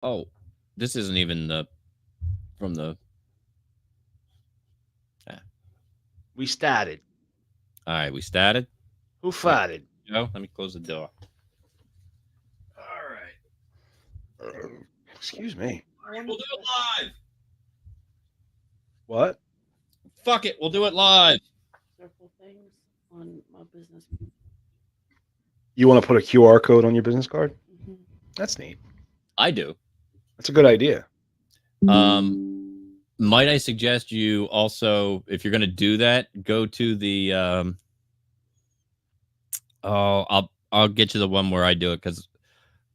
Oh, this isn't even from the. Ah. We started. All right, we started. Who All right, farted? Joe, let me close the door. All right. Excuse me. All right, we'll do it live. What? Fuck it, we'll do it live. Circle things on my business. You want to put a QR code on your business card? Mm-hmm. That's neat. I do. That's a good idea. Might I suggest you also, if you're going to do that, go to the. I'll get you the one where I do it because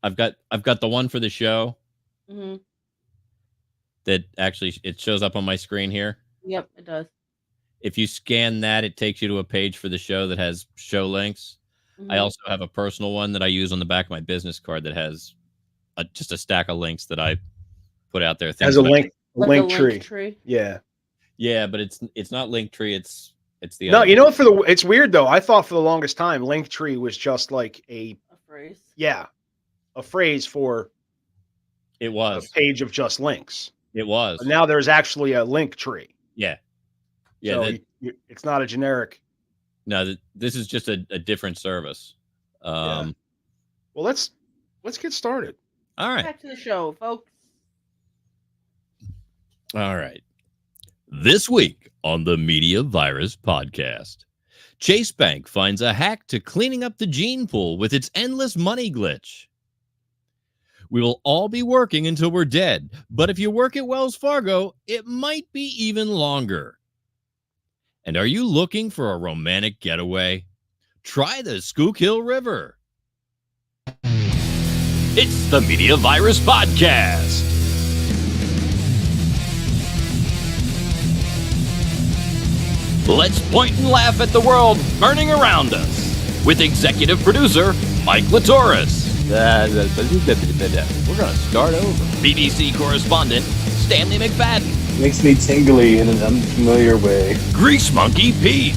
I've got the one for the show Mm-hmm. that actually it shows up on my screen here. Yep, it does. If you scan that, it takes you to a page for the show that has show links. Mm-hmm. I also have a personal one that I use on the back of my business card that has just a stack of links that I put out there. Has a link Link tree. Yeah. Yeah, but it's not Linktree. It's the No, other you one. know it's weird though. I thought for the longest time Linktree was just like A phrase. a phrase for It a was. page of just links. It was. But now there's actually a link tree. Yeah. Yeah. So it's not a generic. No, this is just a different service. Well, let's get started. All right. Back to the show, folks. All right. This week on the Media Virus Podcast, Chase Bank finds a hack to cleaning up the gene pool with its endless money glitch. We will all be working until we're dead, but if you work at Wells Fargo, it might be even longer. And are you looking for a romantic getaway? Try the Schuylkill River. It's the Media Virus Podcast. Let's point and laugh at the world burning around us with executive producer Mike Latoris. We're going to start over. BBC correspondent Stanley McFadden. Makes me tingly in an unfamiliar way. Grease Monkey Pete.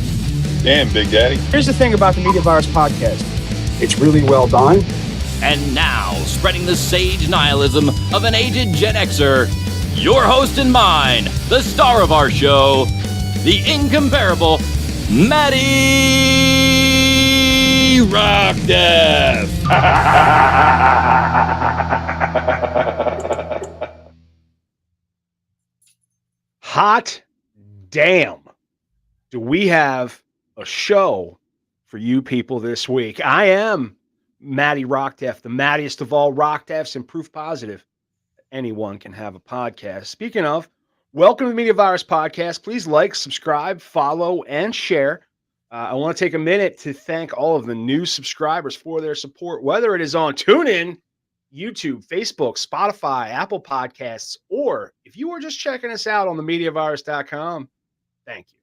Damn, Big Daddy. Here's the thing about the Media Virus Podcast. It's really well done. And now, spreading the sage nihilism of an aged Gen Xer, your host and mine, the star of our show, the incomparable Maddie Rockdeath. Hot damn. Do we have a show for you people this week? I am Maddie Rockdeath, the mattiest of all Rockdeaths and proof positive anyone can have a podcast. Speaking of, welcome to the Media Virus Podcast. Please like, subscribe, follow, and share. I want to take a minute to thank all of the new subscribers for their support, whether it is on TuneIn, YouTube, Facebook, Spotify, Apple Podcasts, or if you are just checking us out on the MediaVirus.com, thank you.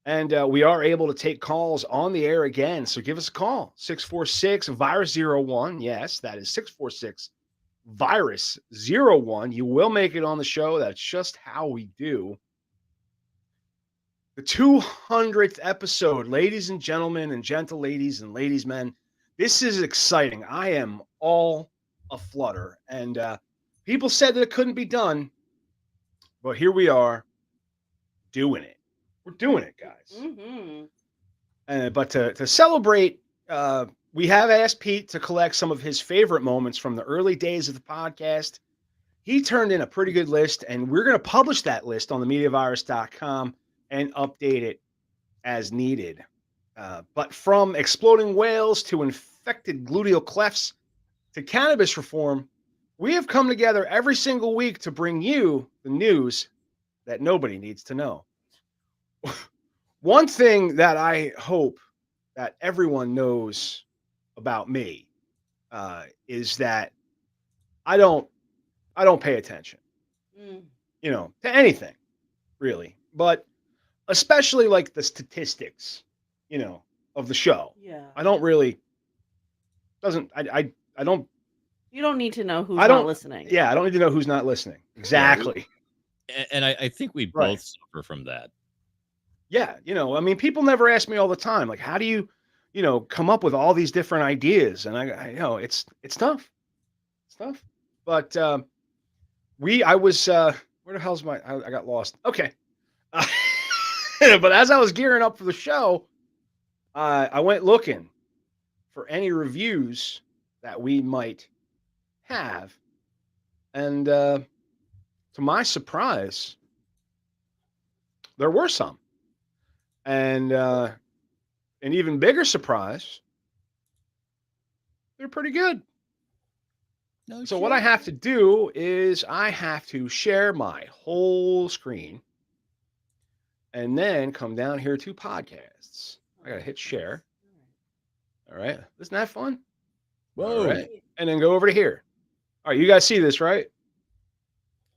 And we are able to take calls on the air again, so give us a call, 646-VIRUS-01. Yes, that is 646-VIRUS-01. You will make it on the show. That's just how we do. The 200th episode, ladies and gentlemen, and gentle ladies and ladies, men. This is exciting. I am all aflutter. And people said that it couldn't be done, but here we are doing it. We're doing it, guys. Mm-hmm. But to celebrate, we have asked Pete to collect some of his favorite moments from the early days of the podcast. He turned in a pretty good list, and we're going to publish that list on the MediaVirus.com and update it as needed. But from exploding whales to infected gluteal clefts to cannabis reform, we have come together every single week to bring you the news that nobody needs to know. One thing that I hope that everyone knows about me is that I don't pay attention, to anything really, but especially like the statistics, of the show. Yeah. I don't really I don't. You don't need to know who's not listening. Yeah, I don't need to know who's not listening. Exactly. And I think we both suffer from that. Yeah, people never ask me all the time, like, how do you, come up with all these different ideas? And I it's tough. It's tough. But I was where the hell's my? I got lost. Okay, but as I was gearing up for the show, I went looking for any reviews that we might have, and to my surprise, there were some, and an even bigger surprise, they're pretty good. No So what I have to do is I have to share my whole screen and then come down here to podcasts. I got to hit share. All right. Isn't that fun? Whoa. All right. And then go over to here. All right. You guys see this, right?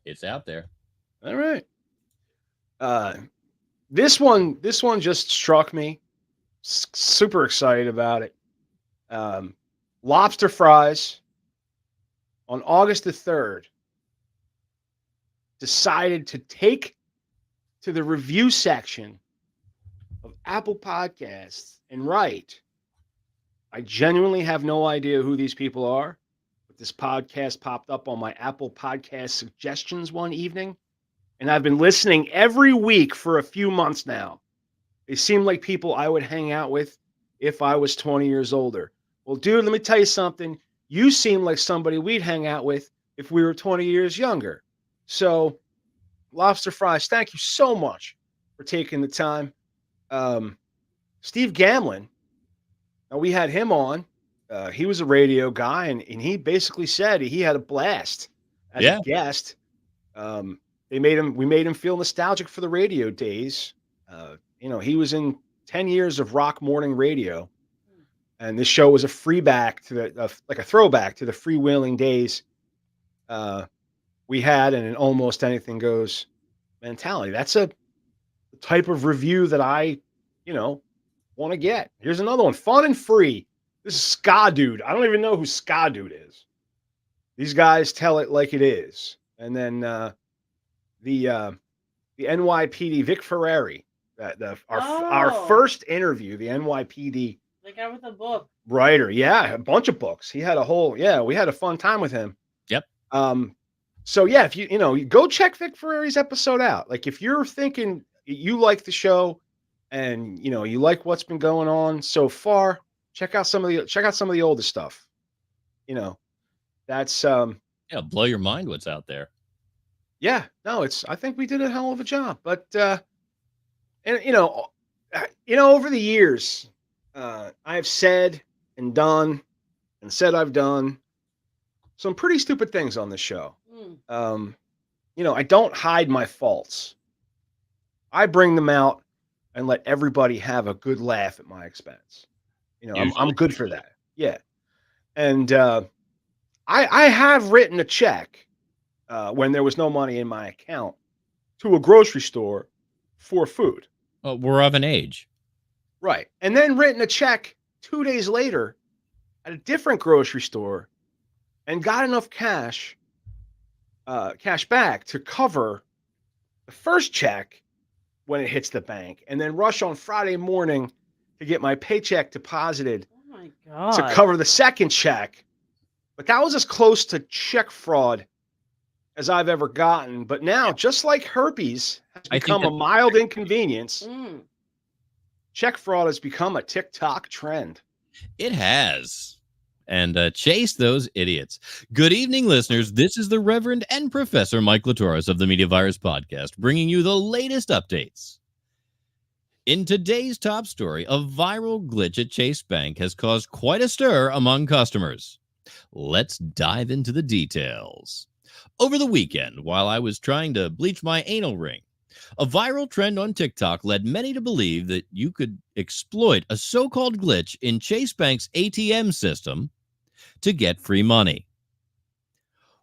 It's out there. All right. This one just struck me. Super excited about it. Lobster fries. On August the 3rd, decided to take to the review section of Apple Podcasts and write, I genuinely have no idea who these people are, but this podcast popped up on my Apple Podcast suggestions one evening, and I've been listening every week for a few months now. They seem like people I would hang out with if I was 20 years older. Well, dude, let me tell you something. You seem like somebody we'd hang out with if we were 20 years younger. So, Lobster Fries, thank you so much for taking the time. Steve Gamlin, now we had him on. He was a radio guy, and he basically said he had a blast as a guest. We made him feel nostalgic for the radio days. He was in 10 years of rock morning radio. And this show was a throwback to the freewheeling days we had, and an almost anything goes mentality. That's a type of review that I, want to get. Here's another one, fun and free. This is Ska Dude. I don't even know who Ska Dude is. These guys tell it like it is. And then the NYPD Vic Ferrari, our first interview, the NYPD. The guy with a book. Writer, yeah, a bunch of books. He had we had a fun time with him. Yep. So yeah, if you go check Vic Ferrari's episode out. Like if you're thinking you like the show and you like what's been going on so far, check out some of the older stuff. That's blow your mind what's out there. Yeah, no, I think we did a hell of a job. But over the years, I've said and done and said I've done some pretty stupid things on this show. I don't hide my faults. I bring them out and let everybody have a good laugh at my expense. I'm good for that. Yeah. And I have written a check when there was no money in my account to a grocery store for food. We're of an age. Right. And then written a check 2 days later at a different grocery store and got enough cash back to cover the first check when it hits the bank, and then rush on Friday morning to get my paycheck deposited to cover the second check. But that was as close to check fraud as I've ever gotten. But now, just like herpes has become a mild inconvenience, check fraud has become a TikTok trend. It has. And chase those idiots. Good evening, listeners. This is the Reverend and Professor Mike Latoris of the Media Virus Podcast, bringing you the latest updates. In today's top story, a viral glitch at Chase Bank has caused quite a stir among customers. Let's dive into the details. Over the weekend, while I was trying to bleach my anal ring, a viral trend on TikTok led many to believe that you could exploit a so-called glitch in Chase Bank's ATM system to get free money.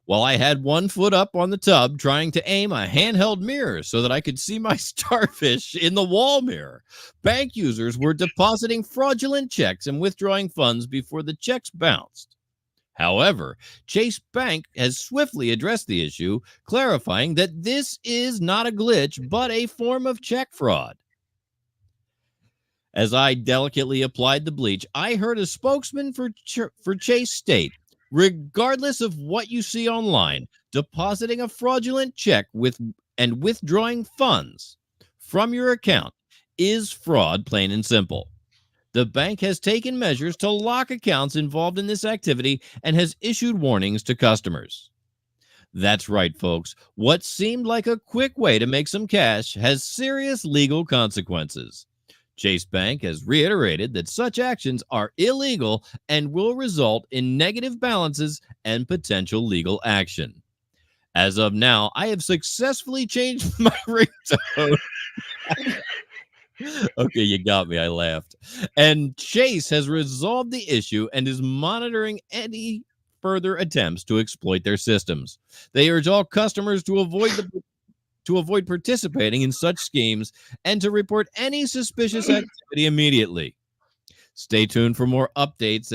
While I had one foot up on the tub trying to aim a handheld mirror so that I could see my starfish in the wall mirror, bank users were depositing fraudulent checks and withdrawing funds before the checks bounced. However, Chase Bank has swiftly addressed the issue, clarifying that this is not a glitch, but a form of check fraud. As I delicately applied the bleach, I heard a spokesman for Chase state, Regardless of what you see online, depositing a fraudulent check and withdrawing funds from your account is fraud, plain and simple. The bank has taken measures to lock accounts involved in this activity and has issued warnings to customers. That's right, folks. What seemed like a quick way to make some cash has serious legal consequences. Chase Bank has reiterated that such actions are illegal and will result in negative balances and potential legal action. As of now, I have successfully changed my ringtone. Okay, you got me. I laughed. And Chase has resolved the issue and is monitoring any further attempts to exploit their systems. They urge all customers to avoid participating in such schemes and to report any suspicious activity immediately. Stay tuned for more updates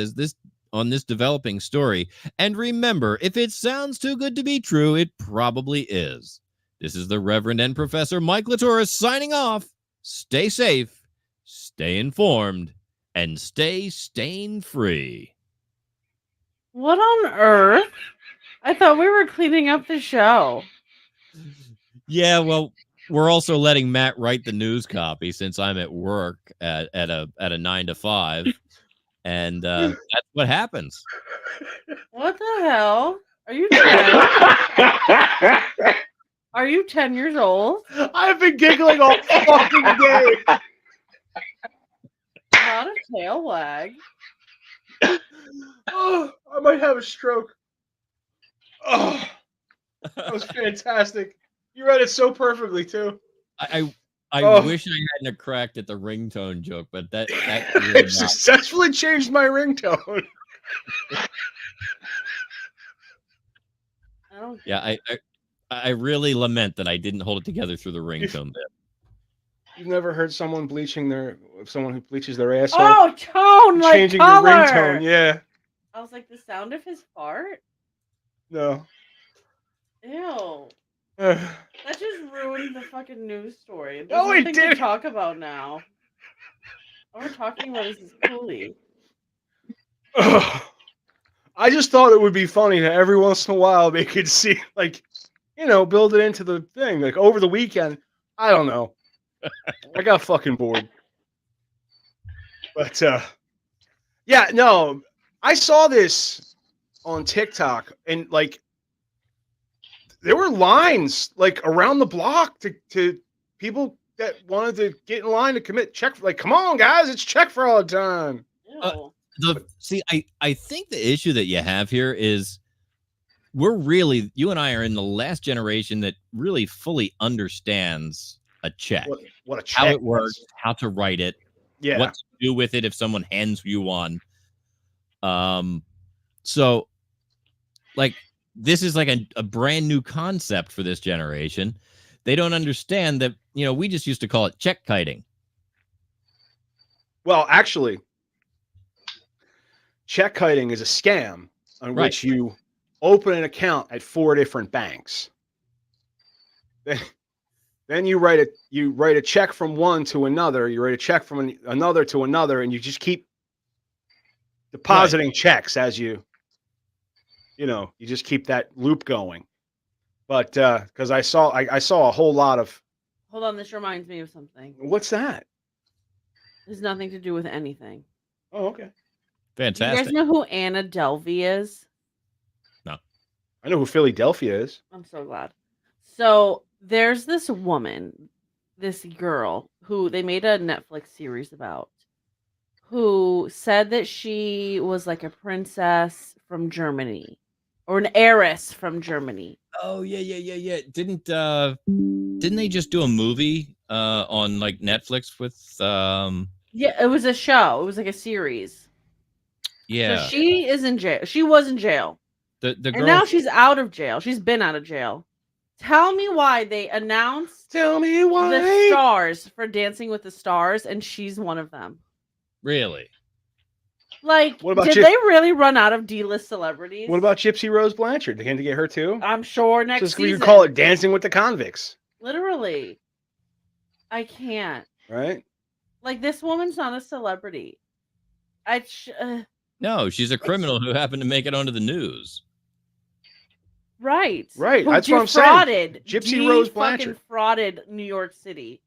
on this developing story. And remember, if it sounds too good to be true, it probably is. This is the Reverend and Professor Mike Latour signing off. Stay safe, stay informed, and stay stain-free. What on earth? I thought we were cleaning up the show. Yeah, well, we're also letting Matt write the news copy since I'm at work at a 9 to 5, and that's what happens. What the hell? Are you 10? Are you 10 years old? I've been giggling all fucking day. Not a tail wag. Oh, I might have a stroke. Oh, that was fantastic. You read it so perfectly too. I wish I hadn't cracked at the ringtone joke, but that I've successfully changed my ringtone. Yeah, I really lament that I didn't hold it together through the ringtone bit. You've never heard someone who bleaches their ass Oh, tone, like changing color. the ringtone, yeah. I was like, the sound of his fart? No. Ew. That just ruined the fucking news story. There's No, it nothing didn't. to talk about now. All we're talking about is this coolie. I just thought it would be funny that every once in a while they could see, like, build it into the thing. Like over the weekend, I don't know. I got fucking bored. But yeah, no, I saw this on TikTok and like there were lines like around the block to people that wanted to get in line to commit check. Like, come on, guys, it's check fraud time. I think the issue that you have here is you and I are in the last generation that really fully understands a check. What a check, how it works, how to write it, yeah, what to do with it if someone hands you one. So like this is like a brand new concept for this generation. They don't understand that, we just used to call it check kiting. Well, actually, check kiting is a scam on which you open an account at 4 different banks. Then you write a check from one to another. You write a check from another to another, and you just keep depositing checks as you just keep that loop going. But because I saw a whole lot of. Hold on, this reminds me of something. What's that? It has nothing to do with anything. Oh, okay. Fantastic. You guys know who Anna Delvey is? No. I know who Philadelphia is. I'm so glad. So there's this woman, this girl, who they made a Netflix series about, who said that she was like a princess from Germany or an heiress from Germany. Oh, yeah. Didn't they just do a movie on like Netflix with Yeah, it was a show. It was like a series. Yeah. So she is in jail. She was in jail. The girl, and now she's out of jail. She's been out of jail. Tell me why they announced the stars for Dancing with the Stars, and she's one of them. Really? Like, did they really run out of D-list celebrities? What about Gypsy Rose Blanchard? They had to get her too? I'm sure next season. You call it Dancing with the Convicts. Literally. I can't. Right? Like, this woman's not a celebrity. No, she's a criminal who happened to make it onto the news. Right. Right. Who That's what I'm saying. defrauded. Gypsy Rose fucking Blanchard. frauded New York City.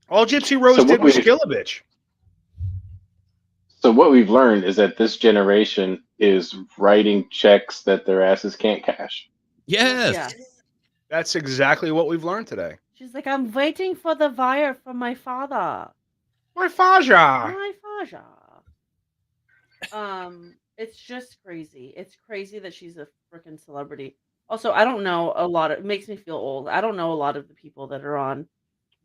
All Gypsy Rose So did was what kill a bitch. So what we've learned is that this generation is writing checks that their asses can't cash. Yes. That's exactly what we've learned today. She's like, I'm waiting for the wire from my father. My Faja. My Faja. It's just crazy. It's crazy that she's a freaking celebrity. Also, I don't know a lot of. It makes me feel old. I don't know a lot of the people that are on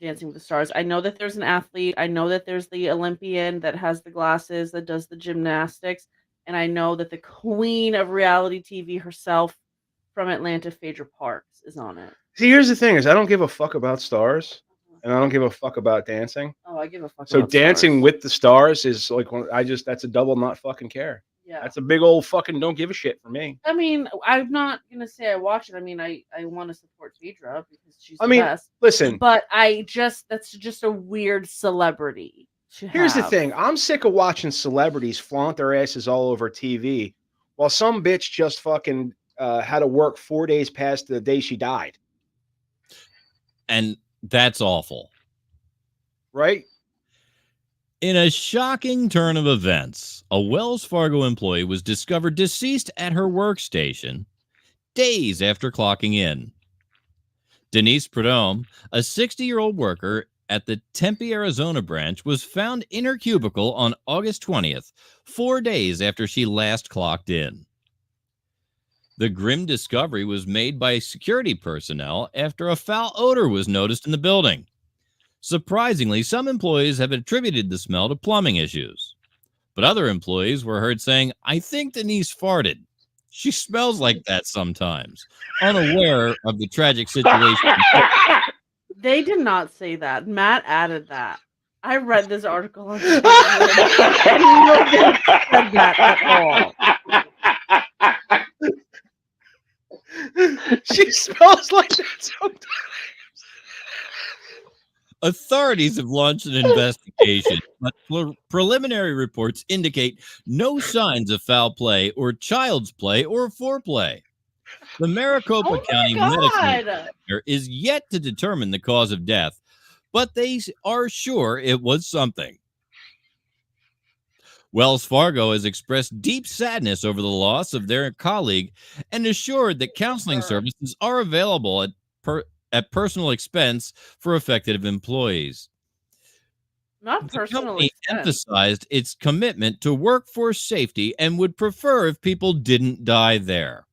Dancing with the Stars. I know that there's an athlete. I know that there's the Olympian that has the glasses that does the gymnastics, and I know that the queen of reality TV herself from Atlanta, Phaedra Parks, is on it. See, here's the thing: is I don't give a fuck about stars, and I don't give a fuck about dancing. Oh, I give a fuck. So about Dancing stars. with the Stars is like that's a double not fucking care. Yeah. That's a big old fucking don't give a shit for me. I mean, I'm not gonna say I watch it. I mean, I want to support Phaedra because she's the best. Listen, But that's just a weird celebrity. Here's the thing: I'm sick of watching celebrities flaunt their asses all over TV, while some bitch just fucking had to work 4 days past the day she died. And that's awful. Right? In a shocking turn of events, a Wells Fargo employee was discovered deceased at her workstation days after clocking in. Denise Prudhomme, a 60-year-old worker at the Tempe, Arizona branch, was found in her cubicle on August 20th, 4 days after she last clocked in. The grim discovery was made by security personnel after a foul odor was noticed in the building. Surprisingly, some employees have attributed the smell to plumbing issues. But other employees were heard saying, I think Denise farted. She smells like that sometimes, unaware of the tragic situation. They did not say that. Matt added that. I read this article on and nobody said that at all. She smells like that sometimes. Authorities have launched an investigation, but preliminary reports indicate no signs of foul play or child's play or foreplay. The Maricopa County Medical Examiner is yet to determine the cause of death, but they are sure it was something. Wells Fargo has expressed deep sadness over the loss of their colleague and assured that counseling services are available at personal expense for affected employees. Not personal expense. Emphasized its commitment to workforce safety and would prefer if people didn't die there.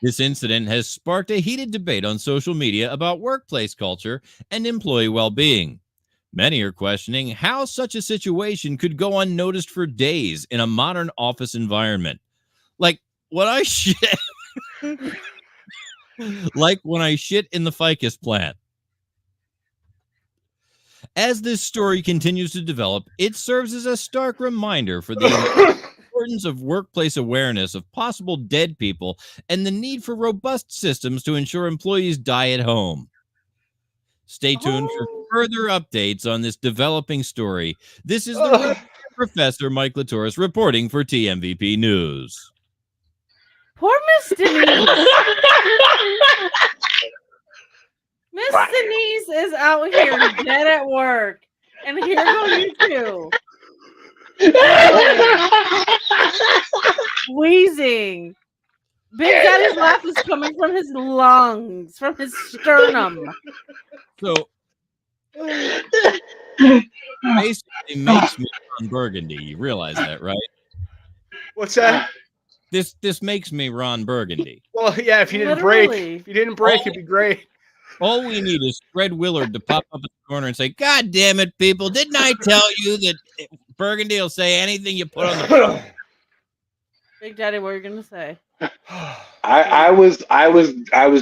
This incident has sparked a heated debate on social media about workplace culture and employee well-being. Many are questioning how such a situation could go unnoticed for days in a modern office environment. Like when I shit in the ficus plant. As this story continues to develop, it serves as a stark reminder for the importance of workplace awareness of possible dead people and the need for robust systems to ensure employees die at home. Stay tuned for further updates on this developing story. This is the Professor Mike Latoris reporting for TMVP News. Poor Miss Denise. Miss Denise is out here dead at work. And here go you two. Wheezing. Big Daddy's laugh is coming from his lungs, from his sternum. So, basically makes me Ron Burgundy. You realize that, right? What's that? This makes me Ron Burgundy. Well, yeah, if you didn't break, it'd be great. All we need is Fred Willard to pop up in the corner and say, God damn it, people, didn't I tell you that Burgundy will say anything you put on the Big Daddy, what are you gonna say? I was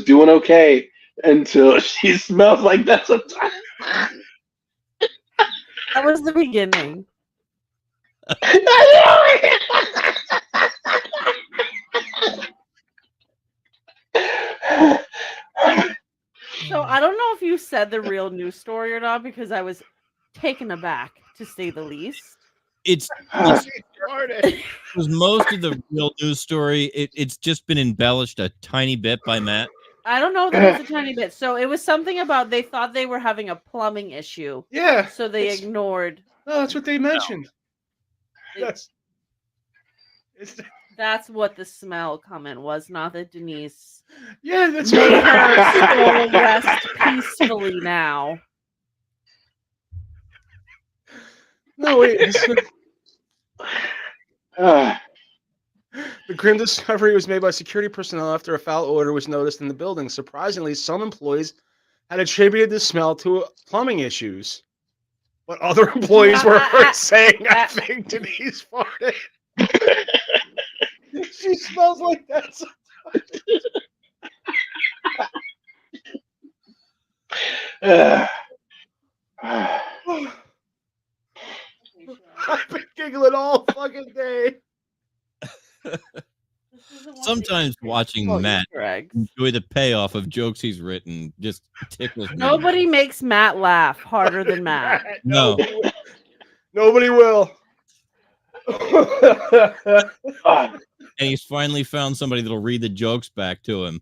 doing okay until she smells like that sometimes. That was the beginning. So I don't know if you said the real news story or not because I was taken aback, to say the least. It's was most of the real news story. It's just been embellished a tiny bit by Matt. I don't know if that was a tiny bit. So it was something about they thought they were having a plumbing issue. Yeah. So they ignored. No, that's what they mentioned. That's what the smell comment was, not that Denise That's made her soul rest peacefully now. No, wait. The grim discovery was made by security personnel after a foul odor was noticed in the building. Surprisingly, some employees had attributed the smell to plumbing issues, but other employees were saying, "I think Denise farted." She smells like that sometimes. I've been giggling all fucking day. Sometimes watching Matt enjoy the payoff of jokes he's written just tickles me. Nobody makes Matt laugh harder than Matt. No. Nobody will. And he's finally found somebody that'll read the jokes back to him.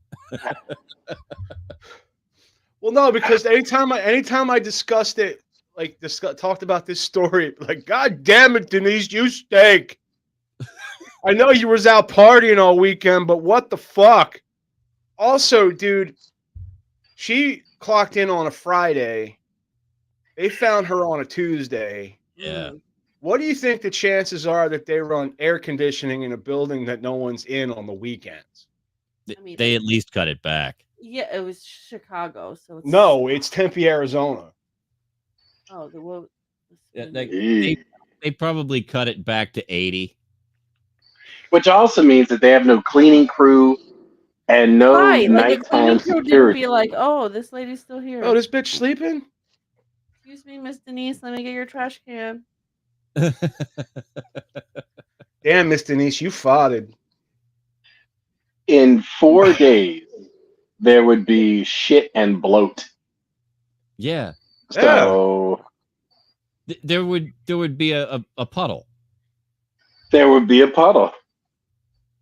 Well, no, because anytime I discussed it, talked about this story, like, God damn it, Denise, you stink. I know you was out partying all weekend, but what the fuck? Also, dude, she clocked in on a Friday. They found her on a Tuesday. Yeah. What do you think the chances are that they run air conditioning in a building that no one's in on the weekends? They at least cut it back. Yeah, it was Chicago, so it's... No, it's Tempe, Arizona. Oh, they probably cut it back to 80. Which also means that they have no cleaning crew and no nighttime security. Didn't be like, oh, this lady's still here. Oh, this bitch sleeping? Excuse me, Miss Denise, let me get your trash can. Damn, Miss Denise, you farted. In 4 days, there would be shit and bloat. Yeah. So there would be a puddle. There would be a puddle.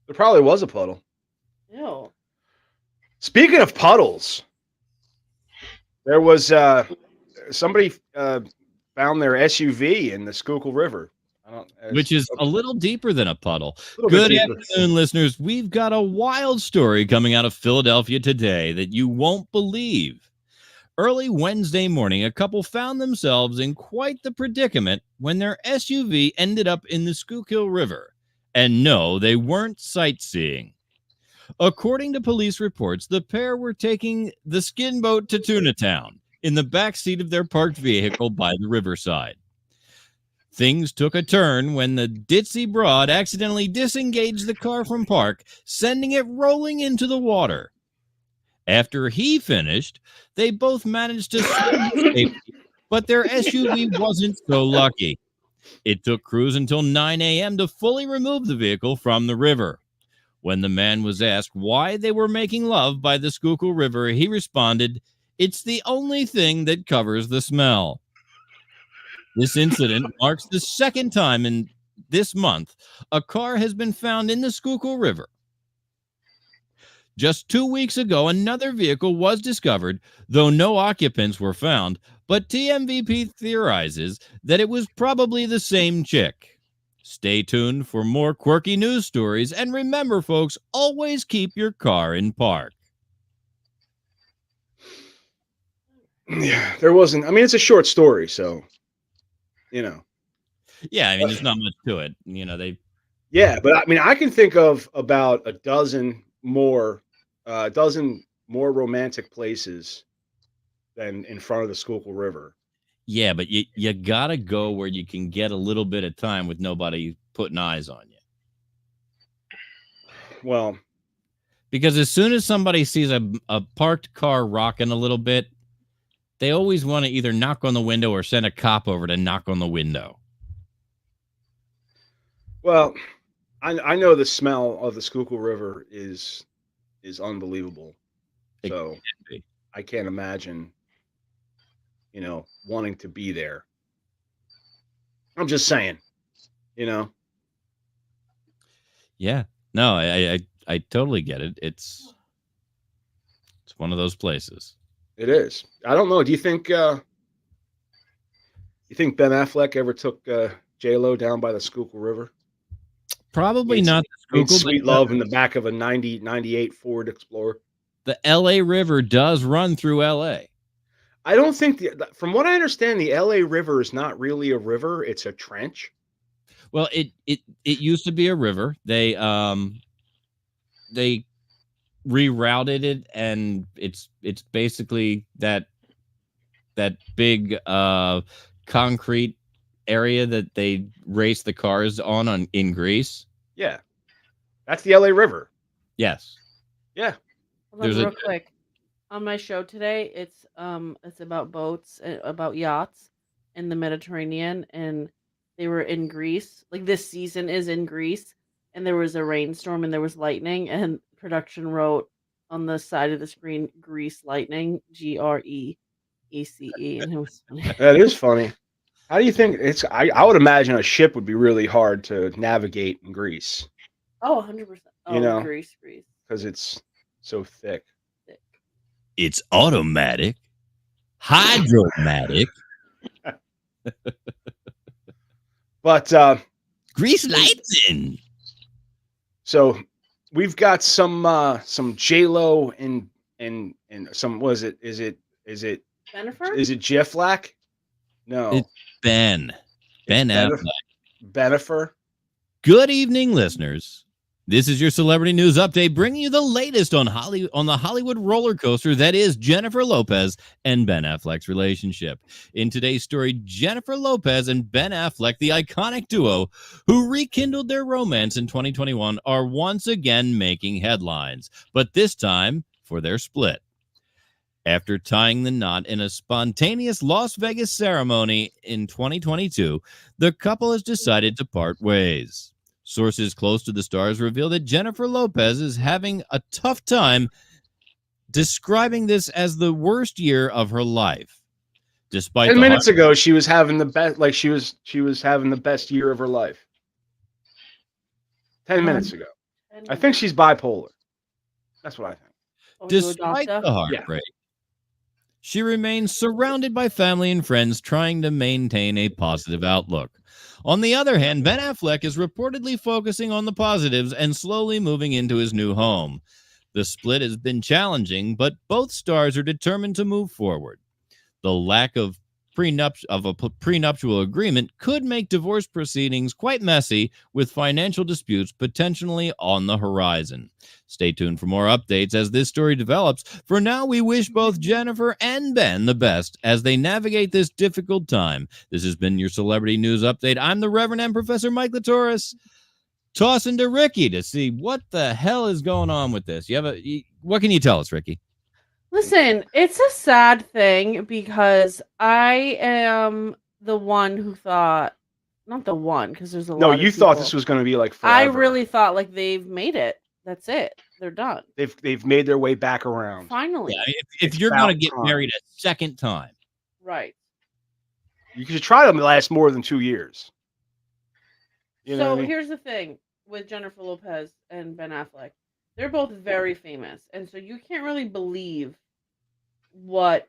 There probably was a puddle. Ew. Speaking of puddles, there was somebody found their SUV in the Schuylkill River. Which is a little deeper than a puddle. Good afternoon, listeners. We've got a wild story coming out of Philadelphia today that you won't believe. Early Wednesday morning, a couple found themselves in quite the predicament when their SUV ended up in the Schuylkill River. And no, they weren't sightseeing. According to police reports, the pair were taking the skin boat to Tuna Town in the back seat of their parked vehicle by the riverside. Things took a turn when the ditzy broad accidentally disengaged the car from park, sending it rolling into the water. After he finished, they both managed to swim to safety, but their SUV wasn't so lucky. It took crews until 9 a.m. to fully remove the vehicle from the river. When the man was asked why they were making love by the Schuylkill River, he responded, "It's the only thing that covers the smell." This incident marks the second time in this month a car has been found in the Schuylkill River. Just 2 weeks ago, another vehicle was discovered, though no occupants were found, but Tmvp theorizes that it was probably the same chick. Stay tuned for more quirky news stories, and remember, folks, always keep your car in park. Yeah, there wasn't. I mean, it's a short story, so, you know. Yeah, I mean, there's not much to it. You know, they... Yeah, but I mean, I can think of about a dozen more romantic places than in front of the Schuylkill River. Yeah, but you gotta go where you can get a little bit of time with nobody putting eyes on you. Well, because as soon as somebody sees a parked car rocking a little bit, they always want to either knock on the window or send a cop over to knock on the window. Well, I know the smell of the Schuylkill River is unbelievable. So I can't imagine, wanting to be there. I'm just saying. You know, Yeah. No, I totally get it. It's one of those places. it is. I don't know. Do you think Ben Affleck ever took J Lo down by the Schuylkill River? Probably Made, not the made Schuylkill, sweet but love in the back of a 98 Ford Explorer. the LA River does run through LA. I don't think from what I understand, the LA River is not really a river; it's a trench. Well, it used to be a river. They rerouted it, and it's basically that big concrete area that they race the cars on in Greece. Yeah, that's the LA River. Yes. Yeah. Hold on, real quick. On my show today, it's about boats, about yachts in the Mediterranean, and they were in Greece. Like this season is in Greece, and there was a rainstorm and there was lightning, and production wrote on the side of the screen "Grease lightning," GREECE, and it was funny. That is funny. How do you think it's? I would imagine a ship would be really hard to navigate in Greece. Oh, 100%. Oh, You know, Greece. because it's so thick. It's automatic, hydromatic, but grease lighting. So we've got some J Lo and some. Was it? Is it Jennifer? Is it Jefflack? No, It's Ben Affleck. Benifer. Good evening, listeners. This is your celebrity news update, bringing you the latest on the Hollywood roller coaster that is Jennifer Lopez and Ben Affleck's relationship. In today's story, Jennifer Lopez and Ben Affleck, the iconic duo who rekindled their romance in 2021, are once again making headlines, but this time for their split. After tying the knot in a spontaneous Las Vegas ceremony in 2022, the couple has decided to part ways. Sources close to the stars reveal that Jennifer Lopez is having a tough time, describing this as the worst year of her life. Despite 10 minutes ago, she was having the best. Like she was having the best year of her life. 10 minutes ago. I think she's bipolar. That's what I think. Despite the heartbreak, she remains surrounded by family and friends, trying to maintain a positive outlook. On the other hand, Ben Affleck is reportedly focusing on the positives and slowly moving into his new home. The split has been challenging, but both stars are determined to move forward. The lack of a prenuptial agreement could make divorce proceedings quite messy, with financial disputes potentially on the horizon. Stay tuned for more updates as this story develops. For now, we wish both Jennifer and Ben the best as they navigate this difficult time. This has been your Celebrity News Update. I'm the Reverend and Professor Mike Latoris. Tossing to Ricky to see what the hell is going on with this. What can you tell us, Ricky? Listen, it's a sad thing because I am the one who thought, not the one, because there's a lot of people. No, you thought this was going to be like forever. I really thought like they've made it. That's it. They're done. They've made their way back around. Finally. Yeah, if you're going to get married a second time. Right. You should try to last more than 2 years. Here's the thing with Jennifer Lopez and Ben Affleck. They're both very famous. And so you can't really believe what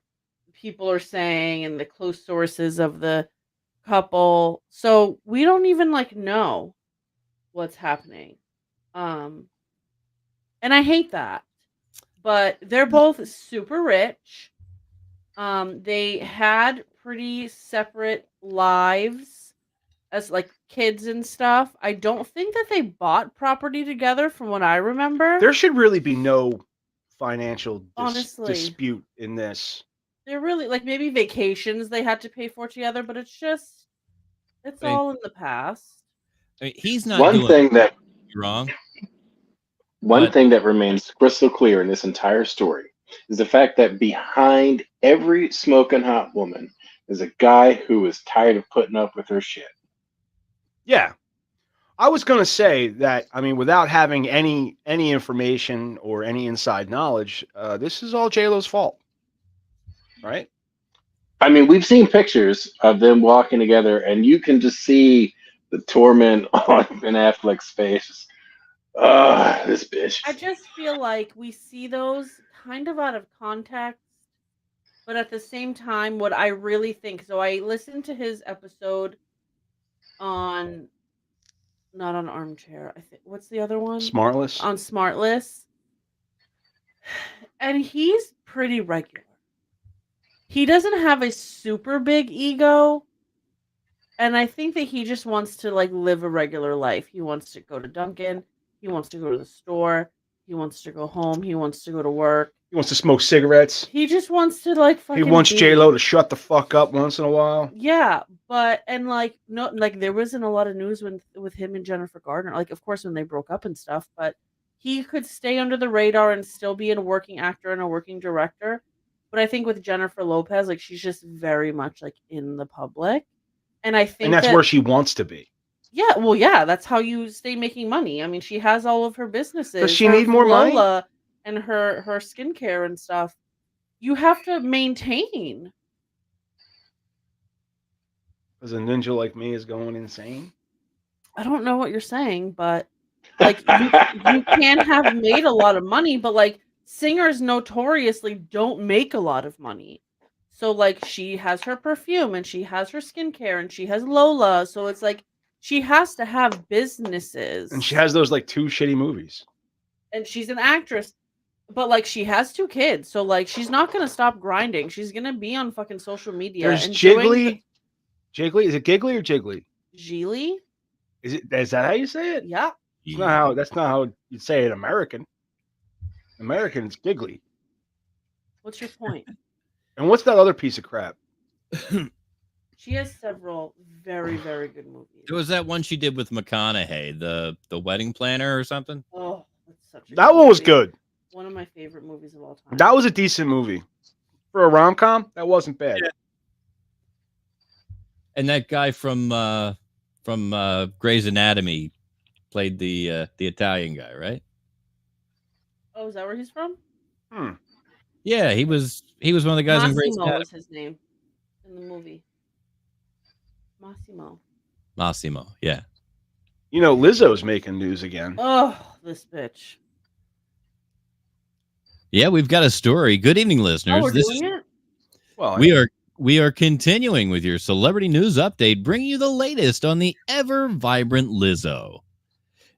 people are saying and the close sources of the couple. So we don't even know what's happening. And I hate that. But they're both super rich. They had pretty separate lives as kids and stuff. I don't think that they bought property together from what I remember. There should really be no financial dispute in this. They're really maybe vacations they had to pay for together, but it's all in the past. I mean, he's not one thing that wrong. One thing that remains crystal clear in this entire story is the fact that behind every smoking hot woman is a guy who is tired of putting up with her shit. Yeah. I was going to say that, I mean, without having any information or any inside knowledge, this is all J-Lo's fault. Right? I mean, we've seen pictures of them walking together, and you can just see the torment on Ben Affleck's face. This bitch. I just feel like we see those kind of out of context, but at the same time, what I really think. So I listened to his episode on, not on Armchair. I think what's the other one? Smartless. On Smartless, and he's pretty regular. He doesn't have a super big ego, and I think that he just wants to like live a regular life. He wants to go to Dunkin'. He wants to go to the store. He wants to go home. He wants to go to work. He wants to smoke cigarettes. He just wants to like He fucking wants be. J-Lo to shut the fuck up once in a while. Yeah, but and like no, like there wasn't a lot of news with him and Jennifer Gardner. Like, of course, when they broke up and stuff, but he could stay under the radar and still be a working actor and a working director. But I think with Jennifer Lopez, like she's just very much like in the public, and I think And that's where she wants to be. Yeah, well, yeah, that's how you stay making money. I mean, she has all of her businesses. Does she her need more money? Lola and her skincare and stuff. You have to maintain. Because a ninja like me is going insane. I don't know what you're saying, but like you can have made a lot of money, but like singers notoriously don't make a lot of money. So like she has her perfume and she has her skincare and she has Lola. So it's like she has to have businesses. And she has those like 2 shitty movies. And she's an actress. But like she has 2 kids. So like she's not gonna stop grinding. She's gonna be on fucking social media. There's and Jiggly. Jiggly? Is it Giggly or Jiggly? Geely? Is that how you say it? Yeah. That's not how you say it American. American is Giggly. What's your point? And what's that other piece of crap? She has several very, very good movies. It was that one she did with McConaughey, the wedding planner or something. Oh, that's such a That one was movie. good. One of my favorite movies of all time. That was a decent movie. For a rom-com, that wasn't bad. Yeah. And that guy from Grey's Anatomy played the Italian guy, right? Oh, is that where he's from? Yeah, he was one of the guys in Grey's Massimo Anatomy. was his name in the movie. Massimo, yeah. You know, Lizzo's making news again. Oh, this bitch. Yeah, we've got a story. Good evening, listeners. Oh, we're doing it? Well, We are continuing with your celebrity news update, bringing you the latest on the ever vibrant Lizzo.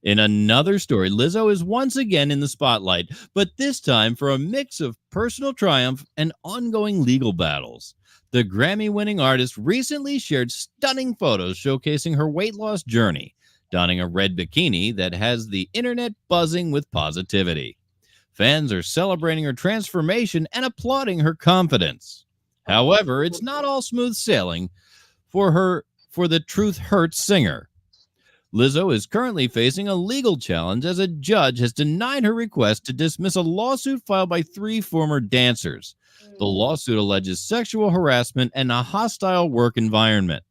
In another story, Lizzo is once again in the spotlight, but this time for a mix of personal triumph and ongoing legal battles. The Grammy-winning artist recently shared stunning photos showcasing her weight loss journey, donning a red bikini that has the internet buzzing with positivity. Fans are celebrating her transformation and applauding her confidence. However, it's not all smooth sailing for the Truth Hurts singer. Lizzo is currently facing a legal challenge as a judge has denied her request to dismiss a lawsuit filed by 3 former dancers. The lawsuit alleges sexual harassment and a hostile work environment.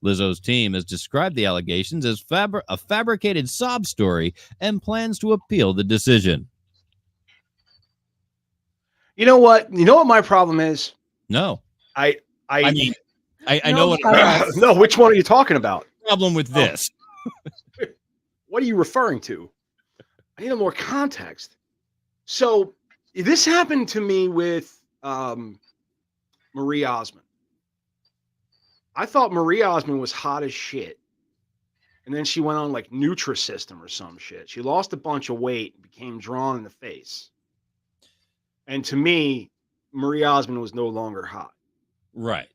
Lizzo's team has described the allegations as a fabricated sob story and plans to appeal the decision. you know what? You know what my problem is? No, I mean, I know what no, which one are you talking about? the problem with this. What are you referring to? I need more context. So this happened to me with Marie Osmond. I thought Marie Osmond was hot as shit. And then she went on like Nutrisystem or some shit. She lost a bunch of weight and became drawn in the face. And to me, Marie Osmond was no longer hot. Right.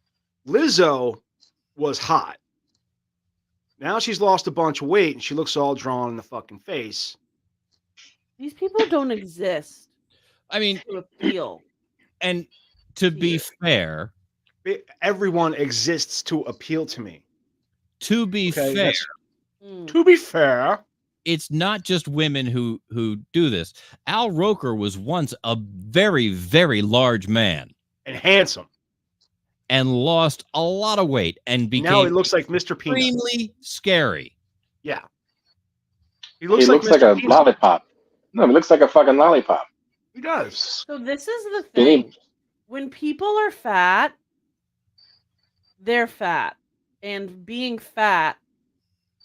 Lizzo was hot. Now she's lost a bunch of weight and she looks all drawn in the fucking face. These people don't exist I mean, to appeal. and to be fair, Everyone exists to appeal to me. to be Okay, fair, To be fair, it's not just women who do this. Al Roker was once a very, very large man and handsome. and lost a lot of weight and became Now he looks like Mr. Peanut. extremely scary. Yeah. He He looks looks like like Mr. a Peanut. lollipop. No, he looks like a fucking lollipop. He does. So this is the Skinny. thing. When people are fat, they're fat. And being fat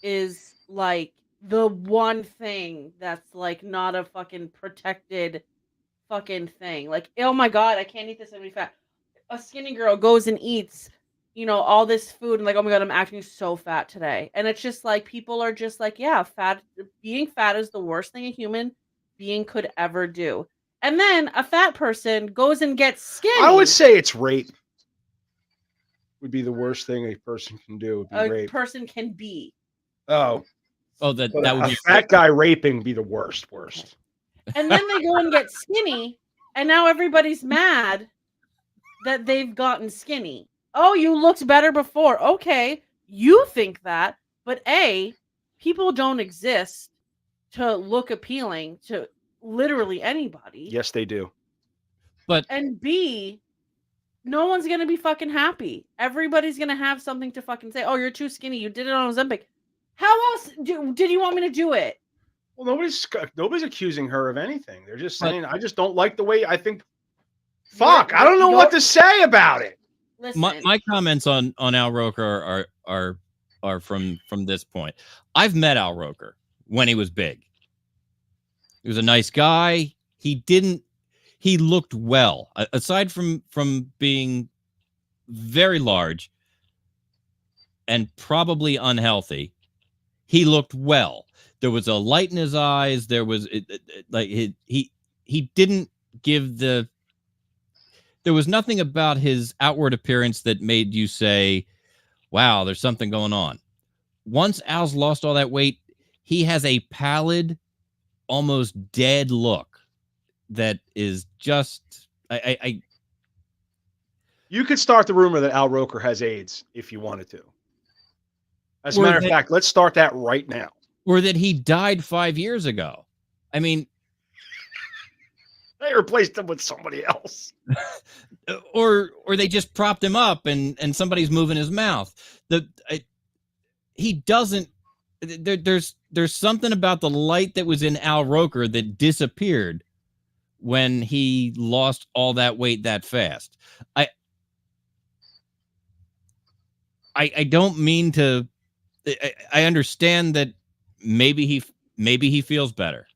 is like the one thing that's like not a fucking protected fucking thing. Like, oh my god, I can't eat this, I'm gonna be fat. A skinny girl goes and eats, all this food and like, oh my god, I'm acting so fat today. And it's just like people are just like, yeah, being fat is the worst thing a human being could ever do. And then a fat person goes and gets skinny. I would say it's rape. Would be the worst thing a person can do. Would be a rape. person can be. Oh, that but would a be fat guy raping would be the worst. And then they go and get skinny, and now everybody's mad that they've gotten skinny. Oh, you looked better before. Okay, you think that, but A, people don't exist to look appealing to literally anybody. Yes, they do. But And B, no one's gonna be fucking happy. Everybody's gonna have something to fucking say. Oh, you're too skinny. You did it on Ozempic. How else did you want me to do it? Well, nobody's accusing her of anything. They're just saying, I just don't like the way I think. Fuck, I don't know what to say about it. Listen, my comments on Al Roker are from this point. I've met Al Roker when he was big. He was a nice guy. He looked well. Aside from being very large and probably unhealthy, he looked well. There was a light in his eyes. There was he didn't give the. There was nothing about his outward appearance that made you say, "Wow, there's something going on." Once Al's lost all that weight, he has a pallid, almost dead look that is just. You could start the rumor that Al Roker has AIDS if you wanted to. As a matter of fact, let's start that right now. Or that he died 5 years ago. I mean, they replaced him with somebody else. or they just propped him up and somebody's moving his mouth. He doesn't. There's something about the light that was in Al Roker that disappeared when he lost all that weight that fast. I don't mean to. I understand that maybe he feels better,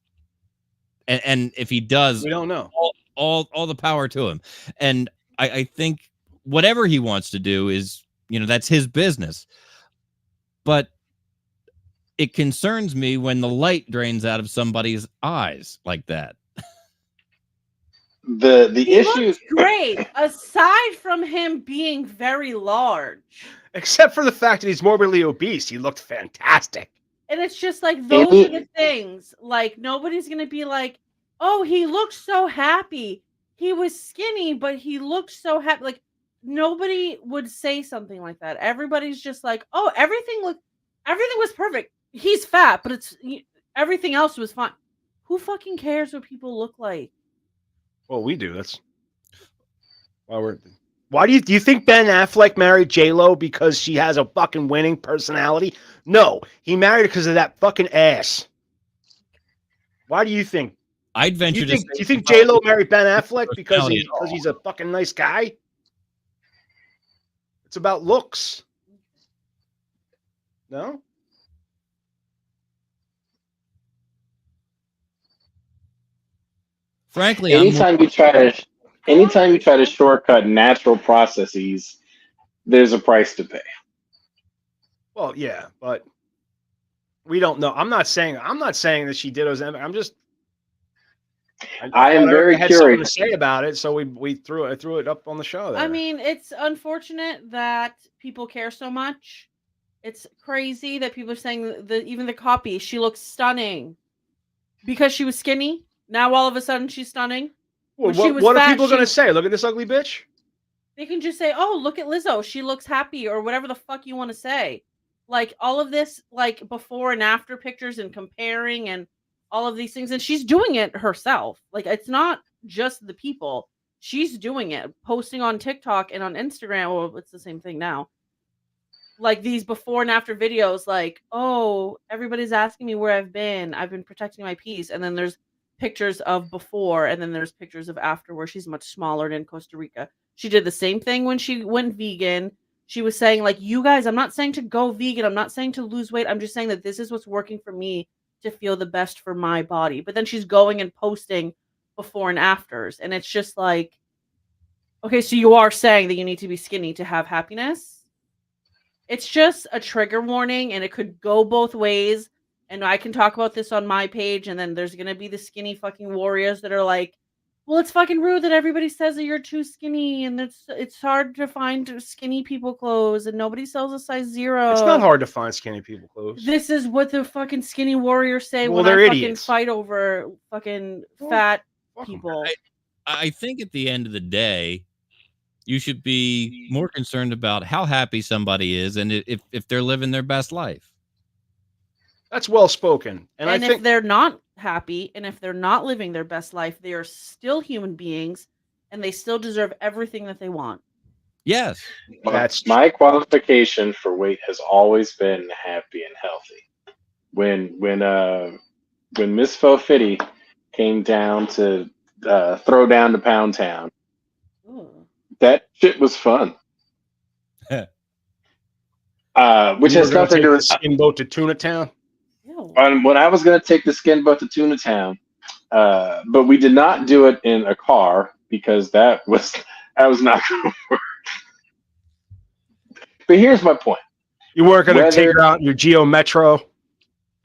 and if he does, we don't know. All the power to him. And I think whatever he wants to do is, that's his business. But it concerns me when the light drains out of somebody's eyes like that. The issue is great, aside from him being very large. Except for the fact that he's morbidly obese, he looked fantastic. And it's just like, those are the things. Like, nobody's going to be like, oh, he looks so happy. He was skinny, but he looked so happy. Like, nobody would say something like that. Everybody's just like, oh, everything was perfect. He's fat, but everything else was fine. Who fucking cares what people look like? Well, we do. That's why Why do you think Ben Affleck married J-Lo because she has a fucking winning personality? No, he married her because of that fucking ass. Why do you think? I'd venture to say. Do you think J-Lo married Ben Affleck because he's a fucking nice guy? It's about looks. No? Frankly, anytime you try to shortcut natural processes, there's a price to pay. Well, yeah, but we don't know. I'm not saying that she did Ozempic. I am very had curious something to say about it, so we threw it up on the show there. I mean, it's unfortunate that people care so much. It's crazy that people are saying even the copy, she looks stunning because she was skinny. Now all of a sudden she's stunning. Well, what are people going to say? Look at this ugly bitch. They can just say, "Oh, look at Lizzo. She looks happy," or whatever the fuck you want to say. Like, all of this, like, before and after pictures and comparing and all of these things, and she's doing it herself. Like, it's not just the people. She's doing it, posting on TikTok and on Instagram. Well, it's the same thing now. Like, these before and after videos, like, oh, everybody's asking me where I've been protecting my peace. And then there's pictures of before, and then there's pictures of after where she's much smaller than in Costa Rica. She did the same thing when she went vegan. she was saying like, you guys, I'm not saying to go vegan. I'm not saying to lose weight. I'm just saying that this is what's working for me to feel the best for my body. But then she's going and posting before and afters. And it's just like, okay, so you are saying that you need to be skinny to have happiness? It's just a trigger warning, and it could go both ways. And I can talk about this on my page, and then there's going to be the skinny fucking warriors that are like, well, it's fucking rude that everybody says that you're too skinny, and it's hard to find skinny people clothes, and nobody sells a size 0. It's not hard to find skinny people clothes. This is what the fucking skinny warriors say Well, when they're I fucking idiots. fight over fucking Well, fat fuck 'em. people. I think at the end of the day, you should be more concerned about how happy somebody is and if they're living their best life. That's well spoken. And I if think they're not happy and if they're not living their best life, they are still human beings and they still deserve everything that they want. Yes. that's My qualification for weight has always been happy and healthy. When Miss Fo Fitty came down to throw down to Pound Town, Ooh. that shit was fun. Which you has were gonna nothing take to do the skin boat to Tuna Town. Ew. when I was going to take the skin boat to Tuna Town, but we did not do it in a car because that was not going to work. But here's my point. You weren't going to take Whether- her out in your Geo Metro.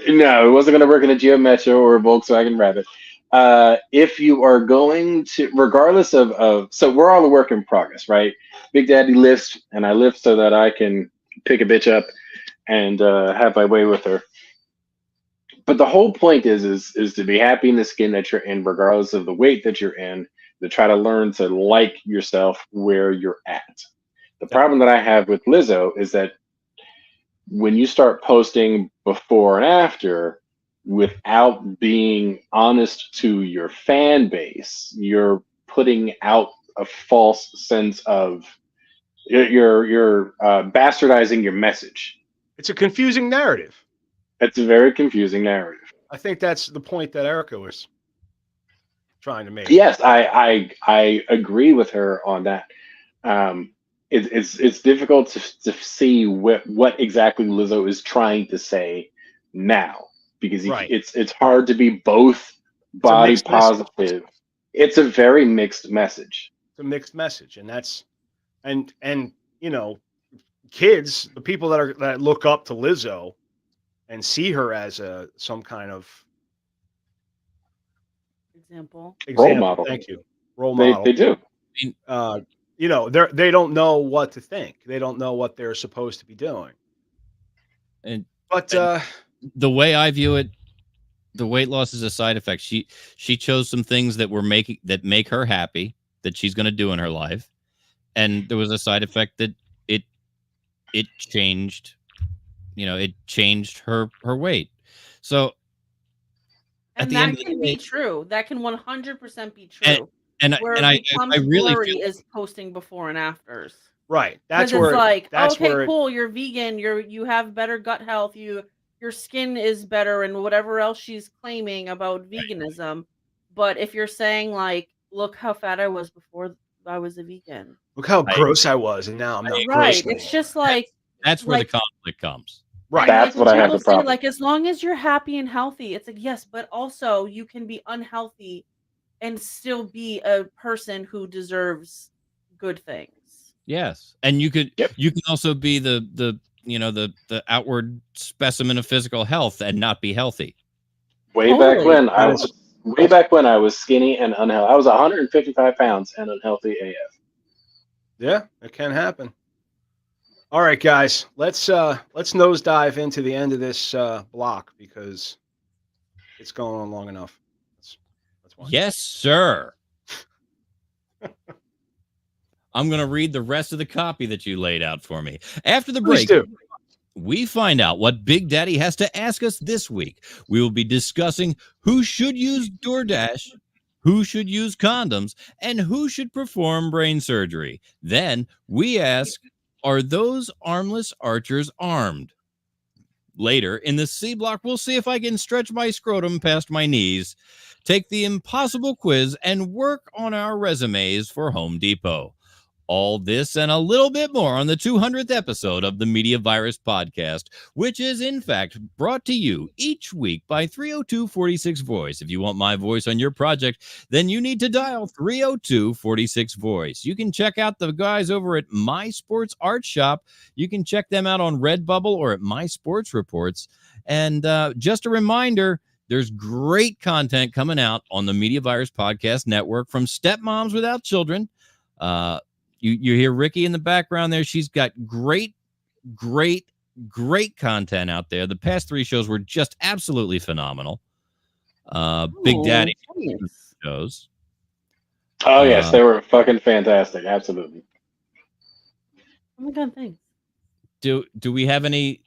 No, it wasn't going to work in a Geo Metro or a Volkswagen Rabbit. If you are going to, regardless of, so we're all a work in progress, right? Big Daddy lifts, and I lift so that I can pick a bitch up and have my way with her. But the whole point is to be happy in the skin that you're in, regardless of the weight that you're in, to try to learn to like yourself where you're at. The problem that I have with Lizzo is that when you start posting before and after without being honest to your fan base, you're putting out a false sense of you're bastardizing your message. It's a confusing narrative. It's a very confusing narrative. I think that's the point that Erica was trying to make. Yes, I agree with her on that. It's difficult to see what exactly Lizzo is trying to say now because Right. it's hard to be both body mixed message. positive. It's a very mixed message. It's a mixed message, and that's and you know, kids, the people that look up to Lizzo and see her as some kind of Example. model. Thank you. Role model. They do. You know, they don't know what to think. They don't know what they're supposed to be doing. But The way I view it, the weight loss is a side effect. She chose some things that make her happy that she's going to do in her life, and there was a side effect that it changed. You know, it changed her weight. So And at the that end of the can day, be true. That can 100% be true. Where and I becomes really blurry feel is posting before and afters. right, that's Because where it's like, that's okay, where cool, you're vegan, you have better gut health, your skin is better, and whatever else she's claiming about veganism. But if you're saying like, look how fat I was before I was a vegan, look how gross I was, and now I'm not right? gross It's anymore. just like that's where like- the conflict comes. Right. and That's like what I have people the say, problem. like as long as you're happy and healthy, it's like yes, but also you can be unhealthy and still be a person who deserves good things. Yes, and you can Yep. also be the outward specimen of physical health and not be healthy. Way back Totally. when I was skinny and unhealthy. I was 155 pounds and unhealthy AF. Yeah, it can happen. All right, guys, let's nosedive into the end of this block because it's going on long enough. Let's watch. Yes, sir. I'm going to read the rest of the copy that you laid out for me. After the Please break, do. we find out what Big Daddy has to ask us this week. We will be discussing who should use DoorDash, who should use condoms, and who should perform brain surgery. Then we ask, are those armless archers armed? Later in the C block, we'll see if I can stretch my scrotum past my knees, take the impossible quiz, and work on our resumes for Home Depot. All this and a little bit more on the 200th episode of the Media Virus Podcast, which is in fact brought to you each week by 302-46 Voice. If you want my voice on your project, then you need to dial 302-46 Voice. You can check out the guys over at My Sports Art Shop. You can check them out on Redbubble or at My Sports Reports. And just a reminder, there's great content coming out on the Media Virus Podcast Network from Stepmoms Without Children. You hear Ricky in the background there. She's got great content out there. The past 3 shows were just absolutely phenomenal. Big Daddy Thanks. shows. Oh, yes, they were fucking fantastic. Absolutely. Oh my God, thanks. Do we have any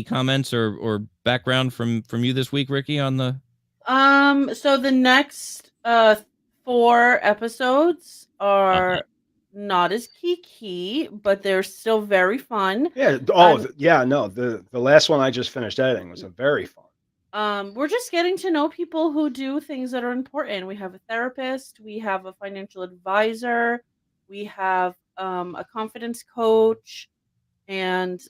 comments or background from you this week, Ricky, on the So the next 4 episodes are not as key, but they're still very fun. Yeah. Oh, yeah. No, the last one I just finished editing was a very fun. We're just getting to know people who do things that are important. We have a therapist, we have a financial advisor, we have a confidence coach, and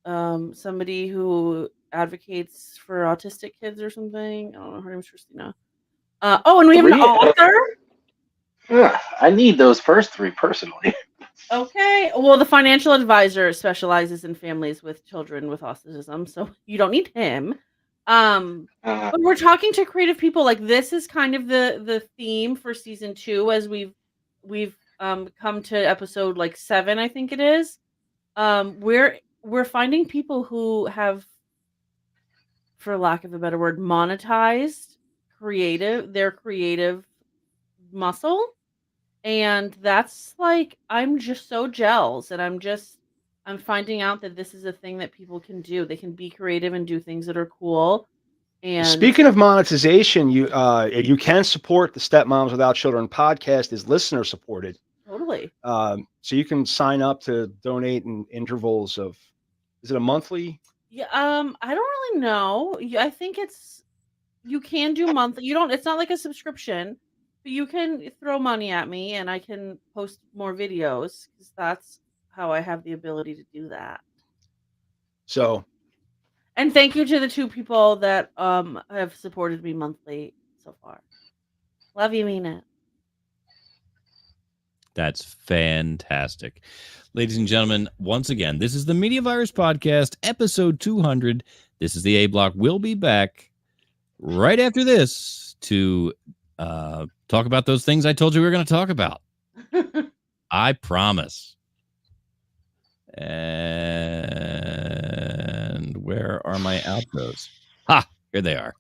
somebody who advocates for autistic kids or something. I don't know. Her name's Christina. And we have an author. I need those first 3 personally. Okay. Well, the financial advisor specializes in families with children with autism, so you don't need him. But we're talking to creative people. Like, this is kind of the theme for season 2, as we've come to episode like 7, I think it is. We're finding people who have, for lack of a better word, monetized their creative muscle. And that's like, I'm just so jealous, and I'm finding out that this is a thing that people can do. They can be creative and do things that are cool. And Speaking of monetization, you can support the Stepmoms Without Children podcast is listener supported. totally. So you can sign up to donate in intervals of, is it a monthly? Yeah. I don't really know. I think you can do monthly. It's not like a subscription, but you can throw money at me and I can post more videos, because that's how I have the ability to do that. So, and thank you to the 2 people that have supported me monthly so far. Love you, mean it. That's fantastic. Ladies and gentlemen, once again, this is the Media Virus Podcast, episode 200. This is the A Block. We'll be back right after this to talk about those things I told you we were going to talk about. I promise. And where are my outros? Ha! Here they are.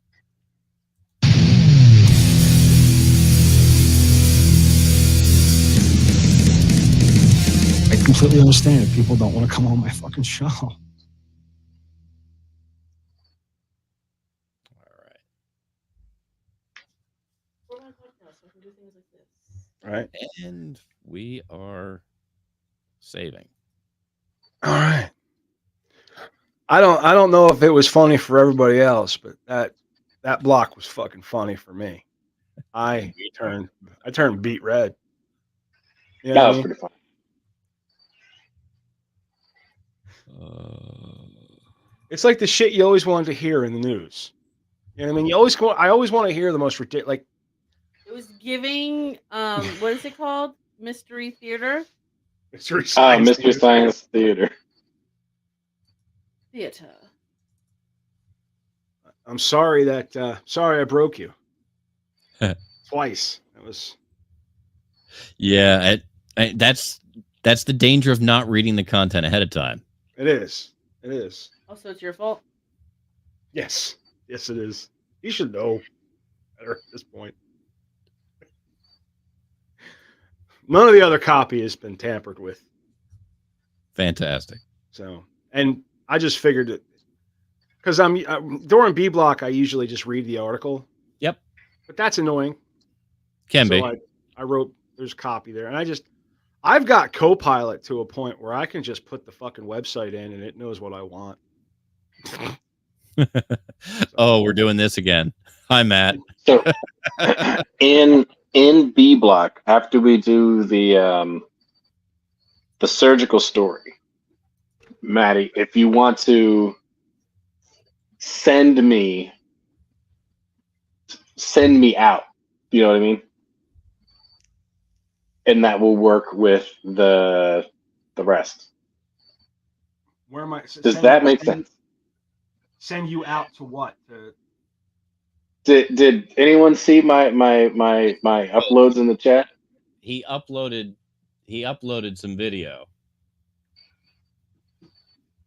I completely understand if people don't want to come on my fucking show. All right. We're on a podcast, so I can do things like this. right. And we are saving. All right. I don't know if it was funny for everybody else, but that block was fucking funny for me. I turned beet red. You know That what I was mean? pretty fun. It's like the shit you always wanted to hear in the news. You know what I mean? I always want to hear the most ridiculous. Like, It was giving what is it called? Mystery theater? Mystery Science. Mystery Science Theater. Theater. I'm sorry sorry I broke you. Twice. That was. Yeah, that's the danger of not reading the content ahead of time. It is. It is. Also, it's your fault. Yes. Yes, it is. You should know better at this point. None of the other copy has been tampered with. Fantastic. So, and I just figured it because I'm during B block. I usually just read the article. Yep. But that's annoying. Can be. I wrote there's copy there, and I've got Copilot to a point where I can just put the fucking website in and it knows what I want. Oh, we're doing this again. Hi, Matt. So in B block, after we do the surgical story, Maddie, if you want to send me out, you know what I mean? And that will work with the rest. Where am I? Does that make sense? Send you out to what? Did anyone see my uploads in the chat? He uploaded some video.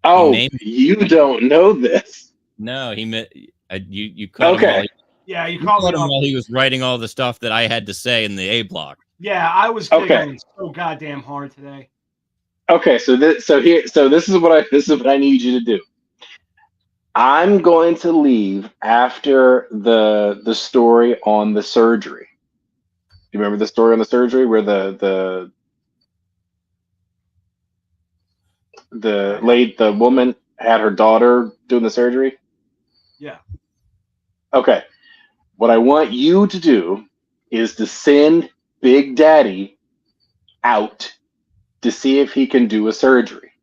Oh, named- you don't know this. No, you caught him while you you called caught me him up. while he was writing all the stuff that I had to say in the A block. Yeah, I was Okay. giggling so goddamn hard today. Okay, so this is what I need you to do. I'm going to leave after the story on the surgery. You remember the story on the surgery where the woman had her daughter doing the surgery? Yeah. Okay. What I want you to do is to send Big Daddy out to see if he can do a surgery.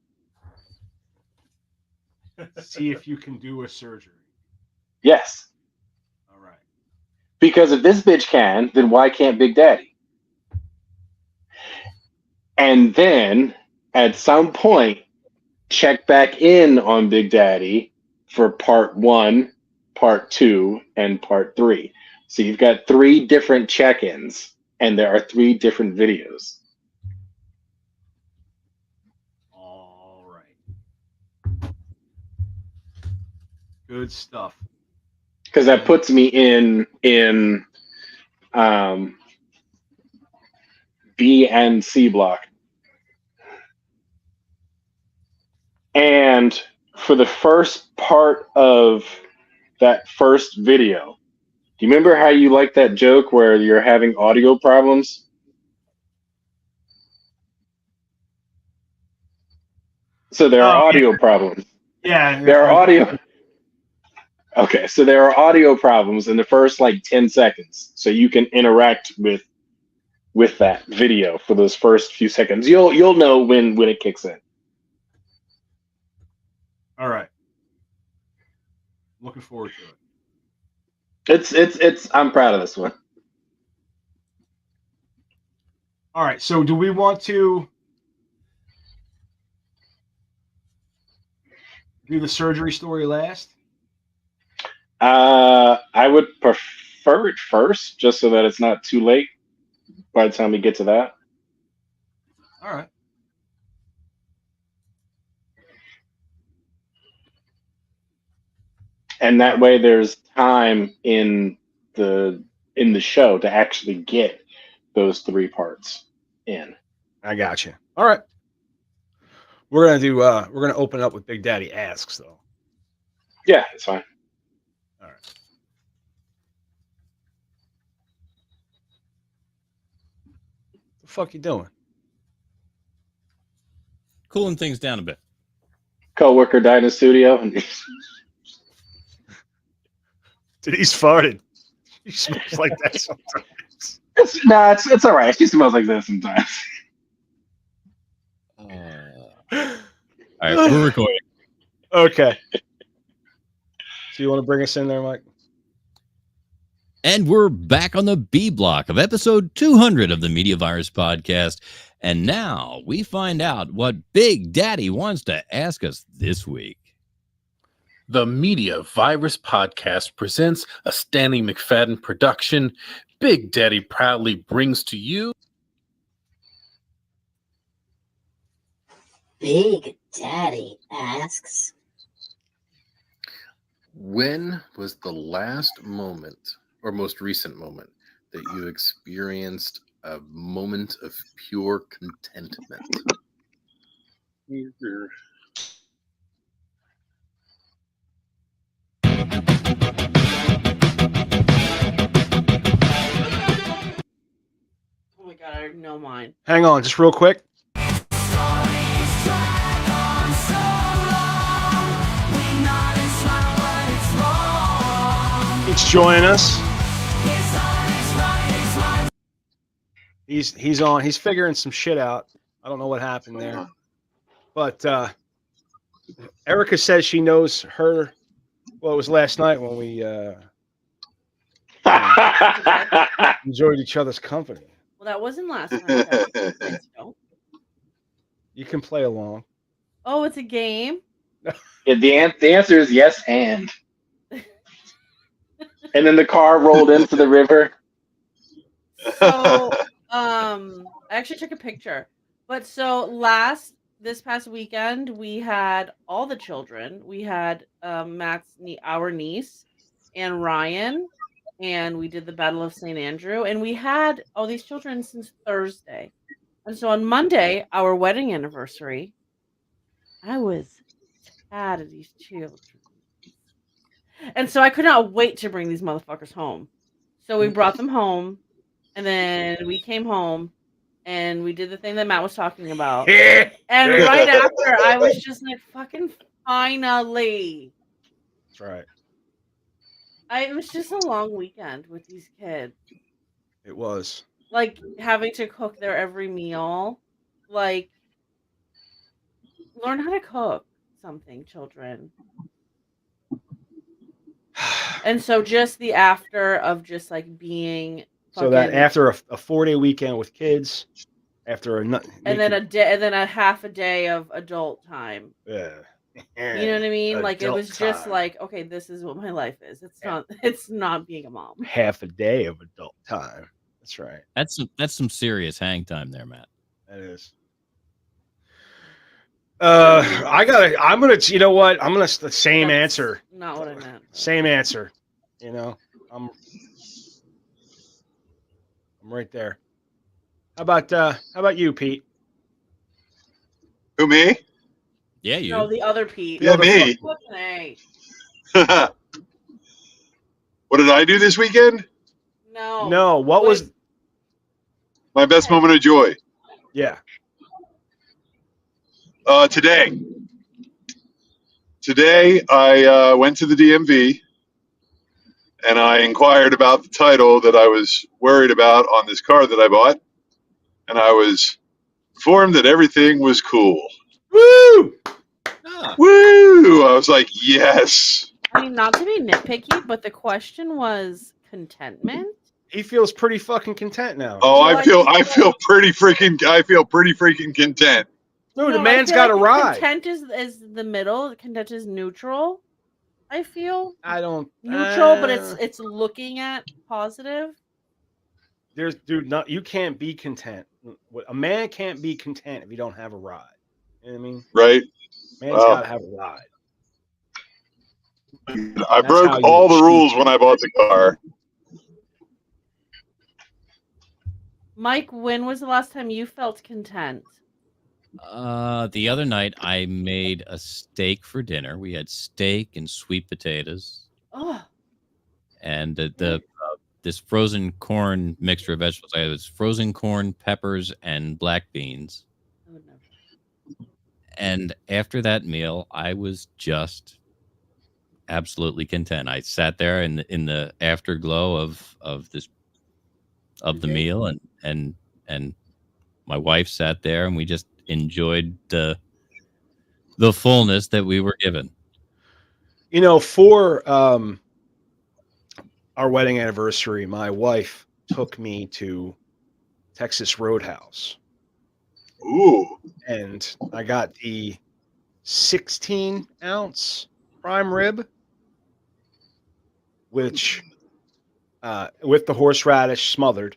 See if you can do a surgery. Yes. All right. Because if this bitch can, then why can't Big Daddy? And then at some point, check back in on Big Daddy for part 1, part 2, and part 3. So you've got 3 different check-ins, and there are 3 different videos. All right. Good stuff. Because that puts me in B and C block. And for the first part of that first video, do you remember how you liked that joke where you're having audio problems? So there are audio problems. Yeah. There are audio. Okay, so there are audio problems in the first like 10 seconds. So you can interact with that video for those first few seconds. You'll know when it kicks in. All right. Looking forward to it. It's I'm proud of this one. All right. So do we want to do the surgery story last? I would prefer it first, just so that it's not too late by the time we get to that. All right. And that way there's time in the show to actually get those 3 parts in. I got you. All right. We're gonna open up with Big Daddy Asks though. Yeah, it's fine. All right. What the fuck you doing? Cooling things down a bit. Coworker died in the studio. And Dude, he's farted. He smells like that sometimes. it's all right. She smells like that sometimes. All right, we're recording. Okay. So you want to bring us in there, Mike? And we're back on the B block of episode 200 of the Media Virus podcast. And now we find out what Big Daddy wants to ask us this week. The Media Virus Podcast presents a Stanley McFadden production. Big Daddy proudly brings to you Big Daddy asks, when was the last moment or most recent moment that you experienced a moment of pure contentment? Oh my god, I know mine. Hang on, just real quick. It's joining us. He's on. He's figuring some shit out. I don't know what happened there, but Erica says she knows her. Well, it was last night when we enjoyed each other's company. Well, that wasn't last night. That was 2 nights ago. You can play along. Oh, it's a game. Yeah, the answer is yes, and then the car rolled into the river. So, I actually took a picture. But so this past weekend, we had all the children. We had our niece, and Ryan, and we did the Battle of St. Andrew, and we had all these children since Thursday. And so on Monday, our wedding anniversary, I was sad of these children. And so I could not wait to bring these motherfuckers home. So we brought them home, and then we came home, and we did the thing that Matt was talking about. And right after, I was just like, fucking finally. That's right. It was just a long weekend with these kids. It was. Like, having to cook their every meal. Like, learn how to cook something, children. And so just the after of just like being So that after a 4-day weekend with kids, after and then a day, and then a half a day of adult time. Yeah. You know what I mean? Like it Adult was just time. like, okay, this is what my life is. It's not being a mom. Half a day of adult time. That's right. That's some serious hang time there, Matt. That is. I'm gonna, you know what? The same That's answer. Not what I meant. Same answer. You know, I'm right there. How about you, Pete? Who, me? Yeah, you. No, the other Pete. Yeah, me. Fucking A. What did I do this weekend? No. What was My best moment of joy. Yeah. Today. Today, I went to the DMV and I inquired about the title that I was worried about on this car that I bought. And I was informed that everything was cool. Woo! Woo! I was like, yes. I mean, not to be nitpicky, but the question was contentment. He feels pretty fucking content now. Oh, So I feel pretty freaking content. No, the I man's feel got a like ride. Content is the middle. Content is neutral. I feel I don't neutral, but it's looking at positive. You can't be content. A man can't be content if you don't have a ride. You know what I mean? Right? Man's gotta have a ride. I broke all the rules when I bought the car. Mike, when was the last time you felt content? The other night I made a steak for dinner. We had steak and sweet potatoes. Oh. And this frozen corn mixture of vegetables. I had this frozen corn, peppers, and black beans. I would never. And after that meal, I was just absolutely content. I sat there in the afterglow of the meal, and my wife sat there, and we just enjoyed the fullness that we were given. You know, for our wedding anniversary, my wife took me to Texas Roadhouse. Ooh. And I got the 16-ounce prime rib, which with the horseradish smothered,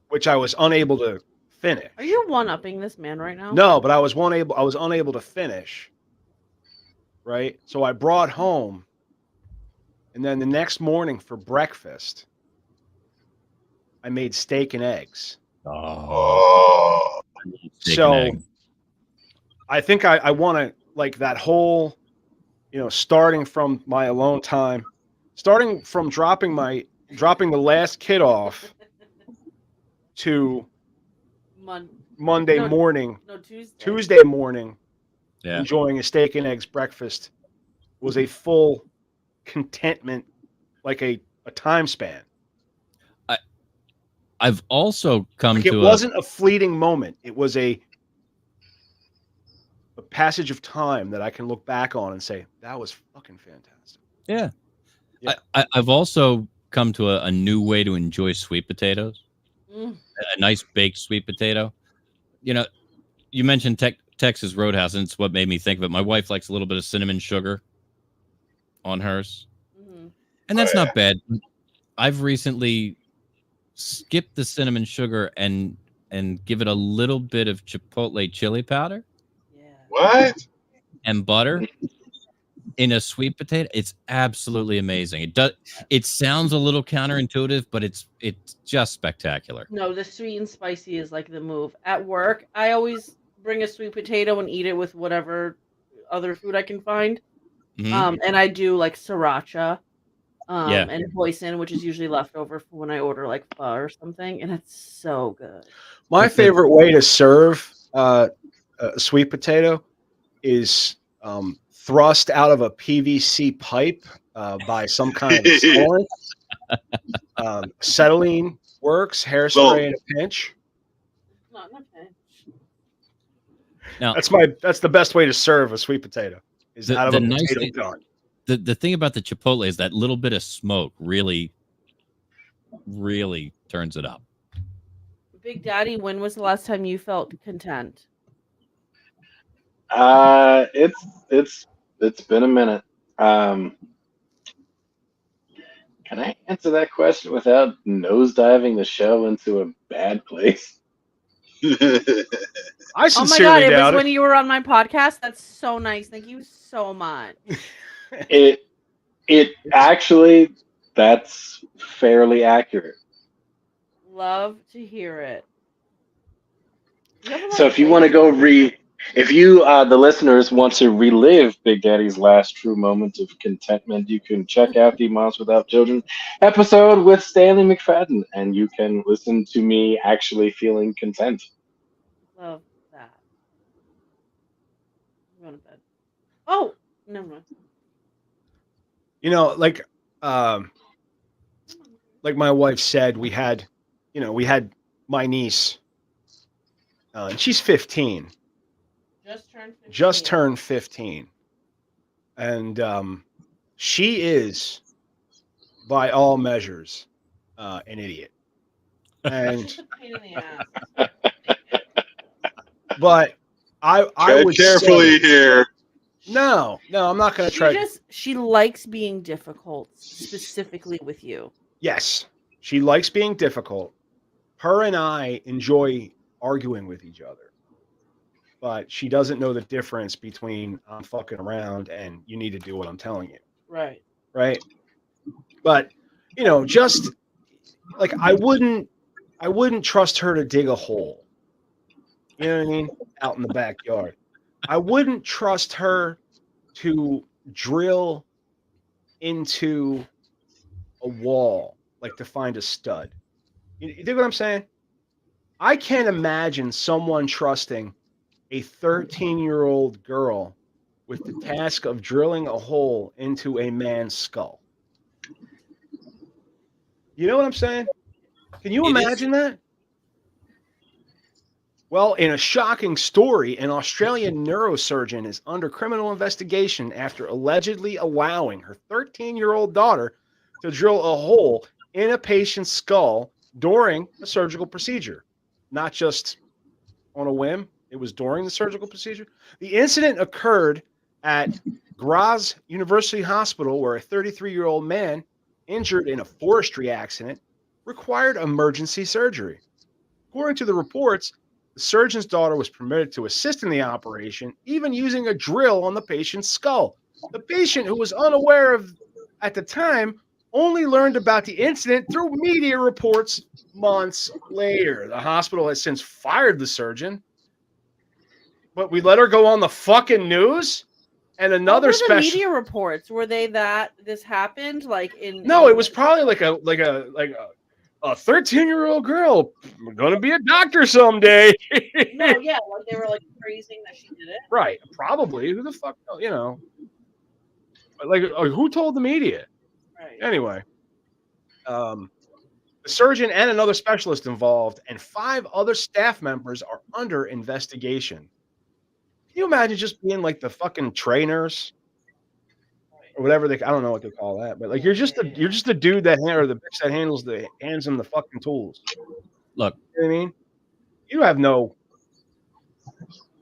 which I was unable to finish. Are you one-upping this man right now? No, but I was unable to finish. Right? So I brought home, and then the next morning for breakfast, I made steak and eggs. Oh. So I think I want to, like, that whole, starting from my alone time, starting from dropping the last kid off to Monday morning, Tuesday morning, enjoying a steak and eggs breakfast was a full contentment, like a time span. I've also come Like, it to wasn't a fleeting moment. It was a passage of time that I can look back on and say, that was fucking fantastic. yeah. Yeah. I've also come to a new way to enjoy sweet potatoes. Mm. A nice baked sweet potato. You know, you mentioned Texas Roadhouse, and it's what made me think of it. My wife likes a little bit of cinnamon sugar on hers, Mhm. and that's Oh, yeah. not bad. I've recently skipped the cinnamon sugar and give it a little bit of chipotle chili powder Yeah. What? and butter in a sweet potato. It's absolutely amazing. It sounds a little counterintuitive, but it's just spectacular. No, the sweet and spicy is like the move. At work, I always bring a sweet potato and eat it with whatever other food I can find. Mhm. And I do like sriracha, Yeah. and hoisin, which is usually leftover for when I order like pho or something, and it's so good. My The- favorite way to serve a sweet potato is thrust out of a PVC pipe by some kind of accelerant. Acetylene works, hairspray in a pinch. Not in a pinch. Now, That's the best way to serve a sweet potato is out of the a nice potato thing, gun. the thing about the chipotle is that little bit of smoke really turns it up. Big Daddy, when was the last time you felt content? It's been a minute. Can I answer that question without nosediving the show into a bad place? I Oh my god, sincerely it was doubt when it. you were on my podcast. That's so nice. Thank you so much. It actually, that's fairly accurate. Love to hear it. You have a lot So of if you want to places. if you the listeners want to relive Big Daddy's last true moment of contentment, you can check out the Moms Without Children episode with Stanley McFadden, and you can listen to me actually feeling content. Love that. I'm going to bed. Oh, never mind. You know, like my wife said, we had my niece, and she's 15. Just turned 15. Just turned 15. And she is, by all measures, an idiot. And She's a pain in the ass. but I Tread would carefully say here. no, I'm not going to try. She likes being difficult, specifically with you. Yes, she likes being difficult. Her and I enjoy arguing with each other, but she doesn't know the difference between I'm fucking around and you need to do what I'm telling you. Right. Right. But, just like I wouldn't trust her to dig a hole. You know what I mean? Out in the backyard. I wouldn't trust her to drill into a wall, like to find a stud. You dig what I'm saying? I can't imagine someone trusting a 13-year-old girl with the task of drilling a hole into a man's skull. You know what I'm saying? Can you imagine that? Well, in a shocking story, an Australian neurosurgeon is under criminal investigation after allegedly allowing her 13-year-old daughter to drill a hole in a patient's skull during a surgical procedure. Not just on a whim, it was during the surgical procedure. The incident occurred at Graz University Hospital, where a 33-year-old man injured in a forestry accident required emergency surgery. According to the reports, the surgeon's daughter was permitted to assist in the operation, even using a drill on the patient's skull. The patient, who was unaware of at the time, only learned about the incident through media reports months later. The hospital has since fired the surgeon, but we let her go on the fucking news. And another What were the media reports? Were they that this happened? Like in No, it was probably like a 13-year-old girl gonna be a doctor someday. No, yeah, like they were like praising that she did it. Right, probably. Who the fuck, like who told the media? Right. Anyway, The surgeon and another specialist involved, and 5 other staff members are under investigation. Can you imagine just being like the fucking tray nurse or whatever I don't know what they call that, but like you're just a dude that or the bitch that hands him the fucking tools. Look, You know what I mean? You have no.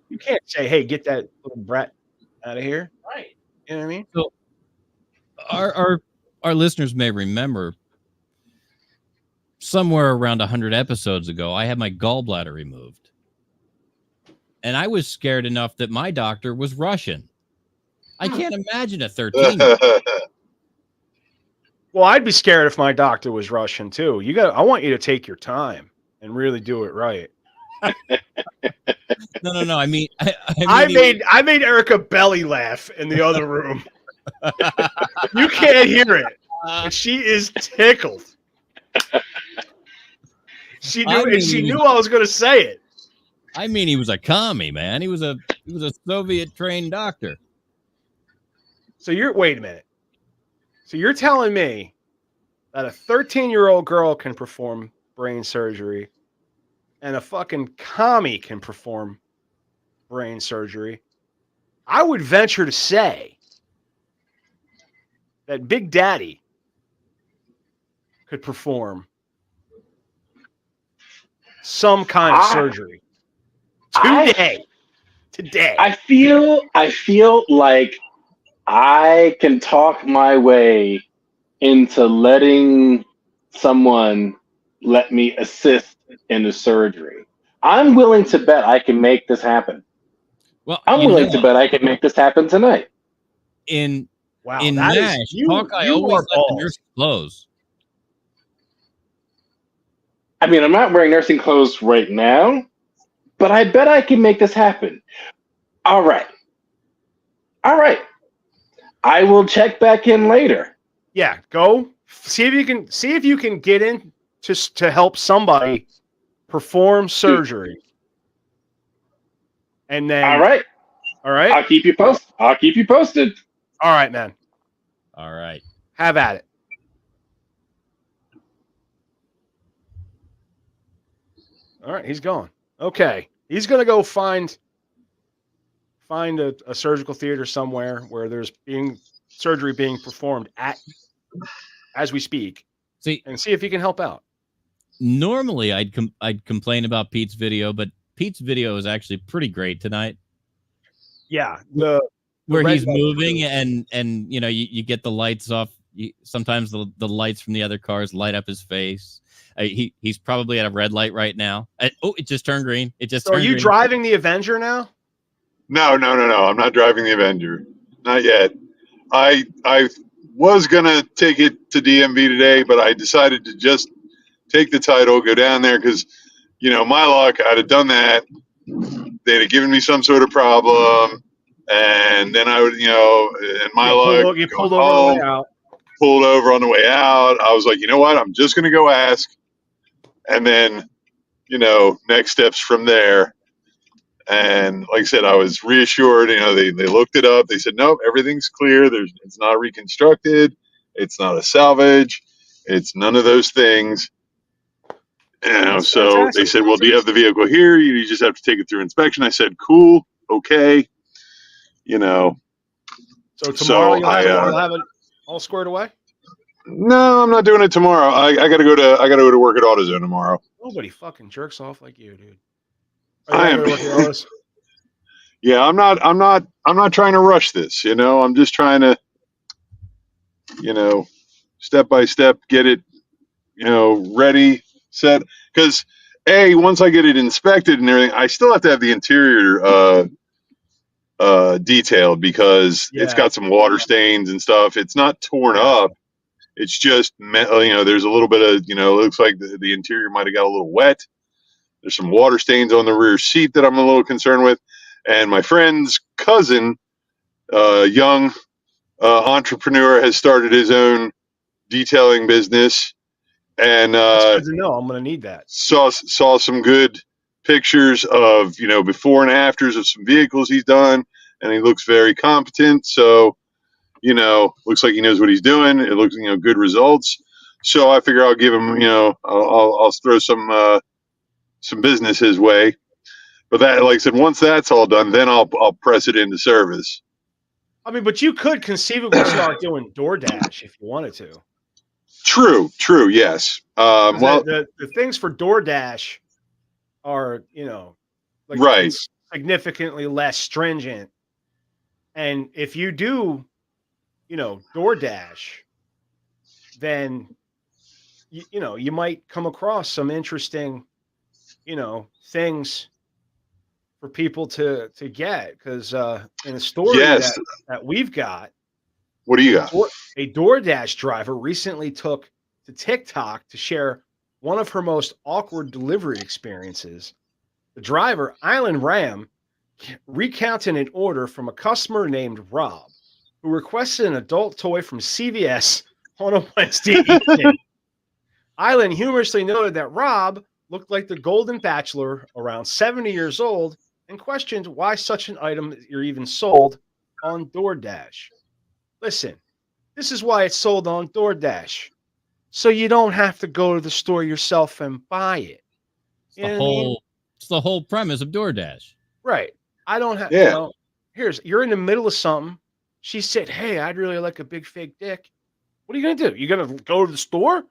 You can't say, "Hey, get that little brat out of here." Right. You know what I mean? so our listeners may remember somewhere around 100 episodes ago, I had my gallbladder removed. And I was scared enough that my doctor was Russian. I can't imagine a 13. Well, I'd be scared if my doctor was Russian too. I want you to take your time and really do it right. No. I mean, I made Erica belly laugh in the other room. You can't hear it, but she is tickled. She knew I was going to say it. I mean, he was a commie, man. He was a Soviet trained doctor. So wait a minute. So you're telling me that a 13-year-old girl can perform brain surgery and a fucking commie can perform brain surgery? I would venture to say that Big Daddy could perform some kind of surgery today. I feel like I can talk my way into letting someone let me assist in the surgery. I'm willing to bet I can make this happen. Well, I'm willing to bet I can make this happen tonight. In Wow, NASH, Hawkeye always let the nurse close. I mean, I'm not wearing nursing clothes right now, but I bet I can make this happen. All right. I will check back in later. Yeah, go see if you can get in to help somebody perform surgery. And then All right. I'll keep you posted. All right, man. All right. Have at it. All right, he's gone. Okay. He's going to go find a surgical theater somewhere where there's surgery being performed as we speak. And see if he can help out. Normally I'd complain about Pete's video, but Pete's video is actually pretty great tonight. Yeah, where he's moving and you get the lights off. Sometimes the lights from the other cars light up his face. He's probably at a red light right now. It just turned green. Are you driving the Avenger now? No. I'm not driving the Avenger. Not yet. I was gonna take it to DMV today, but I decided to just take the title, go down there because, my luck, I'd have done that. They'd have given me some sort of problem, and then I would, and my luck, you pulled over on the way out. Pulled over on the way out. I was like, you know what? I'm just gonna go ask, and then, next steps from there. And like I said, I was reassured. They looked it up. They said, nope, everything's clear. It's not reconstructed. It's not a salvage. It's none of those things. So they said, well, do you have the vehicle here? You just have to take it through inspection. I said, cool, okay. So tomorrow you'll have it all squared away? No, I'm not doing it tomorrow. I gotta go to work at AutoZone tomorrow. Nobody fucking jerks off like you, dude. I am. Yeah, I'm not trying to rush this. I'm just trying to, step by step get it, ready, set. Because once I get it inspected and everything, I still have to have the interior detailed because it's got some water stains and stuff. It's not torn up. It's just, there's a little bit of, it looks like the interior might have got a little wet. There's some water stains on the rear seat that I'm a little concerned with. And my friend's cousin, young entrepreneur, has started his own detailing business. And that's good to know. I'm going to need that. Saw some good pictures of, before and afters of some vehicles he's done. And he looks very competent. So, looks like he knows what he's doing. It looks, good results. So I figure I'll give him, I'll throw some business his way. But that, like I said, once that's all done, then I'll press it into service. I mean, but you could conceivably start doing DoorDash if you wanted to. True, yes. The things for DoorDash are, like right. it's significantly less stringent. And if you do, DoorDash, then you might come across some interesting, things for people to get, because in a story Yes. that we've got, What do you got? a DoorDash driver recently took to TikTok to share one of her most awkward delivery experiences. The driver, Island Ram, recounted an order from a customer named Rob, who requested an adult toy from CVS on a Wednesday evening. Island humorously noted that Rob looked like the Golden Bachelor, around 70 years old, and questioned why such an item is even sold on DoorDash. Listen, this is why it's sold on DoorDash, so you don't have to go to the store yourself and buy it. It's the whole premise of DoorDash. Right. I don't have, Yeah. you're in the middle of something. She said, "Hey, I'd really like a big fake dick." What are you going to do? You're going to go to the store?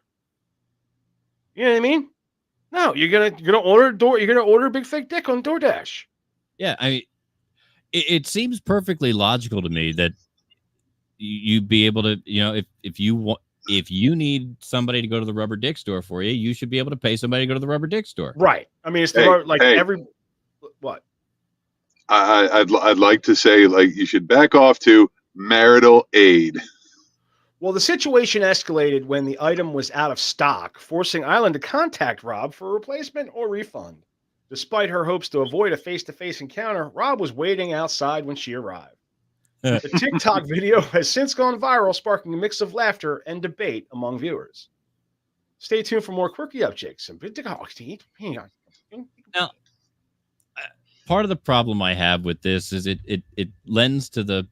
You know what I mean? No, you're going to order a big fake dick on DoorDash. Yeah, I mean, it seems perfectly logical to me that you'd be able to, if you need somebody to go to the rubber dick store for you, you should be able to pay somebody to go to the rubber dick store. Right. I mean, it's what? I'd like to say, like, you should back off to marital aid. Well, the situation escalated when the item was out of stock, forcing Island to contact Rob for a replacement or refund. Despite her hopes to avoid a face-to-face encounter, Rob was waiting outside when she arrived. The TikTok video has since gone viral, sparking a mix of laughter and debate among viewers. Stay tuned for more quirky updates. Now, part of the problem I have with this is it lends to the,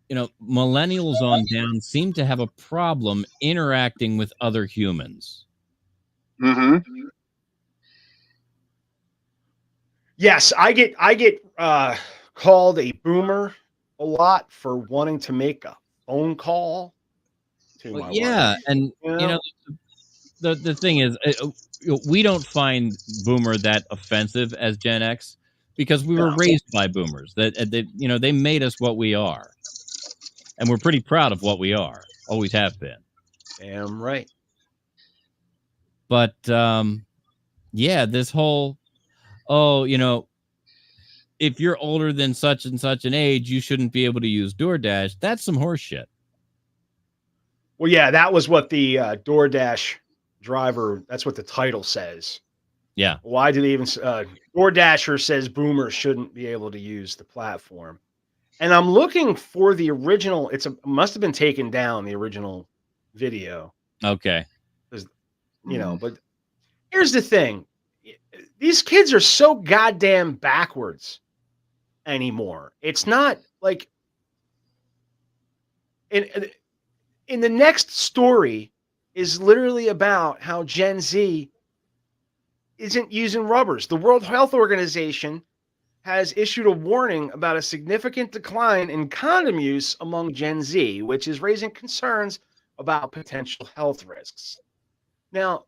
millennials on down seem to have a problem interacting with other humans. Mm-hmm. Yes, I get called a boomer a lot for wanting to make a phone call to my wife. And the thing is, we don't find boomer that offensive as Gen X because we were raised by boomers. That they made us what we are, and we're pretty proud of what we are. Always have been. Damn right. But this whole, if you're older than such and such an age, you shouldn't be able to use DoorDash. That's some horse shit. Well, yeah, that was what the DoorDash driver, that's what the title says. Yeah. Why did they even DoorDasher says boomers shouldn't be able to use the platform. And I'm looking for the original. It must have been taken down, the original video. Okay. But here's the thing. These kids are so goddamn backwards anymore. It's not like in the next story is literally about how Gen Z isn't using rubbers. The World Health Organization has issued a warning about a significant decline in condom use among Gen Z, which is raising concerns about potential health risks. Now,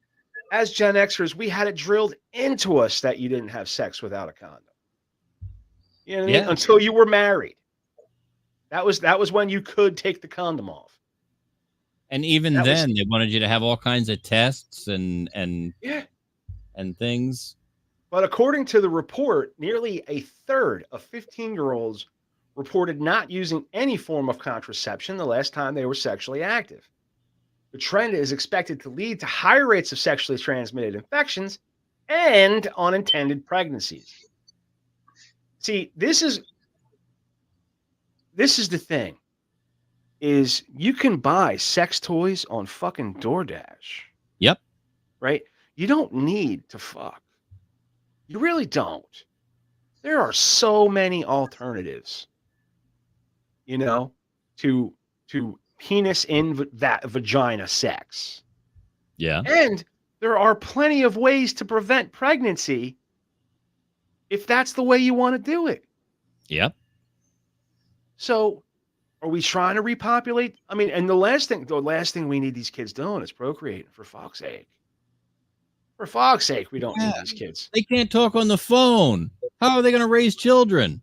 as Gen Xers, we had it drilled into us that you didn't have sex without a condom. You know what I mean? Until you were married. That was when you could take the condom off. And even then, they wanted you to have all kinds of tests and things. But according to the report, nearly a third of 15-year-olds reported not using any form of contraception the last time they were sexually active. The trend is expected to lead to higher rates of sexually transmitted infections and unintended pregnancies. See, this is the thing, is you can buy sex toys on fucking DoorDash. Yep. Right? You don't need to fuck. You really don't. There are so many alternatives, to penis in that vagina sex. Yeah. And there are plenty of ways to prevent pregnancy if that's the way you want to do it. Yep. So are we trying to repopulate? I mean, and the last thing we need these kids doing is procreating, for fuck's sake. For fuck's sake, we don't need these kids. They can't talk on the phone. How are they going to raise children?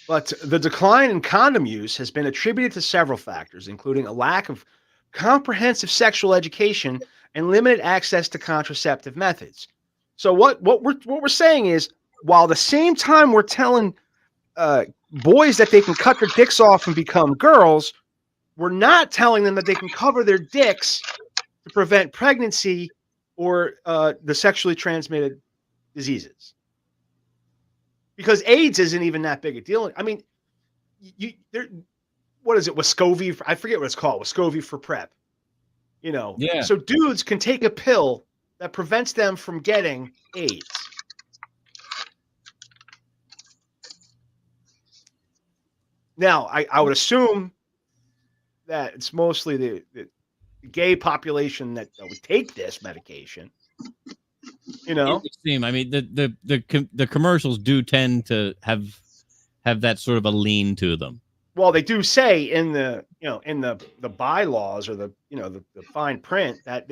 But the decline in condom use has been attributed to several factors, including a lack of comprehensive sexual education and limited access to contraceptive methods. So what we're saying is, while the same time we're telling boys that they can cut their dicks off and become girls, we're not telling them that they can cover their dicks to prevent pregnancy or the sexually transmitted diseases. Because AIDS isn't even that big a deal. I mean, what is it? Wascovy? I forget what it's called. Wascovy for PrEP. You know. Yeah. So dudes can take a pill that prevents them from getting AIDS. Now, I would assume that it's mostly the gay population that would take this medication. You know, it would seem. I mean, the commercials do tend to have that sort of a lean to them. Well, they do say in the bylaws or the fine print that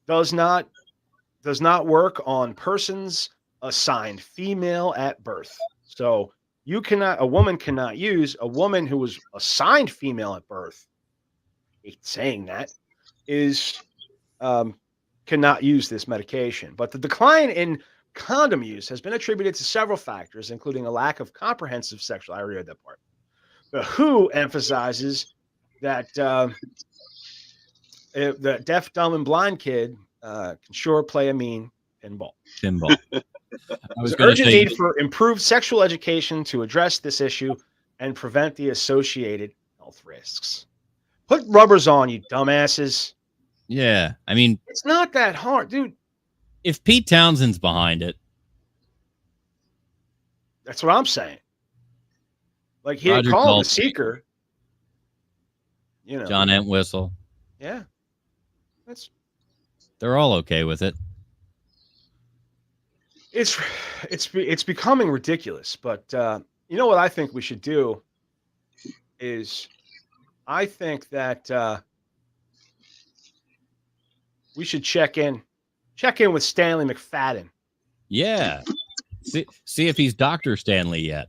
does not work on persons assigned female at birth. So a woman cannot use a woman who was assigned female at birth. Saying that is cannot use this medication. But the decline in condom use has been attributed to several factors, including a lack of comprehensive sexual. I read that part. The WHO emphasizes that the deaf, dumb, and blind kid can sure play a mean pinball. There's an urgent need for improved sexual education to address this issue and prevent the associated health risks. Put rubbers on, you dumbasses. Yeah, I mean, it's not that hard, dude. If Pete Townsend's behind it, that's what I'm saying. Like he had called the seeker, John Entwistle. Yeah, they're all okay with it. It's becoming ridiculous. But you know what I think we should do is, I think that we should check in with Stanley McFadden. Yeah, see if he's Dr. Stanley yet.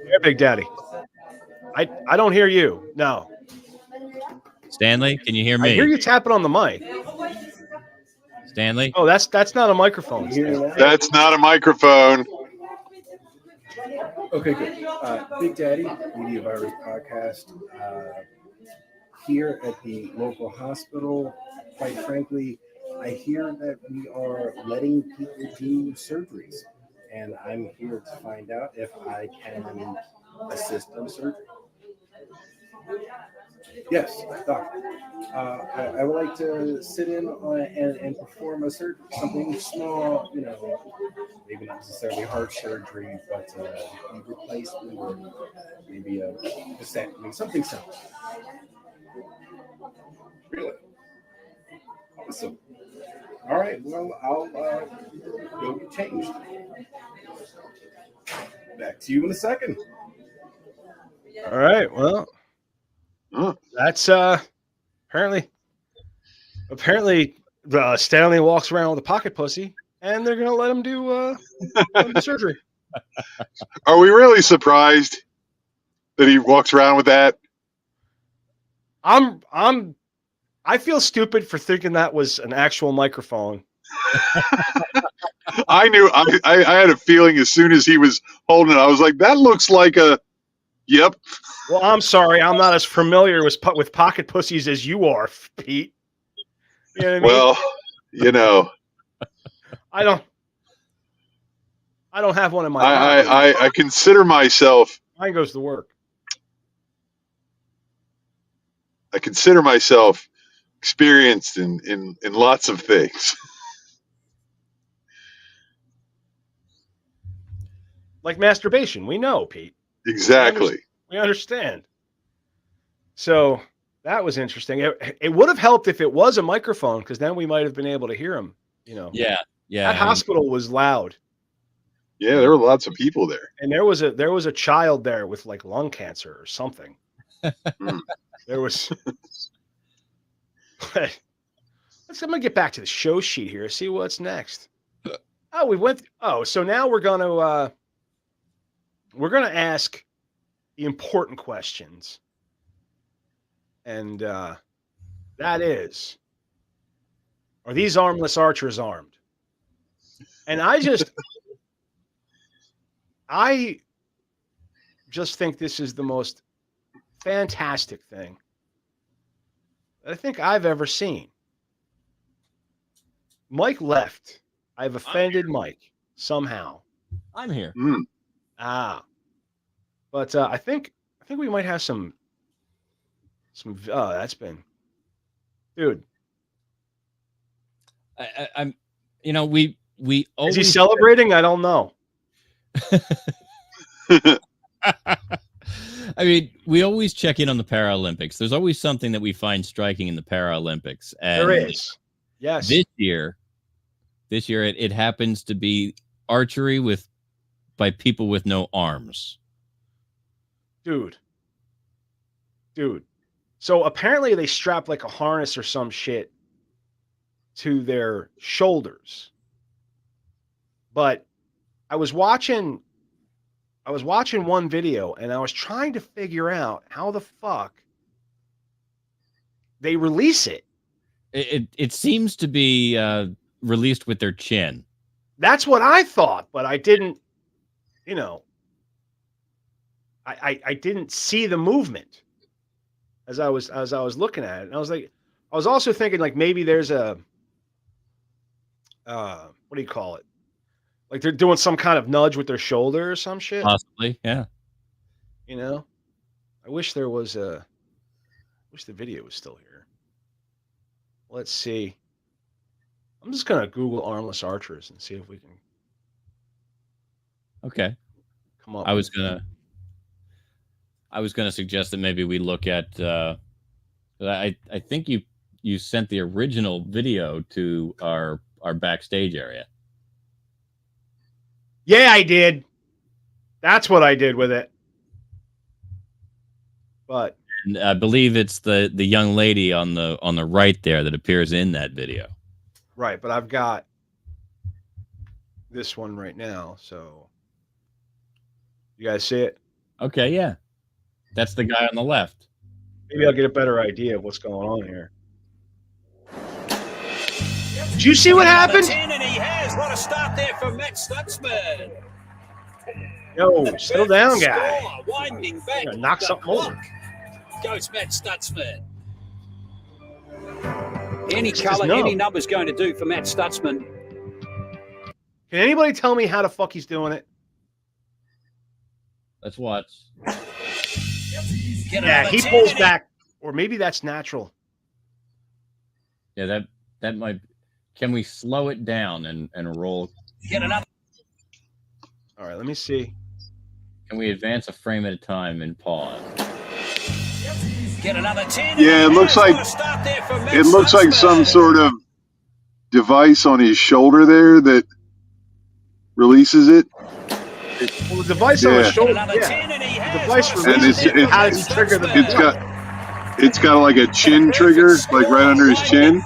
Yeah, Big Daddy. I don't hear you. No. Stanley, can you hear me? I hear you tapping on the mic. Stanley? Oh, that's not a microphone. That's not a microphone. Okay, good. Big Daddy, Media Virus Podcast. Here at the local hospital, quite frankly, I hear that we are letting people do surgeries. And I'm here to find out if I can assist in surgery. Yes, doctor. I would like to sit in and perform a surgery, something small, maybe not necessarily heart surgery, but knee replacement or maybe a vasectomy, something simple. Really? Awesome. All right, well, I'll go get changed. Back to you in a second. All right, well, that's apparently Stanley walks around with a pocket pussy, and they're gonna let him do surgery. Are we really surprised that he walks around with that? I feel stupid for thinking that was an actual microphone. I knew. I had a feeling as soon as he was holding it, I was like, that looks like a. Yep. Well, I'm sorry. I'm not as familiar with pocket pussies as you are, Pete. You know what I mean? Well, I don't have one in my pocket. I consider myself. Mine goes to work. I consider myself experienced in lots of things. like masturbation. We know, Pete. Exactly. We understand. So that was interesting. It would have helped if it was a microphone, because then we might have been able to hear him. You know, Yeah. that hospital was loud. Yeah, there were lots of people there. And there was a child there with like lung cancer or something. There was. I'm gonna get back to the show sheet here. See what's next. Oh, we went. So now we're gonna ask the important questions, and that is, are these armless archers armed? And I just think this is the most fantastic thing that I think I've ever seen. Mike left. I've offended Mike somehow. I'm here. But I think we might have some. That's been, dude. I'm. You know, we always. Is he celebrating? I don't know. I mean, we always check in on the Paralympics. There's always something that we find striking in the Paralympics. And there is. Yes. This year it happens to be archery by people with no arms. Dude. So apparently they strap like a harness or some shit to their shoulders. But I was watching one video and I was trying to figure out how the fuck they release it. It seems to be released with their chin. That's what I thought, but I didn't, I didn't see the movement as I was looking at it. And I was also thinking like maybe there's a what do you call it? Like they're doing some kind of nudge with their shoulder or some shit. Possibly, yeah. I wish there was wish the video was still here. Let's see. I'm just gonna Google armless archers and see if we can. Okay. Come up. I was gonna suggest that maybe we look at. I think you sent the original video to our backstage area. Yeah, I did. That's what I did with it. But and I believe it's the young lady on the right there that appears in that video. Right, but I've got this one right now, so you guys see it? Okay, yeah. That's the guy on the left. Maybe I'll get a better idea of what's going on here. Did you see what happened? 10 and he has. What a start there from Matt Stutzman. Yo, still down, guy. Score, winding back. Knock something over. Goes Matt Stutzman. Any colour, any number's going to do for Matt Stutzman. Can anybody tell me how the fuck he's doing it? Let's watch. Yeah, he pulls back, or maybe that's natural. Yeah, that might. Can we slow it down and roll? Get another. All right, let me see. Can we advance a frame at a time and pause? Get another 10. Yeah, it looks like some sort of device on his shoulder there that releases it. Well, the device on his shoulder. Yeah. The device releases it. How does he trigger the? It's got like a chin trigger, like right under his chin.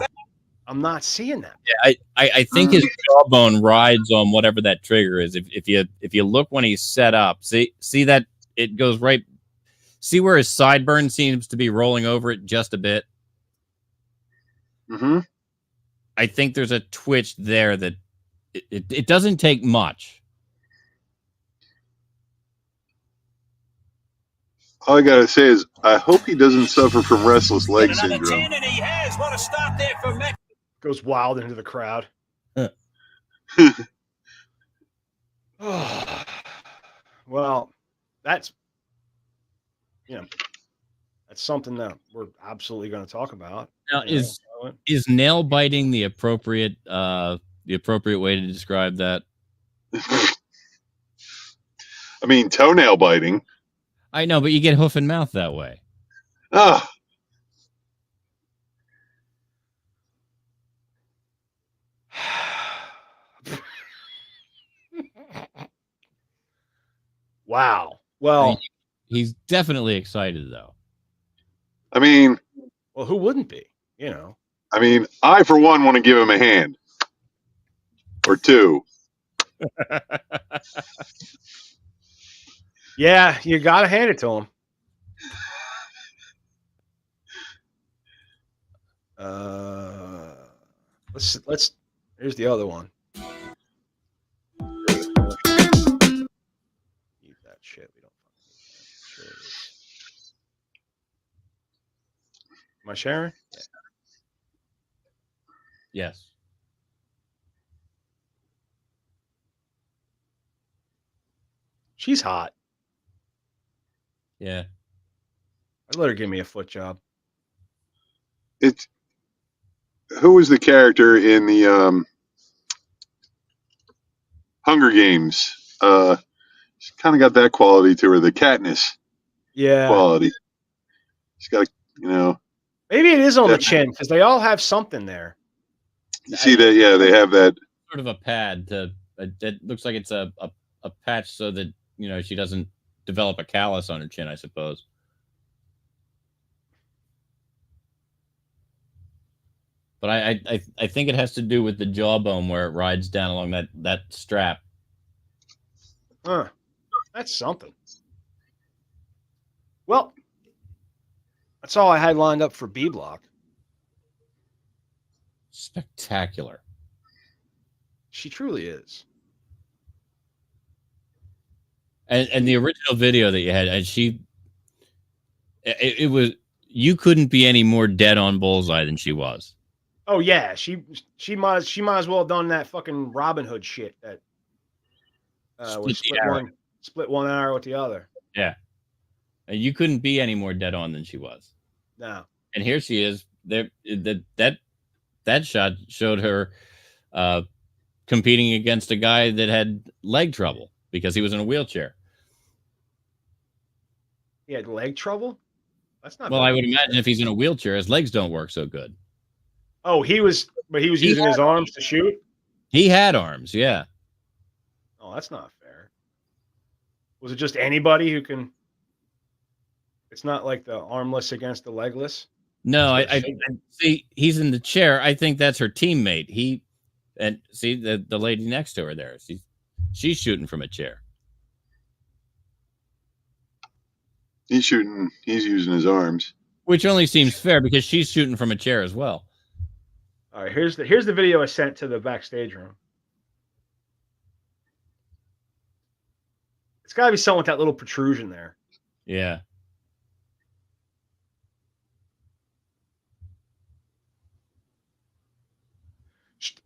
I'm not seeing that. Yeah, I think his jawbone rides on whatever that trigger is. If you look when he's set up, see that it goes right. See where his sideburn seems to be rolling over it just a bit. Mm-hmm. I think there's a twitch there that it doesn't take much. All I gotta say is, I hope he doesn't suffer from restless leg syndrome. 10 and he has. What a start there from Matt. Goes wild into the crowd. Well, that's that's something that we're absolutely going to talk about. Now, is nail biting the appropriate way to describe that? I mean, toenail biting. I know, but you get hoof and mouth that way. Ah, Wow. I Well, mean, he's definitely excited though. I mean, well, who wouldn't be? You know. I for one want to give him a hand or two. Yeah, you gotta hand it to him. Let's. Here's the other one. Eat that shit. We don't fucking need that. Sure it is. Am I sharing? Yeah. Yes. She's hot. Yeah. I'd let her give me a foot job. It's who was the character in the Hunger Games? She's kind of got that quality to her, the Katniss Yeah. quality. She's got, Maybe it is on the that- chin because they all have something there. you see that? Yeah, they have that. Sort of a pad that looks like it's a patch so that she doesn't develop a callus on her chin, I suppose. But I think it has to do with the jawbone where it rides down along that strap. Huh. That's something. Well, that's all I had lined up for B block. Spectacular. She truly is. And the original video that you had, and it was, you couldn't be any more dead on bullseye than she was. Oh yeah, she might as well have done that fucking Robin Hood shit that split one arrow with the other. Yeah, and you couldn't be any more dead on than she was. No. And here she is. There, that shot showed her competing against a guy that had leg trouble because he was in a wheelchair. He had leg trouble? That's not well. I would imagine if he's in a wheelchair, his legs don't work so good. Oh, he was using his arms to shoot? He had arms, yeah. Oh, that's not fair. Was it just anybody who can? It's not like the armless against the legless? No, I see he's in the chair. I think that's her teammate. And see the lady next to her there. She's shooting from a chair. He's using his arms. Which only seems fair because she's shooting from a chair as well. All right, here's the video I sent to the backstage room. It's got to be something with that little protrusion there. Yeah.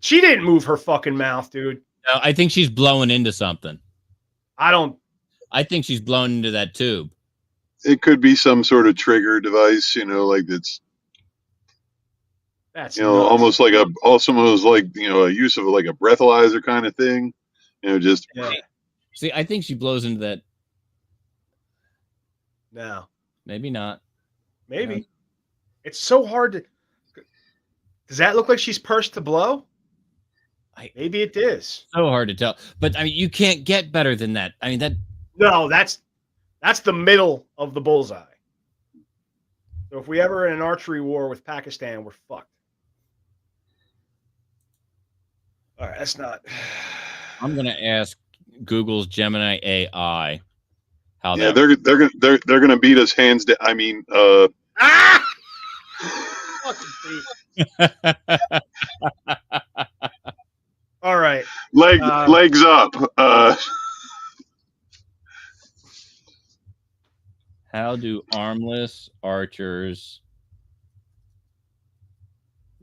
She didn't move her fucking mouth, dude. No, I think she's blowing into something. I think she's blown into that tube. It could be some sort of trigger device, like that's nuts. almost like a use of like a breathalyzer kind of thing. Just yeah. See, I think she blows into that. No. Maybe not. Maybe. Yeah. It's so hard to. Does that look like she's pursed to blow? Maybe it is. So hard to tell. But I mean, you can't get better than that. I mean, No, that's the middle of the bullseye. So if we ever in an archery war with Pakistan, we're fucked. All right, that's not. I'm gonna ask Google's Gemini AI how yeah, that. they're gonna beat us hands down. I mean, Ah! Fucking beat. All right. Legs up. How do armless archers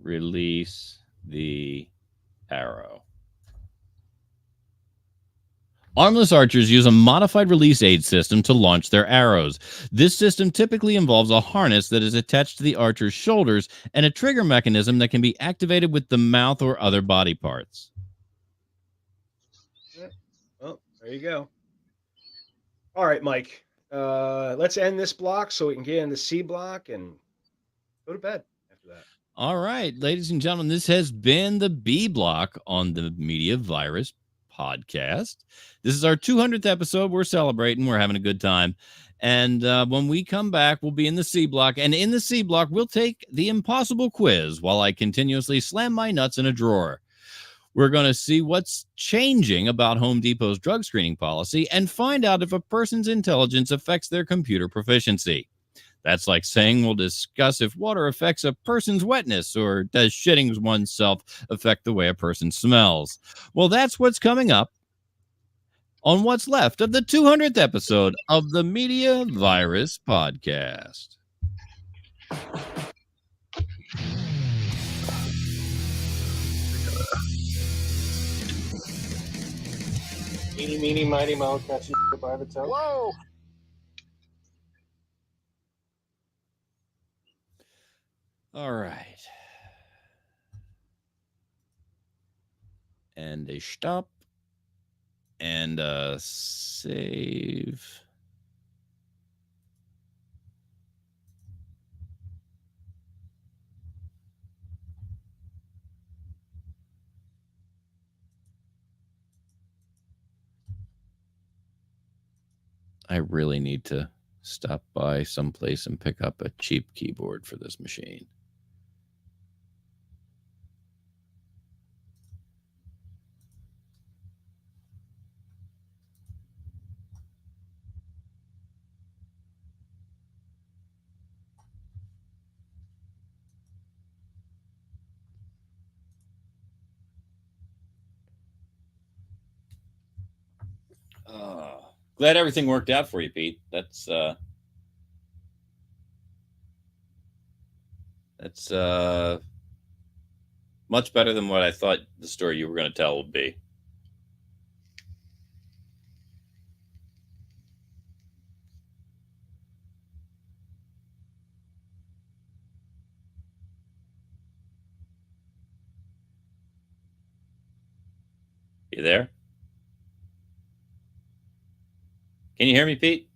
release the arrow? Armless archers use a modified release aid system to launch their arrows. This system typically involves a harness that is attached to the archer's shoulders and a trigger mechanism that can be activated with the mouth or other body parts. Oh, there you go. All right, Mike. Let's end this block so we can get into C block and go to bed after that. All right, ladies and gentlemen, this has been the B block on the Media Virus podcast. This is our 200th episode. We're celebrating. We're having a good time. And when we come back, we'll be in the C block. And in the C block, we'll take the impossible quiz while I continuously slam my nuts in a drawer. We're going to see what's changing about Home Depot's drug screening policy and find out if a person's intelligence affects their computer proficiency. That's like saying we'll discuss if water affects a person's wetness, or does shitting oneself affect the way a person smells. Well, that's what's coming up on what's left of the 200th episode of the Media Virus Podcast. Eeny, meeny, miny, moe, catch you by the toe. Whoa! All right. And a stop. And a save. I really need to stop by someplace and pick up a cheap keyboard for this machine. Glad everything worked out for you, Pete. That's much better than what I thought the story you were going to tell would be. You there? Can you hear me, Pete?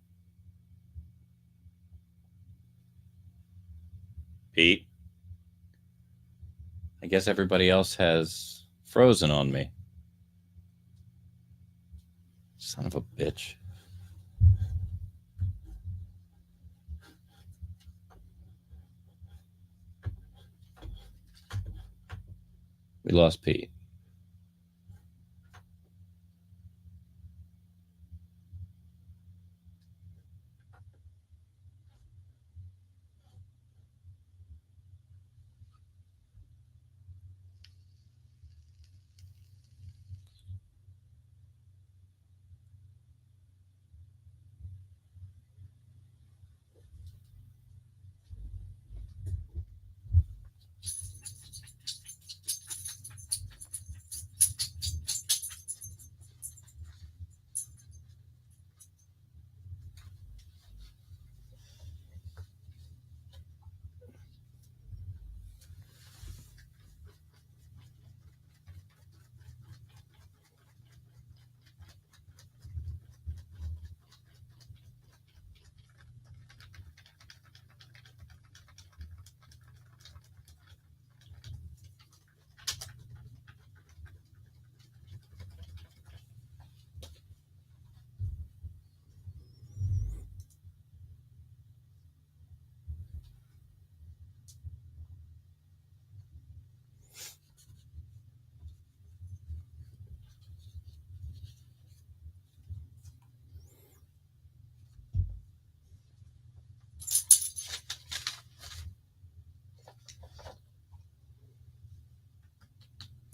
Pete? I guess everybody else has frozen on me. Son of a bitch. We lost Pete.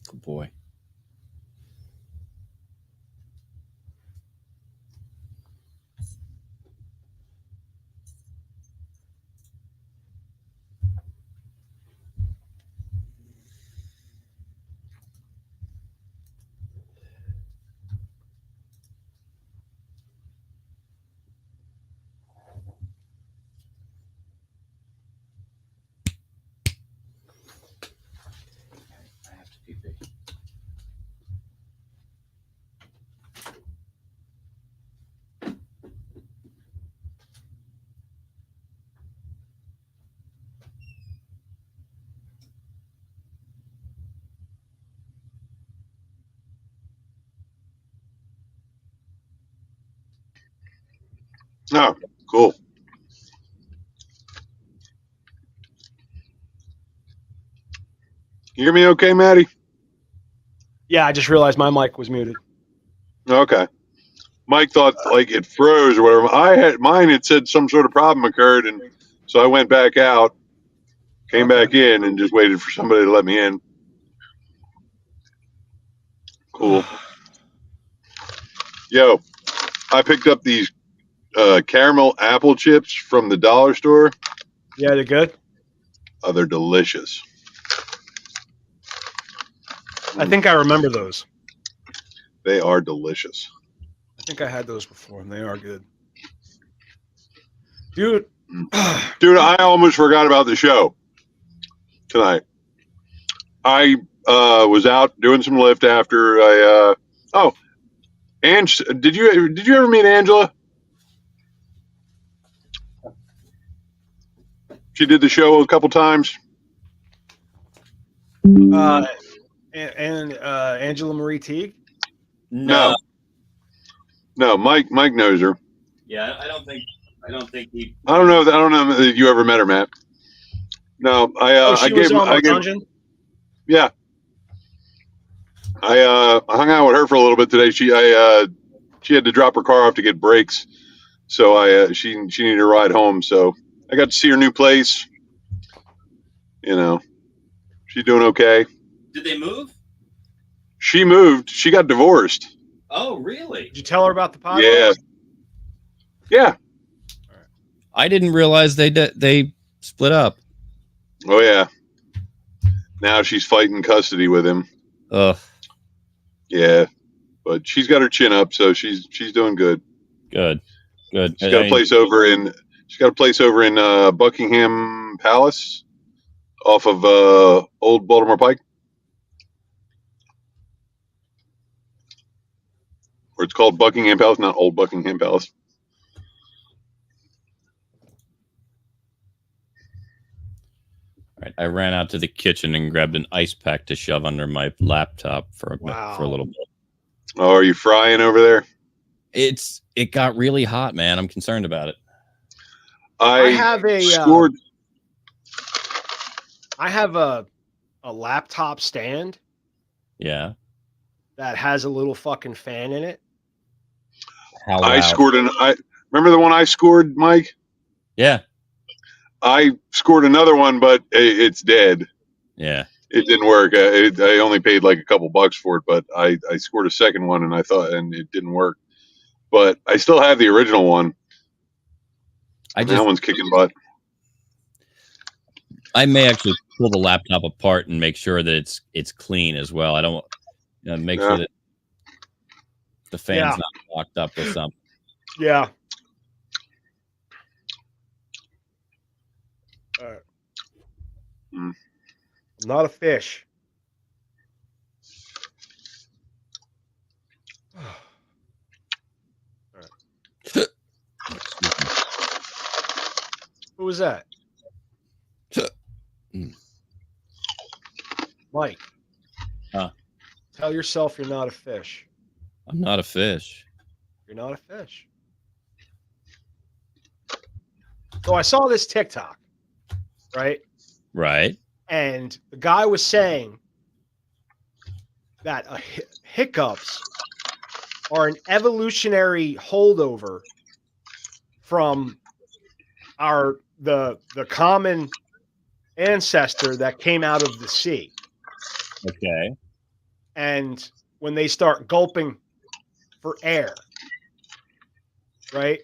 Good boy. I have to pee. Oh, cool. You hear me okay, Maddie? Yeah, I just realized my mic was muted. Okay. Mike thought like it froze or whatever. Mine had said some sort of problem occurred, and so I went back out, came back in, and just waited for somebody to let me in. Cool. Yo, I picked up these caramel apple chips from the dollar store. Yeah, they're good. Oh, they're delicious. I think I remember those. They are delicious. I think I had those before, and they are good. Dude. Dude, I almost forgot about the show tonight. I was out doing some lift after I did you ever meet Angela? She did the show a couple times. And Angela Marie Teague? No, Mike knows her. Yeah, I don't think he. I don't know that you ever met her, Matt. No, she was on the Dungeon? Yeah. I hung out with her for a little bit today. She had to drop her car off to get brakes, so she needed a ride home. So I got to see her new place. You know, she's doing okay. Did they move? She moved. She got divorced. Oh, really? Did you tell her about the podcast? Yeah. I didn't realize they split up. Oh yeah. Now she's fighting custody with him. Ugh. Yeah, but she's got her chin up, so she's doing good. Good. She's got a place over in Buckingham Palace, off of Old Baltimore Pike, or it's called Buckingham Palace, not Old Buckingham Palace. All right, I ran out to the kitchen and grabbed an ice pack to shove under my laptop for a little bit. Oh, are you frying over there? It got really hot, man. I'm concerned about it. I have a laptop stand. Yeah. That has a little fucking fan in it. How I scored remember the one I scored, Mike? Yeah. I scored another one, but it's dead. Yeah. It didn't work. I only paid like a couple bucks for it, but I scored a second one, and it didn't work. But I still have the original one. That one's kicking butt. I may actually pull the laptop apart and make sure that it's clean as well. I don't make sure that the fan's not locked up with something. Yeah. All right. I'm not a fish. All right. Who was that? Mike. Huh? Tell yourself you're not a fish. I'm not a fish. You're not a fish. So I saw this TikTok, right? Right. And the guy was saying that hiccups are an evolutionary holdover from the common ancestor that came out of the sea. Okay. And when they start gulping for air, right?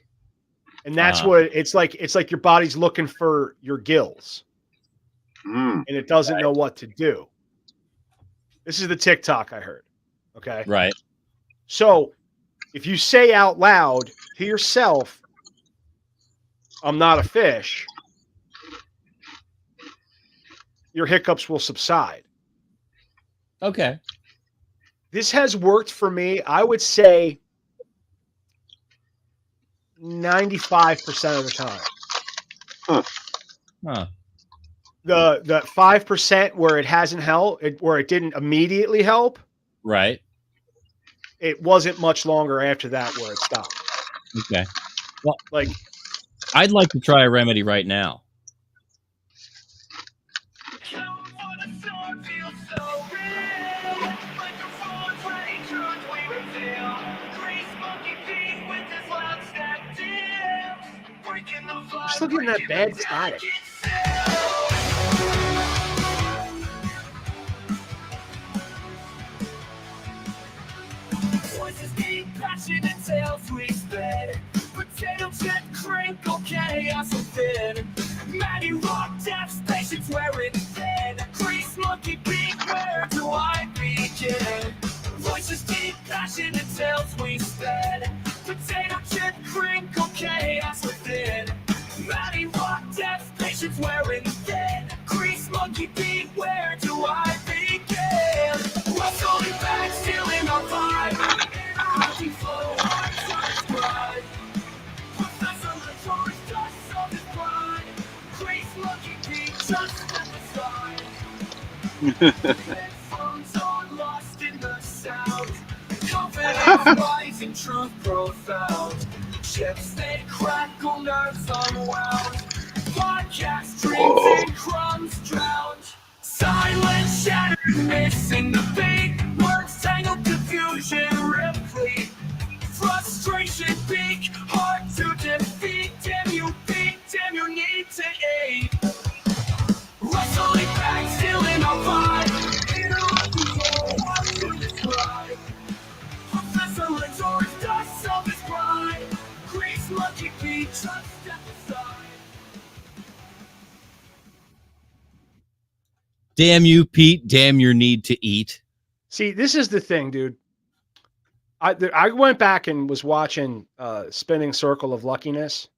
And that's what it's like your body's looking for your gills. And it doesn't know what to do. This is the TikTok I heard. Okay. Right. So if you say out loud to yourself, I'm not a fish, your hiccups will subside. Okay. This has worked for me, I would say 95% of the time. Huh. The 5% where it hasn't helped, where it didn't immediately help. Right. It wasn't much longer after that where it stopped. Okay. Well, Like, I'd like to try a remedy right now. you're still getting that bad static. Potato chip, crinkle, chaos within. Matty rock, death, patience wearing thin. Grease monkey beak, where do I begin? Voices deep, passion and tales we spin. Potato chip, crinkle, chaos within. Matty rock, death, patience wearing thin. Grease monkey beak, where do I begin? Rustling back, stealing our vibe. In a happy flow, heart turns bright. Professor Latour's dust of his pride. Grace lucky beat just at the side. Headphones are lost in the sound. Confidence rising, truth profound. Chips they crackle, nerves unwound. Podcast dreams in crumbs drowned. Silence shattered, missing the beat. Words tangled, confusion replete. Frustration peak, hard to defeat. Damn you peak, damn you need to eat. Rustling back, stealing our vibe. Interrupting flow, hard to describe. Professor Latour's dust of his pride. Grease lucky Pete, just step aside. Damn you, Pete. Damn your need to eat. See, this is the thing, dude. I went back and was watching Spinning Circle of Luckiness.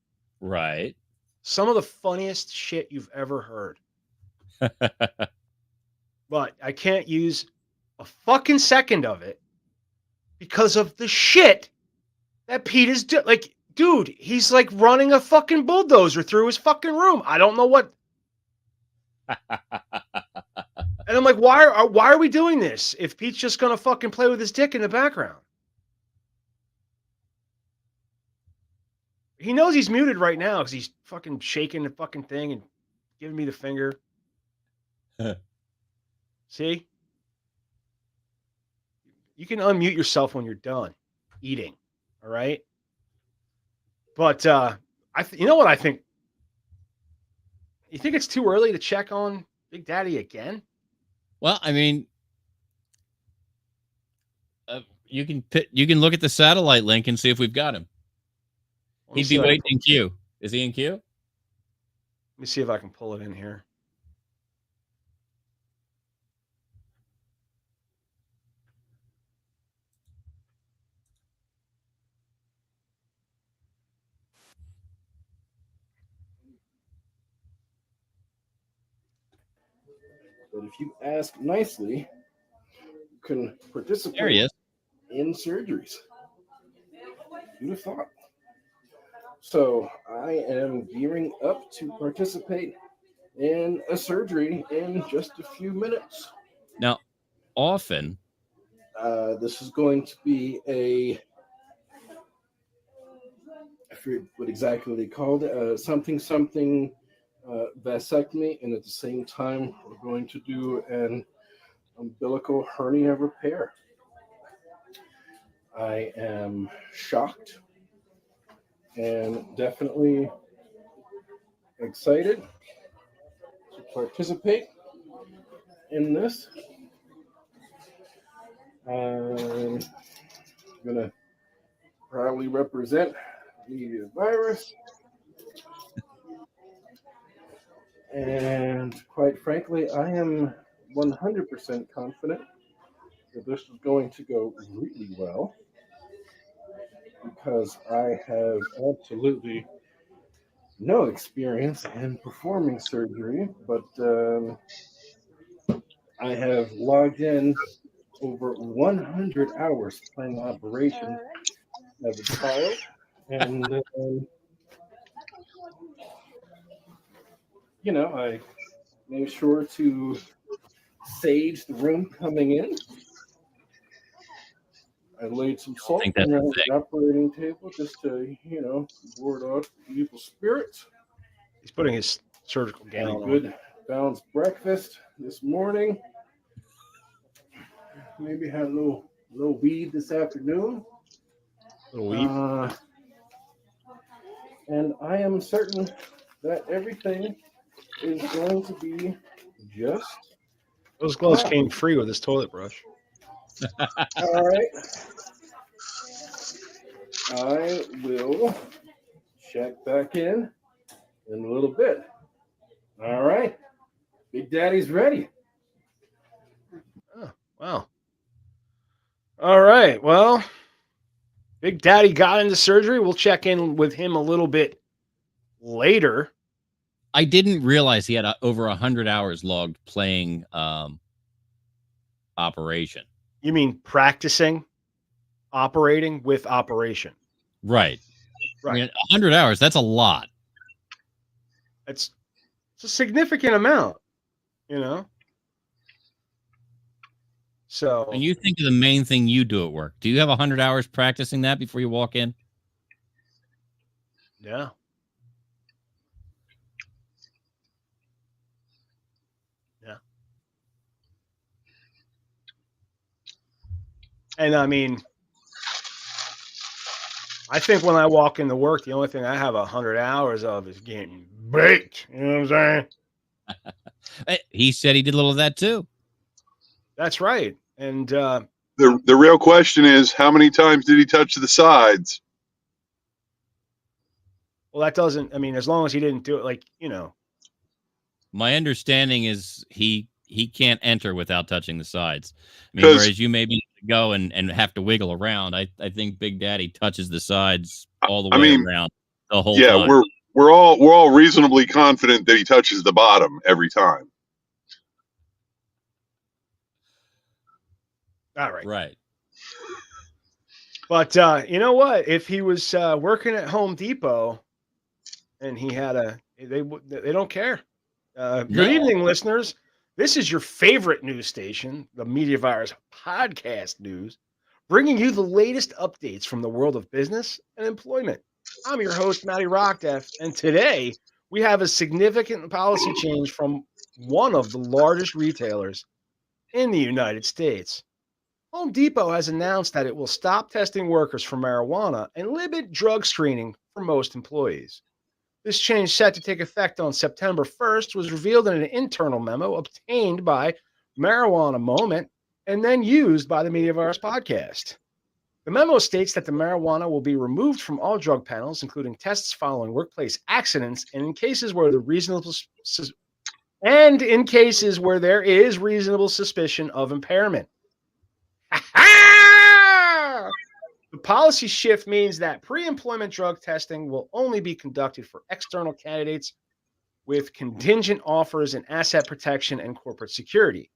Right. Some of the funniest shit you've ever heard. But I can't use a fucking second of it because of the shit that Pete is doing. Like, dude, he's like running a fucking bulldozer through his fucking room. I don't know what. And I'm like, why are we doing this if Pete's just gonna fucking play with his dick in the background? He knows he's muted right now because he's fucking shaking the fucking thing and giving me the finger. See? You can unmute yourself when you're done eating. All right. But you know what I think? You think it's too early to check on Big Daddy again? Well, I mean, you can look at the satellite link and see if we've got him. He'd be waiting in queue. Is he in queue? Let me see if I can pull it in here. But if you ask nicely, you can participate There he is. in surgeries. Who'd have thought? So I am gearing up to participate in a surgery in just a few minutes. Now, often, this is going to be I forget what exactly they called it, something vasectomy, and at the same time, we're going to do an umbilical hernia repair. I am shocked and definitely excited to participate in this. I'm going to proudly represent the virus. And quite frankly, I am 100% confident that this is going to go really well because I have absolutely no experience in performing surgery, but I have logged in over 100 hours playing operations as a child, and I made sure to sage the room coming in. I laid some salt think on that's the the thing. operating table just to, ward off evil spirits. He's putting his surgical Had a gown on. good balanced breakfast this morning. Maybe had a little weed this afternoon. Little weed. And I am certain that everything is going to be just Those gloves fine. came free with his toilet brush. All right. I will check back in a little bit. All right. Big Daddy's ready. Oh, wow. All right. Well, Big Daddy got into surgery. We'll check in with him a little bit later. I didn't realize he had over 100 hours logged playing Operation. You mean practicing operating with Operation? Right. Right. I mean, 100 hours, that's a lot. It's a significant amount, So, And you think of the main thing you do at work. Do you have 100 hours practicing that before you walk in? yeah. Yeah. And I mean, I think when I walk into work, the only thing I have 100 hours of is getting baked. You know what I'm saying? He said he did a little of that too. That's right. And The real question is, how many times did he touch the sides? well, that doesn't. I mean, as long as he didn't do it, My understanding is he can't enter without touching the sides. I mean, 'Cause- whereas you maybe go and have to wiggle around, I think Big Daddy touches the sides all the way around the whole time. we're all reasonably confident that he touches the bottom every time. all right. Right. But you know what? If he was working at Home Depot and he had they don't care. Good evening, listeners. This is your favorite news station, the Media Virus Podcast News, bringing you the latest updates from the world of business and employment. I'm your host, Matty Rockdeff, and today we have a significant policy change from one of the largest retailers in the United States. Home Depot has announced that it will stop testing workers for marijuana and limit drug screening for most employees. This change, set to take effect on September 1st, was revealed in an internal memo obtained by Marijuana Moment and then used by the Media Virus podcast. The memo states that the marijuana will be removed from all drug panels, including tests following workplace accidents, and in cases where there is reasonable suspicion of impairment. The policy shift means that pre-employment drug testing will only be conducted for external candidates with contingent offers in asset protection and corporate security.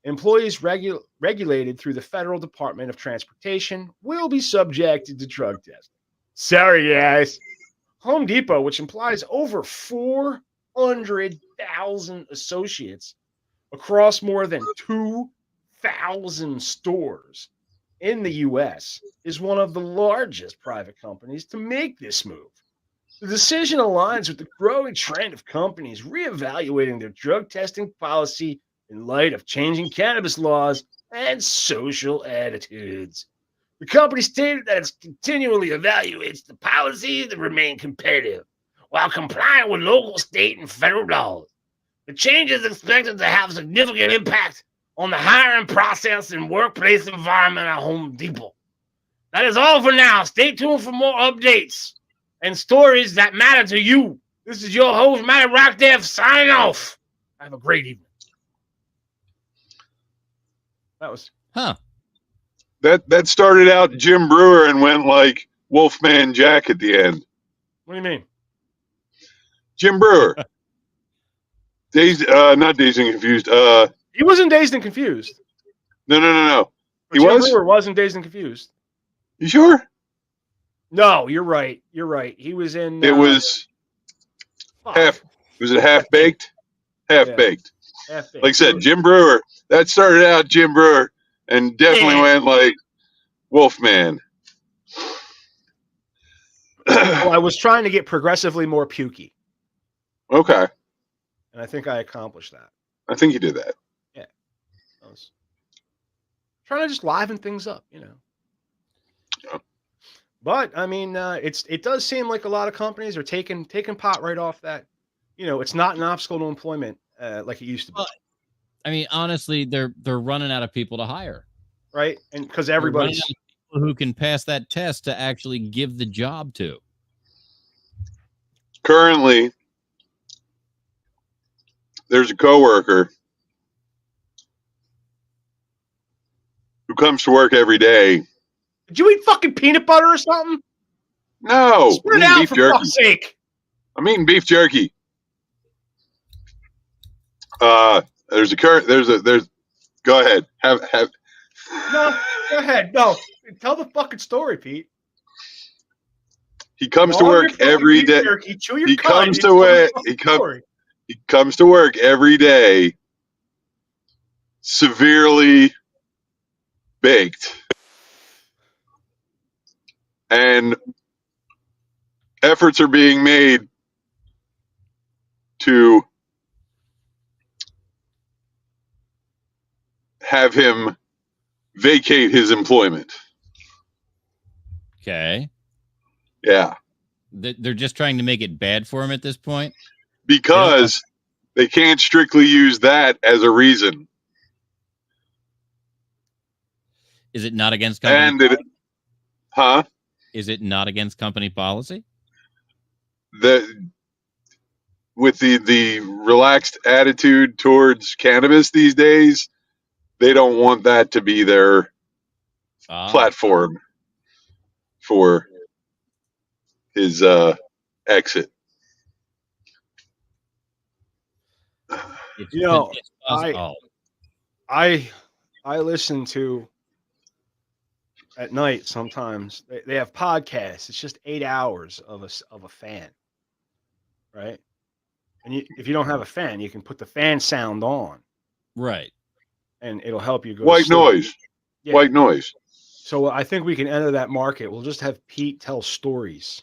Employees regulated through the Federal Department of Transportation will be subjected to drug testing. Sorry, guys. Home Depot, which implies over 400,000 associates across more than 2,000 stores in the U.S., is one of the largest private companies to make this move. The decision aligns with the growing trend of companies reevaluating their drug testing policy in light of changing cannabis laws and social attitudes. The company stated that it continually evaluates the policy to remain competitive while complying with local, state, and federal laws. The change is expected to have significant impact on the hiring process and workplace environment at Home Depot. That is all for now. Stay tuned for more updates and stories that matter to you. This is your host, Matty Rockdeff, signing off. Have a great evening. That was That started out Jim Brewer and went like Wolfman Jack at the end. What do you mean? Jim Brewer. Not Dazed and Confused. He wasn't Dazed and Confused. No. He Jim was? Brewer wasn't Dazed and Confused. You sure? No, you're right. You're right. He was in. It was half. Was it half baked? Half baked. Half-baked. Like I said, Jim Brewer. That started out Jim Brewer, and definitely went like Wolfman. Well, I was trying to get progressively more pukey, Okay. and I think I accomplished that. I think you did that. Yeah. I was trying to just liven things up, you know. Yeah. But I mean, it does seem like a lot of companies are taking pot right off that. You know, it's not an obstacle to employment like it used to be, Well, I mean, honestly, they're running out of people to hire. right? And because They're running everybody's out of people who can pass that test to actually give the job to. Currently, there's a coworker who comes to work every day. Did you eat fucking peanut butter or something? No, Spit it I'm eating out beef for jerky. fuck's sake. I'm eating beef jerky. There's. Go ahead. Have. No, go ahead. No, tell the fucking story, Pete. He comes to Go on your work fucking every beef day. jerky, chew your He cud, comes and to tell the work. fucking story. He comes to work every day, severely baked, and efforts are being made to have him vacate his employment. Okay. Yeah, They're just trying to make it bad for him at this point. because they can't strictly use that as a reason. Is it not against company? And it, huh? Is it not against company policy? With the relaxed attitude towards cannabis these days, they don't want that to be their platform for his exit. You know, I listen to at night sometimes. They have podcasts. It's just 8 hours of a fan, right? And if you don't have a fan, you can put the fan sound on, right, and it'll help you go. White noise. Yeah. White noise. So I think we can enter that market. We'll just have Pete tell stories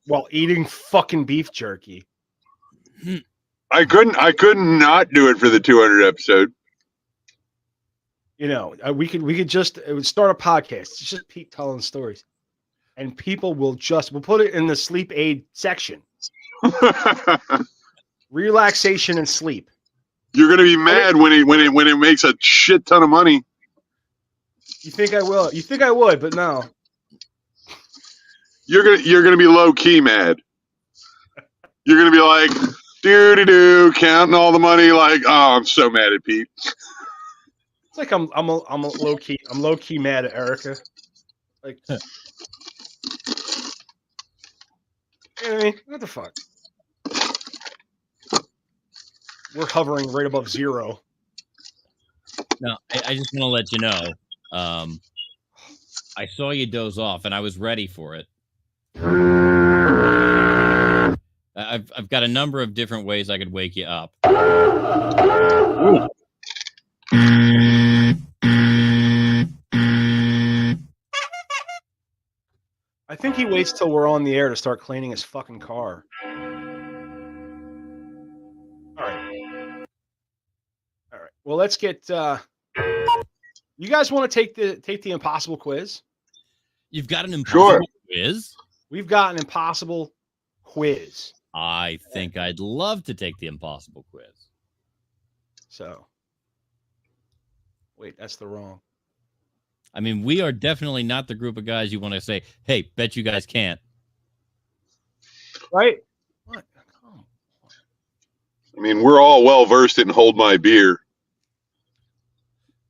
while eating fucking beef jerky. I couldn't not do it for the 200 episode. You know, we could just start a podcast. It's just Pete telling stories, and people we'll put it in the sleep aid section. Relaxation and sleep. You're gonna be mad when it makes a shit ton of money. You think I will? You think I would? But no. You're gonna be low key mad. You're gonna be like, doo counting all the money. Like, oh, I'm so mad at Pete. It's like I'm low key mad at Erica. Like, you know what I mean? What the fuck? We're hovering right above zero. No, I just want to let you know. I saw you doze off, and I was ready for it. I've got a number of different ways I could wake you up. Ooh. I think he waits till we're on the air to start cleaning his fucking car. All right. Well, let's get. You guys want to take the impossible quiz? You've got an impossible quiz? We've got an impossible quiz. I think I'd love to take the impossible quiz. So, wait, that's the wrong. I mean, we are definitely not the group of guys you want to say, hey, bet you guys can't. Right? What? I mean, we're all well versed in hold my beer.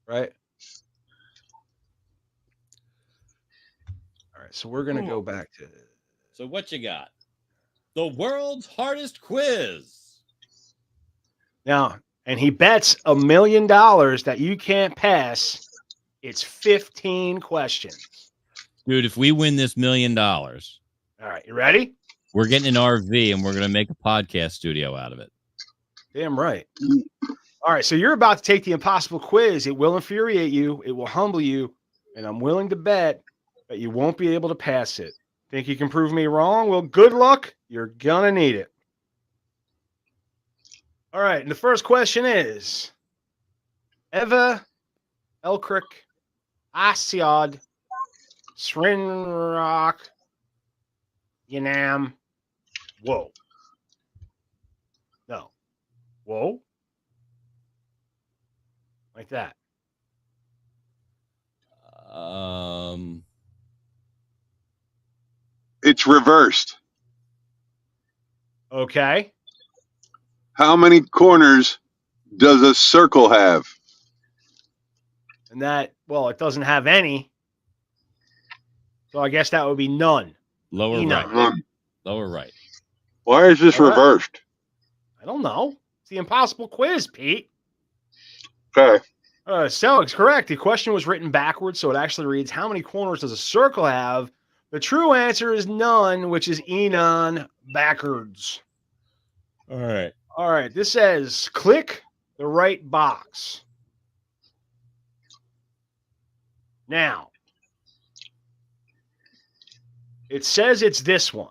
Right? All right, so we're going to go back to... So what you got? The world's hardest quiz. Now, and he bets $1 million that you can't pass. It's 15 questions. Dude, if we win this $1 million, all right, you ready? We're getting an RV and we're going to make a podcast studio out of it. Damn right. All right, so you're about to take the impossible quiz. It will infuriate you. It will humble you. and I'm willing to bet that you won't be able to pass it. Think you can prove me wrong? Well, good luck. You're gonna need it. All right, and the first question is Eva Elkrick Asiad Srinrock Yanam. Whoa. No. Whoa. Like that. It's reversed. Okay. How many corners does a circle have? And that, well, it doesn't have any. So I guess that would be none. Lower Enoch. right. None. Lower right. Why is this All right. reversed? I don't know. It's the impossible quiz, Pete. Okay. Selleck's correct. The question was written backwards, so it actually reads, how many corners does a circle have? The true answer is none, which is Enon backwards. All right. All right, this says, click the right box. Now, it says it's this one.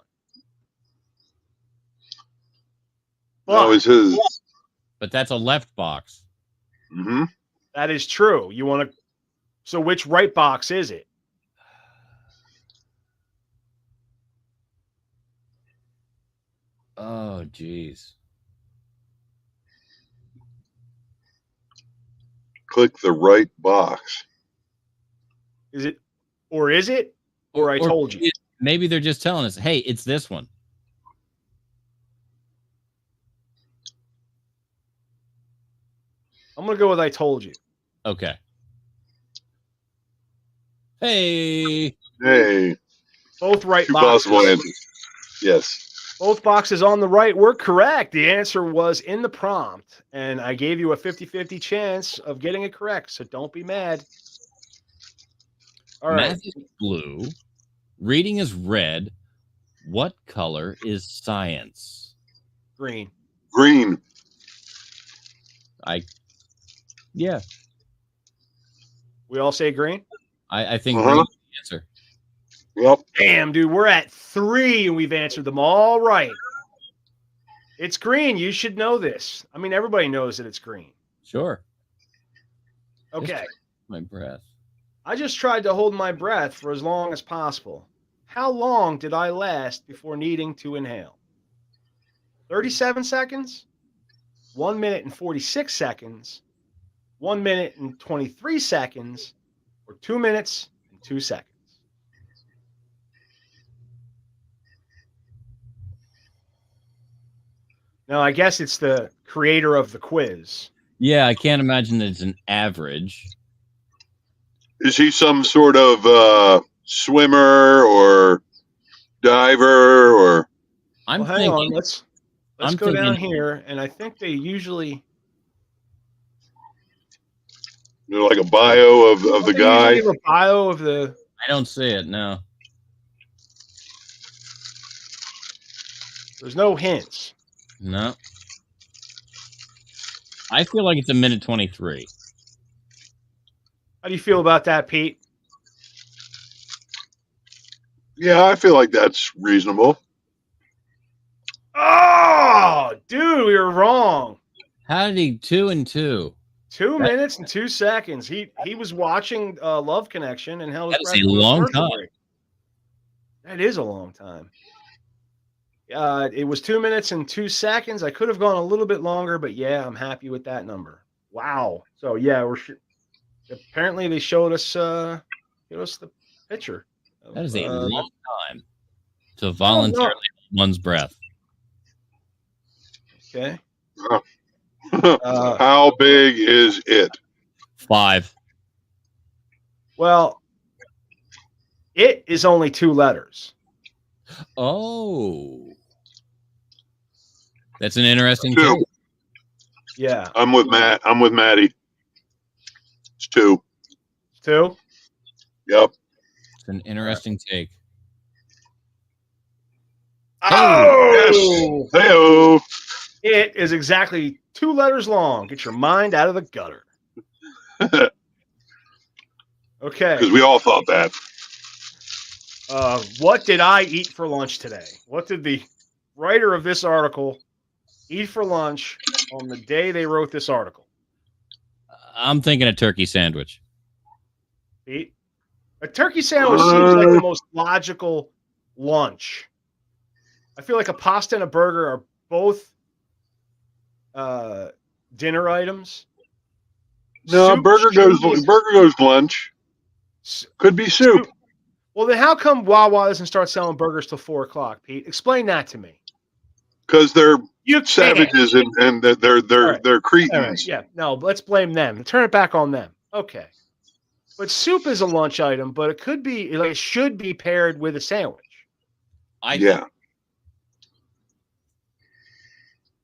That was his. But that's a left box. Mm-hmm. That is true. You want to. So, which right box is it? Oh, geez. Click the right box. Is it, or is it, or I told you? Maybe they're just telling us, hey, it's this one. I'm going to go with I told you. Okay. Hey. Hey. Both right Two boxes. possible answers. Yes. Both boxes on the right were correct. The answer was in the prompt, and I gave you a 50-50 chance of getting it correct, so don't be mad. All right. Math is blue. Reading is red. What color is science? Green. Green. Yeah. We all say green? I think green is the answer. Yep. Damn, dude, we're at 3 and we've answered them all right. It's green. You should know this. I mean, everybody knows that it's green. Sure. Okay. My breath. I just tried to hold my breath for as long as possible. How long did I last before needing to inhale? 37 seconds? 1 minute and 46 seconds? 1 minute and 23 seconds? Or 2 minutes and 2 seconds? Now, I guess it's the creator of the quiz. Yeah, I can't imagine that it's an average. Is he some sort of swimmer or diver or? I'm hang thinking. on. Let's go down here, and I think they usually. Like a bio of the guy. Give a bio of the. I don't see it. No. There's no hints. No. I feel like it's a minute 23. How do you feel about that, Pete? Yeah, I feel like that's reasonable. Oh, dude, we were wrong. How did he 2 and 2? 2 minutes and 2 seconds. He was watching Love Connection and held his breath. That is a long time. That is a long time. It was 2 minutes and 2 seconds. I could have gone a little bit longer, but yeah, I'm happy with that number. Wow. So yeah, apparently they showed us the picture. That is a long time to voluntarily hold one's breath. Okay. How big is it? 5. Well, it is only 2 letters. Oh. That's an interesting 2. take. Yeah. I'm with Matt. I'm with Maddie. It's 2. 2? Yep. It's an interesting take. Oh! Yes. Hey-o. It is exactly 2 letters long. Get your mind out of the gutter. Okay. Because we all thought that. What did I eat for lunch today? What did the writer of this article eat for lunch on the day they wrote this article? I'm thinking a turkey sandwich. Pete? A turkey sandwich seems like the most logical lunch. I feel like a pasta and a burger are both dinner items. No, Soup burger should goes lunch. Could be soup. Well, then how come Wawa doesn't start selling burgers till 4:00, Pete? Explain that to me. Because they're You savages and they're All cretins. right, yeah, no, let's blame them. Turn it back on them. Okay. But soup is a lunch item, but it could be like it should be paired with a sandwich. Yeah.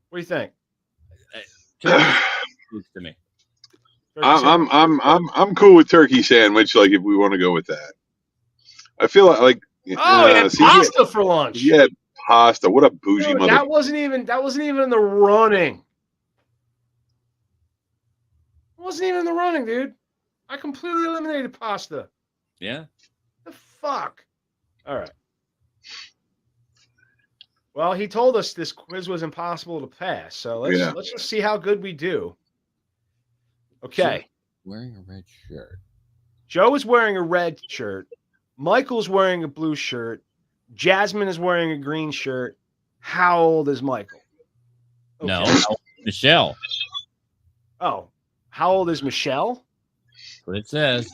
What do you think? Turkey speaks to me. I'm cool with turkey sandwich. Like if we want to go with that, I feel like pasta for lunch. Yeah, pasta. What a bougie Dude, mother. that wasn't even in the running. It wasn't even in the running, dude. I completely eliminated pasta. Yeah. The fuck. All right. Well, he told us this quiz was impossible to pass, so let's just see how good we do. Okay. Wearing a red shirt. Joe is wearing a red shirt. Michael's wearing a blue shirt. Jasmine is wearing a green shirt. How old is Michael? Okay. No, Michelle. Oh, how old is Michelle? That's what it says.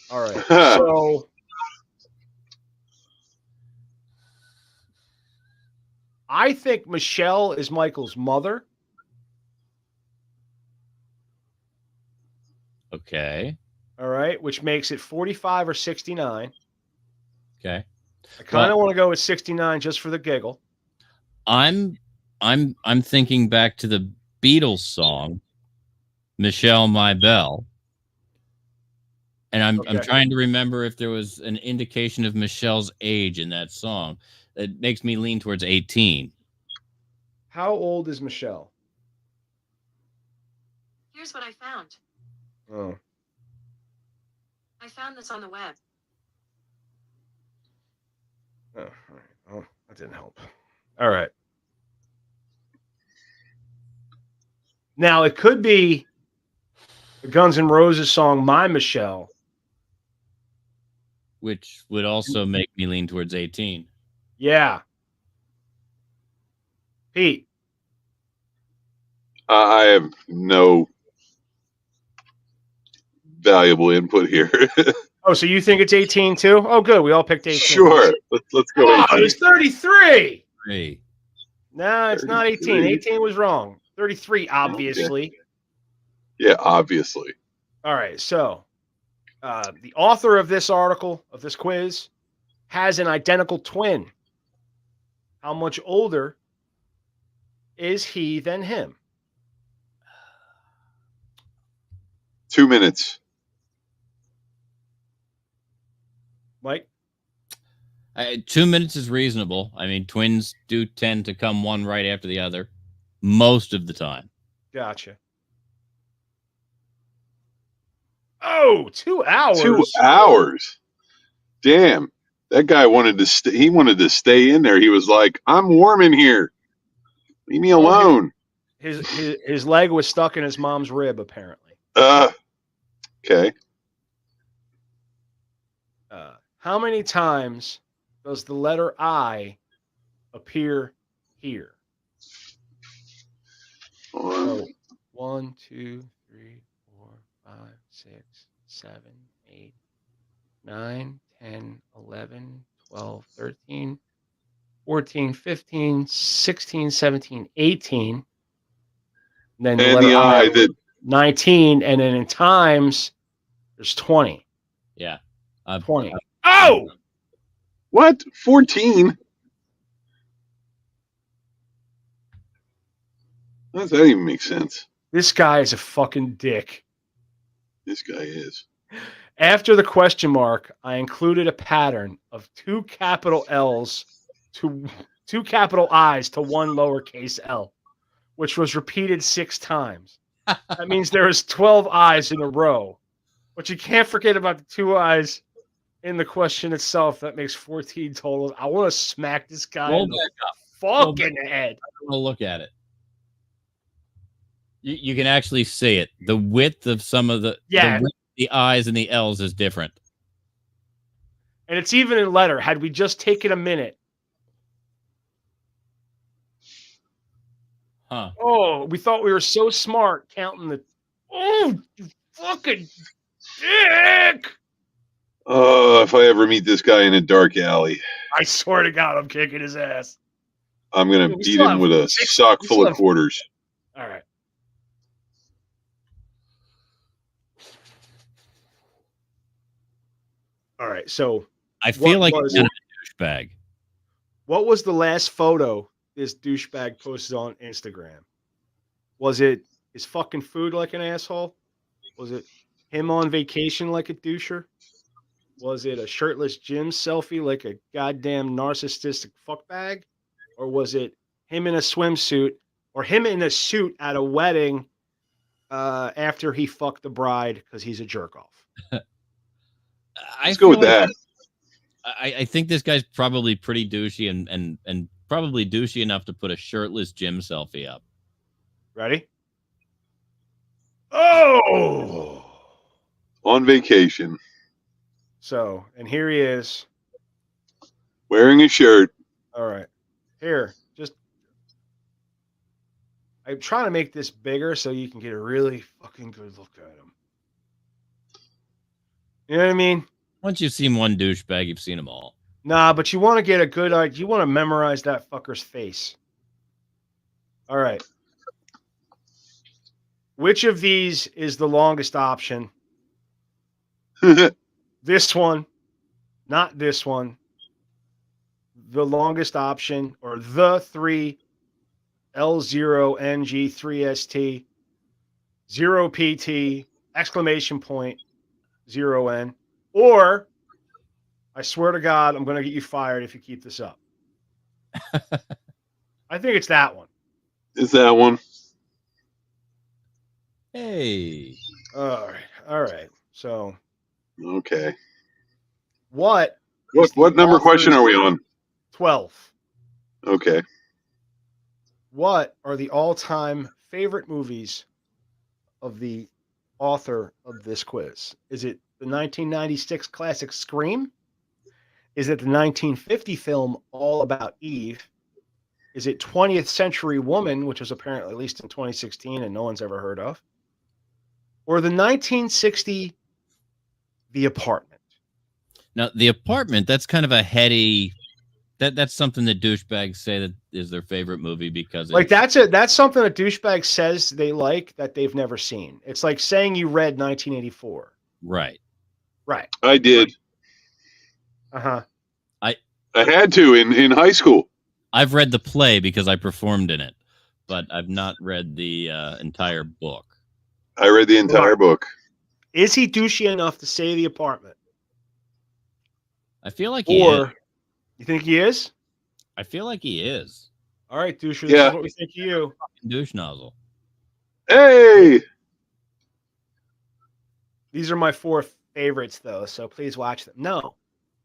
All right. So I think Michelle is Michael's mother. Okay. All right, which makes it 45 or 69. Okay. I kind of want to go with 69 just for the giggle. I'm thinking back to the Beatles song, Michelle My Belle. And I'm trying to remember if there was an indication of Michelle's age in that song. That makes me lean towards 18. How old is Michelle? Here's what I found. Oh. I found this on the web. Oh, all right. Oh, that didn't help. All right. Now, it could be the Guns N' Roses song, My Michelle. Which would also make me lean towards 18. Yeah. Pete. I have no valuable input here. Oh, so you think it's 18 too? Oh, good. We all picked 18. Sure. Let's go. Oh, 18. it's 33. Hey. No, it's not 18. 18 was wrong. 33, obviously. Yeah, obviously. All right. So the author of this article, of this quiz, has an identical twin. How much older is he than him? 2 minutes. Mike? 2 minutes is reasonable. I mean, twins do tend to come one right after the other most of the time. Gotcha. Oh, 2 hours. 2 hours. Damn. That guy wanted to stay. He wanted to stay in there. He was like, I'm warm in here. Leave me alone. His leg was stuck in his mom's rib, apparently. Okay. How many times does the letter I appear here? 1, 2, 3, 4, 5, 6, 7, 8, 9, 10, 11, 12, 13, 14, 15, 16, 17, 18. And then the letter I, 19. And then in times, there's 20. Yeah. 20. Oh! What? 14? How does that even make sense? This guy is a fucking dick. This guy is. After the question mark, I included a pattern of 2 capital L's to 2 capital I's to 1 lowercase L, which was repeated 6 times. That means there is 12 I's in a row. But you can't forget about the 2 eyes in the question itself. That makes 14 total. I want to smack this guy Roll in the back up. fucking head. We'll look at it. You can actually see it. The width of some of the the eyes and the L's is different. And it's even in letter. Had we just taken a minute. Huh. Oh, we thought we were so smart counting the. Oh, you fucking dick! Oh, if I ever meet this guy in a dark alley, I swear to God, I'm kicking his ass. I'm going to We beat still him have with a sock we full still of have- quarters. All right. All right. So I feel like was, he's kind of a douchebag. what was the last photo this douchebag posted on Instagram? Was it his fucking food like an asshole? Was it him on vacation like a doucher? Was it a shirtless gym selfie like a goddamn narcissistic fuckbag? Or was it him in a swimsuit or him in a suit at a wedding after he fucked the bride because he's a jerk off? Let's go with that. I think this guy's probably pretty douchey and probably douchey enough to put a shirtless gym selfie up. Ready? Oh! On vacation. So, and here he is. Wearing a shirt. All right. Here, just. I'm trying to make this bigger so you can get a really fucking good look at him. You know what I mean? Once you've seen one douchebag, you've seen them all. Nah, but you want to get a good idea. You want to memorize that fucker's face. All right. Which of these is the longest option? This one, not this one. The longest option, or the 3 L0NG3ST 0PT exclamation point 0N, or I swear to God, I'm going to get you fired if you keep this up. I think it's that one. Is that one? Hey. All right. All right. So, okay. What number question are we on? 12. Okay. What are the all-time favorite movies of the author of this quiz? Is it the 1996 classic Scream? Is it the 1950 film All About Eve? Is it 20th Century Woman, which was apparently released in 2016 and no one's ever heard of? Or the 1960 The Apartment? Now, The Apartment, that's kind of a heady. That's something that douchebags say that is their favorite movie because like that's something a douchebag says they like that they've never seen. It's like saying you read 1984. Right. Right. I did. Uh-huh. I had to in high school. I've read the play because I performed in it, but I've not read the entire book. I read the entire book. Is he douchey enough to say The Apartment? I feel like he is. You think he is? I feel like he is. All right, doucher. This Yeah. is what we think of you. Douche nozzle. Hey! These are my 4 favorites, though, so please watch them. No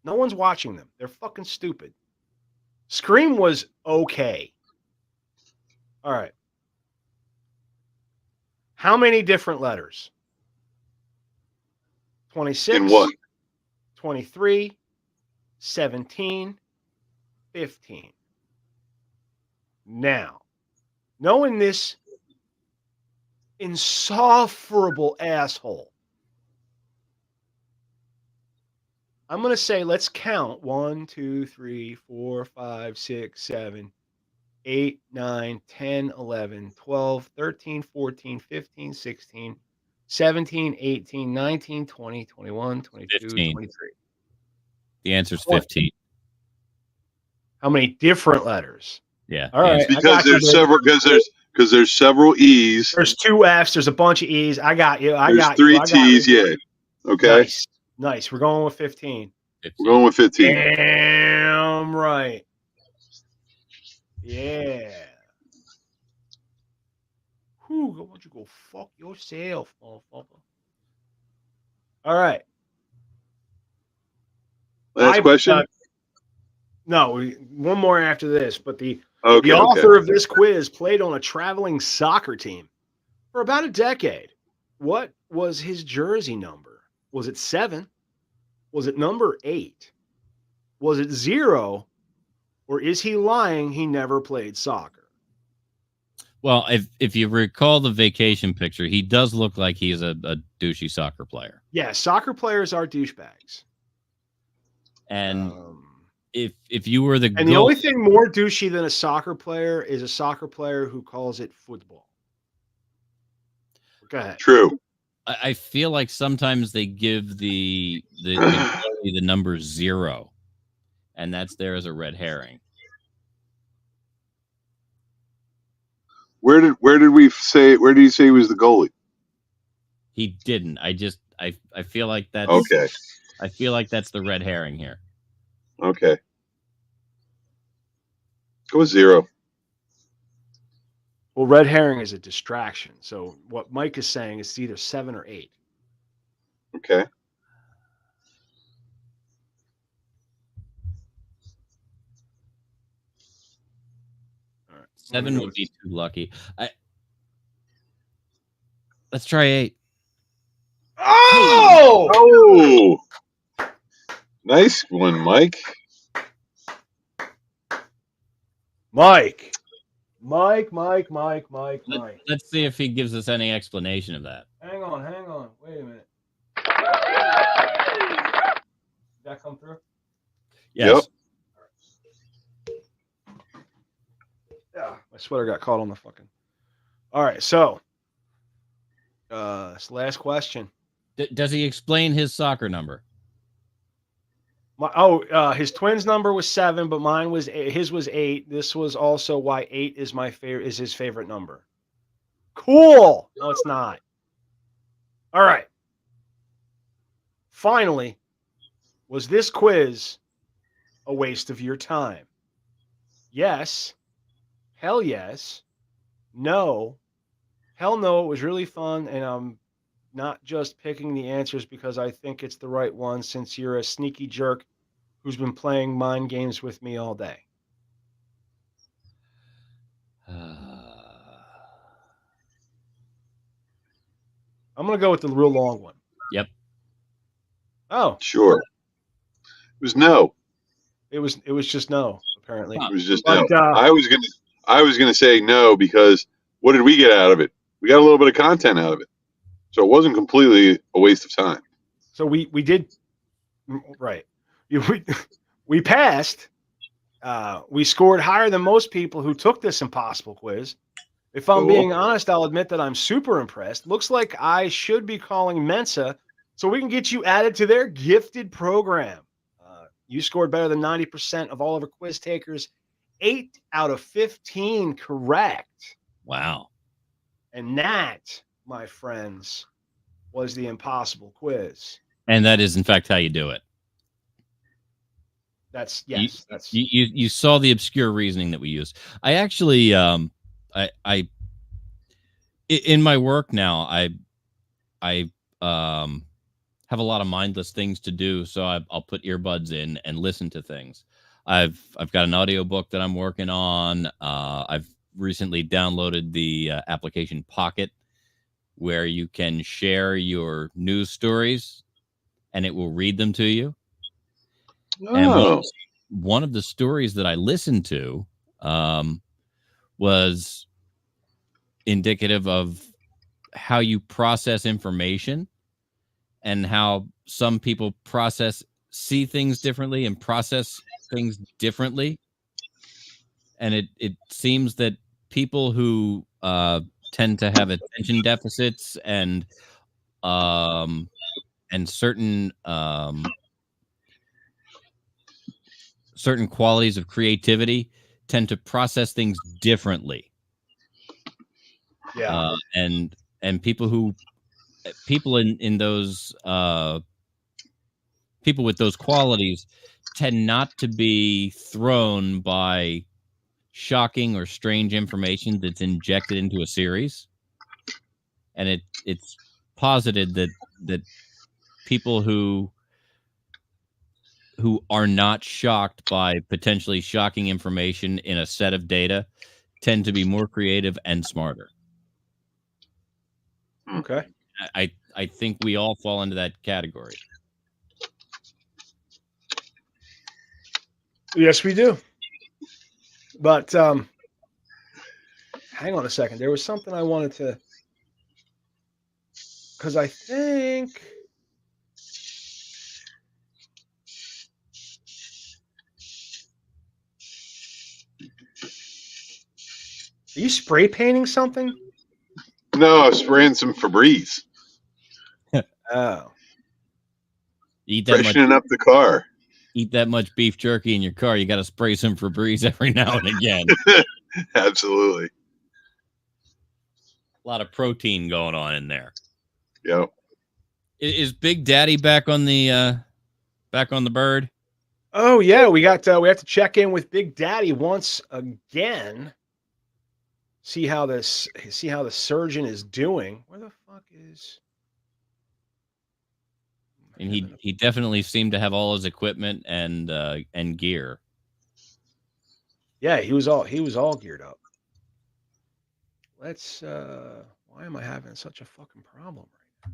one's watching them. They're fucking stupid. Scream was okay. All right. How many different letters? 26. In what? 23. 17. 15. Now, knowing this insufferable asshole, I'm going to say let's count 1, 2, 3, 4, 5, 6, 7, 8, 9, 10, 11, 12, 13, 14, 15, 16, 17, 18, 19, 20, 21, 22, 15. 23. The answer's 15. How many different letters? Yeah. All right. Because there's several E's. There's 2 F's. There's a bunch of E's. I got you. There's 3 T's. Yeah. Okay. Nice. We're going with 15. We're going with 15. Damn right. Yeah. Whew, why don't you go fuck yourself, motherfucker? All right. Last question. No, one more after this. But the Okay. author of this quiz played on a traveling soccer team for about a decade. What was his jersey number? Was it 7? Was it number 8? Was it 0? Or is he lying? He never played soccer. Well, if you recall the vacation picture, he does look like he's a douchey soccer player. Yeah, soccer players are douchebags. And if you were the the only thing more douchey than a soccer player is a soccer player who calls it football. Go ahead. True. I feel like sometimes they give the number 0, and that's there as a red herring. Where did he say he was the goalie? He didn't. I feel like that's okay. I feel like that's the red herring here. Okay. Go with 0. Well, red herring is a distraction. So what Mike is saying is either 7 or 8. Okay. All right. 7 would be too lucky. Let's try 8. Oh! Nice one, Mike. Mike. Let's see if he gives us any explanation of that. Hang on. Wait a minute. Did that come through? Yes. Yep. Yeah. My sweater got caught on the fucking. All right. So, it's the last question. Does he explain his soccer number? His twins' number was 7, but his was 8. This was also why 8 is his favorite number. Cool. No, it's not. All right. Finally, was this quiz a waste of your time? Yes. Hell yes. No. Hell no, it was really fun, and I'm not just picking the answers because I think it's the right one, since you're a sneaky jerk who's been playing mind games with me all day. I'm going to go with the real long one. Yep. Oh. Sure. It was no. It was just no, apparently. It was just no. I was gonna say no because what did we get out of it? We got a little bit of content out of it. So it wasn't completely a waste of time. So we did right. We passed. We scored higher than most people who took this impossible quiz. If I'm being honest, I'll admit that I'm super impressed. Looks like I should be calling Mensa so we can get you added to their gifted program. You scored better than 90% of all of our quiz takers. 8 out of 15 correct. Wow. And that, my friends, was the impossible quiz. And that is, in fact, how you do it. That's you saw the obscure reasoning that we used. I actually I in my work now I have a lot of mindless things to do, so I'll put earbuds in and listen to things. I've got an audiobook that I'm working on. I've recently downloaded the application Pocket, where you can share your news stories and it will read them to you. And one of the stories that I listened to was indicative of how you process information and how some people see things differently and process things differently. And it seems that people who tend to have attention deficits and certain certain qualities of creativity tend to process things differently. Yeah. And people in those people with those qualities tend not to be thrown by shocking or strange information that's injected into a series. And it's posited that people who are not shocked by potentially shocking information in a set of data tend to be more creative and smarter. Okay. I think we all fall into that category. Yes, we do. But hang on a second. There was something I wanted to, because I think are you spray painting something? No, I was spraying some Febreze, Oh, Eat that much freshening up the car. eat that much beef jerky in your car, you got to spray some Febreze every now and again. Absolutely. A lot of protein going on in there. Yep. Is Big Daddy back on the bird? oh yeah. We have to check in with Big Daddy once again. See how the surgeon is doing. Where the fuck is? And he definitely seemed to have all his equipment and gear. Yeah, he was all geared up. Let's why am I having such a fucking problem right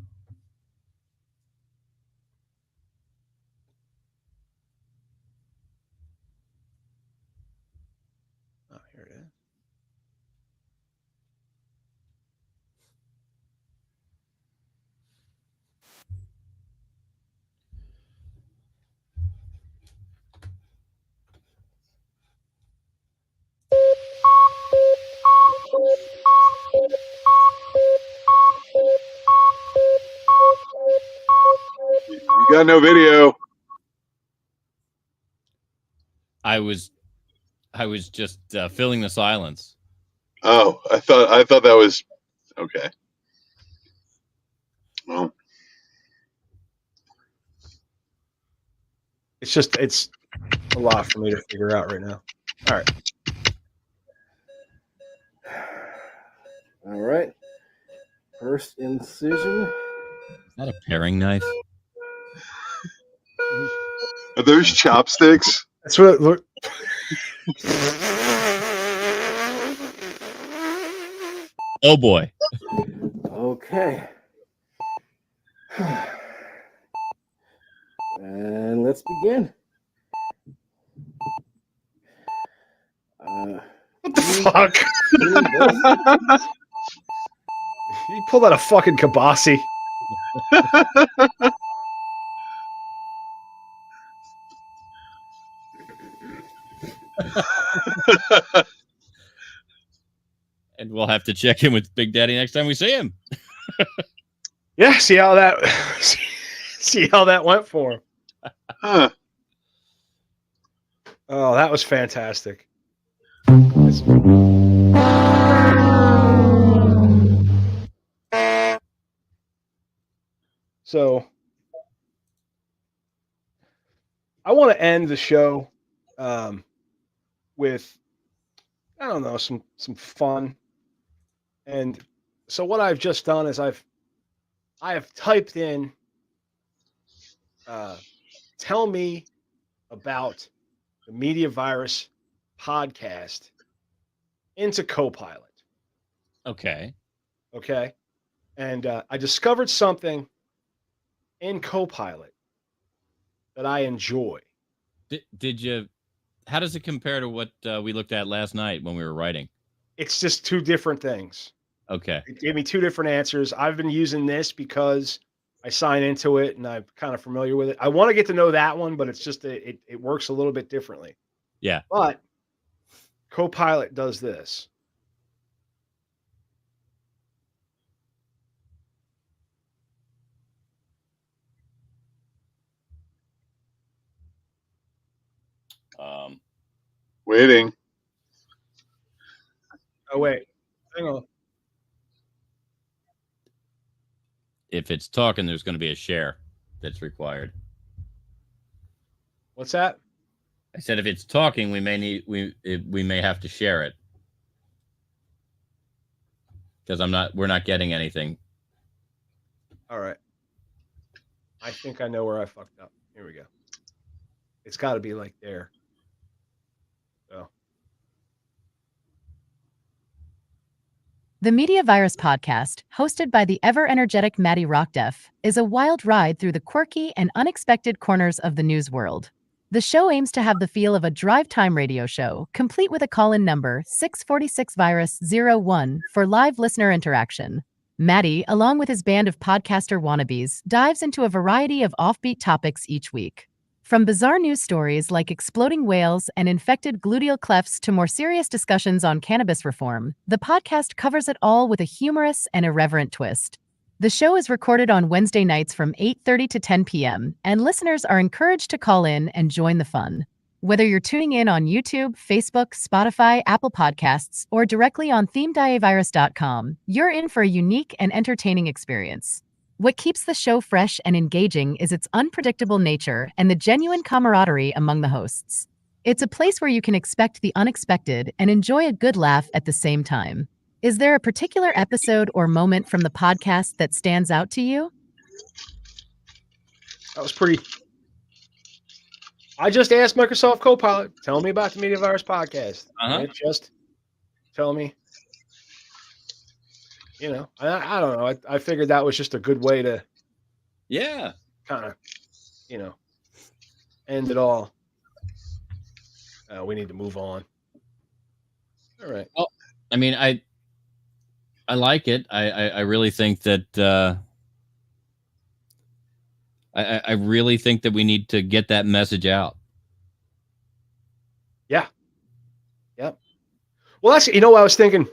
now? Oh, here it is. You got no video. I was just filling the silence. Oh, I thought that was okay. Well, It's a lot for me to figure out right now. All right. All right. First incision. Is that a paring knife? are those chopsticks? That's what it looked. Oh boy. Okay. And let's begin. What the fuck? You pulled out a fucking Kabasi. And we'll have to check in with Big Daddy next time we see him. Yeah, see how that went for him. Huh. Oh, that was fantastic. So I want to end the show with, I don't know, some fun. And so what I've just done is I have typed in tell me about the Media Virus podcast into Copilot. Okay. Okay. And I discovered something in Copilot that I enjoy. Did you? How does it compare to what we looked at last night when we were writing? It's just two different things. Okay. It gave me two different answers. I've been using this because I sign into it and I'm kind of familiar with it. I want to get to know that one, but it's just it works a little bit differently. Yeah. But Copilot does this. Waiting. Oh wait, hang on. If it's talking, there's going to be a share that's required. What's that? I said if it's talking, we may have to share it because we're not getting anything. All right. I think I know where I fucked up. Here we go. It's got to be like there. So. The Media Virus podcast, hosted by the ever-energetic Maddie Rockdeff, is a wild ride through the quirky and unexpected corners of the news world. The show aims to have the feel of a drive-time radio show, complete with a call-in number 646-VIRUS-01 for live listener interaction. Maddie, along with his band of podcaster wannabes, dives into a variety of offbeat topics each week. From bizarre news stories like exploding whales and infected gluteal clefts to more serious discussions on cannabis reform, the podcast covers it all with a humorous and irreverent twist. The show is recorded on Wednesday nights from 8:30 to 10 p.m., and listeners are encouraged to call in and join the fun. Whether you're tuning in on YouTube, Facebook, Spotify, Apple Podcasts, or directly on themediavirus.com, you're in for a unique and entertaining experience. What keeps the show fresh and engaging is its unpredictable nature and the genuine camaraderie among the hosts. It's a place where you can expect the unexpected and enjoy a good laugh at the same time. Is there a particular episode or moment from the podcast that stands out to you? That was pretty. I just asked Microsoft Copilot, tell me about the Media Virus podcast. And it just tell me. You know, I don't know. I figured that was just a good way to, kind of, you know, end it all. We need to move on. All right. Well, I mean, I like it. I really think that I really think that we need to get that message out. Yeah. Yep. Well, that's, you know, what I was thinking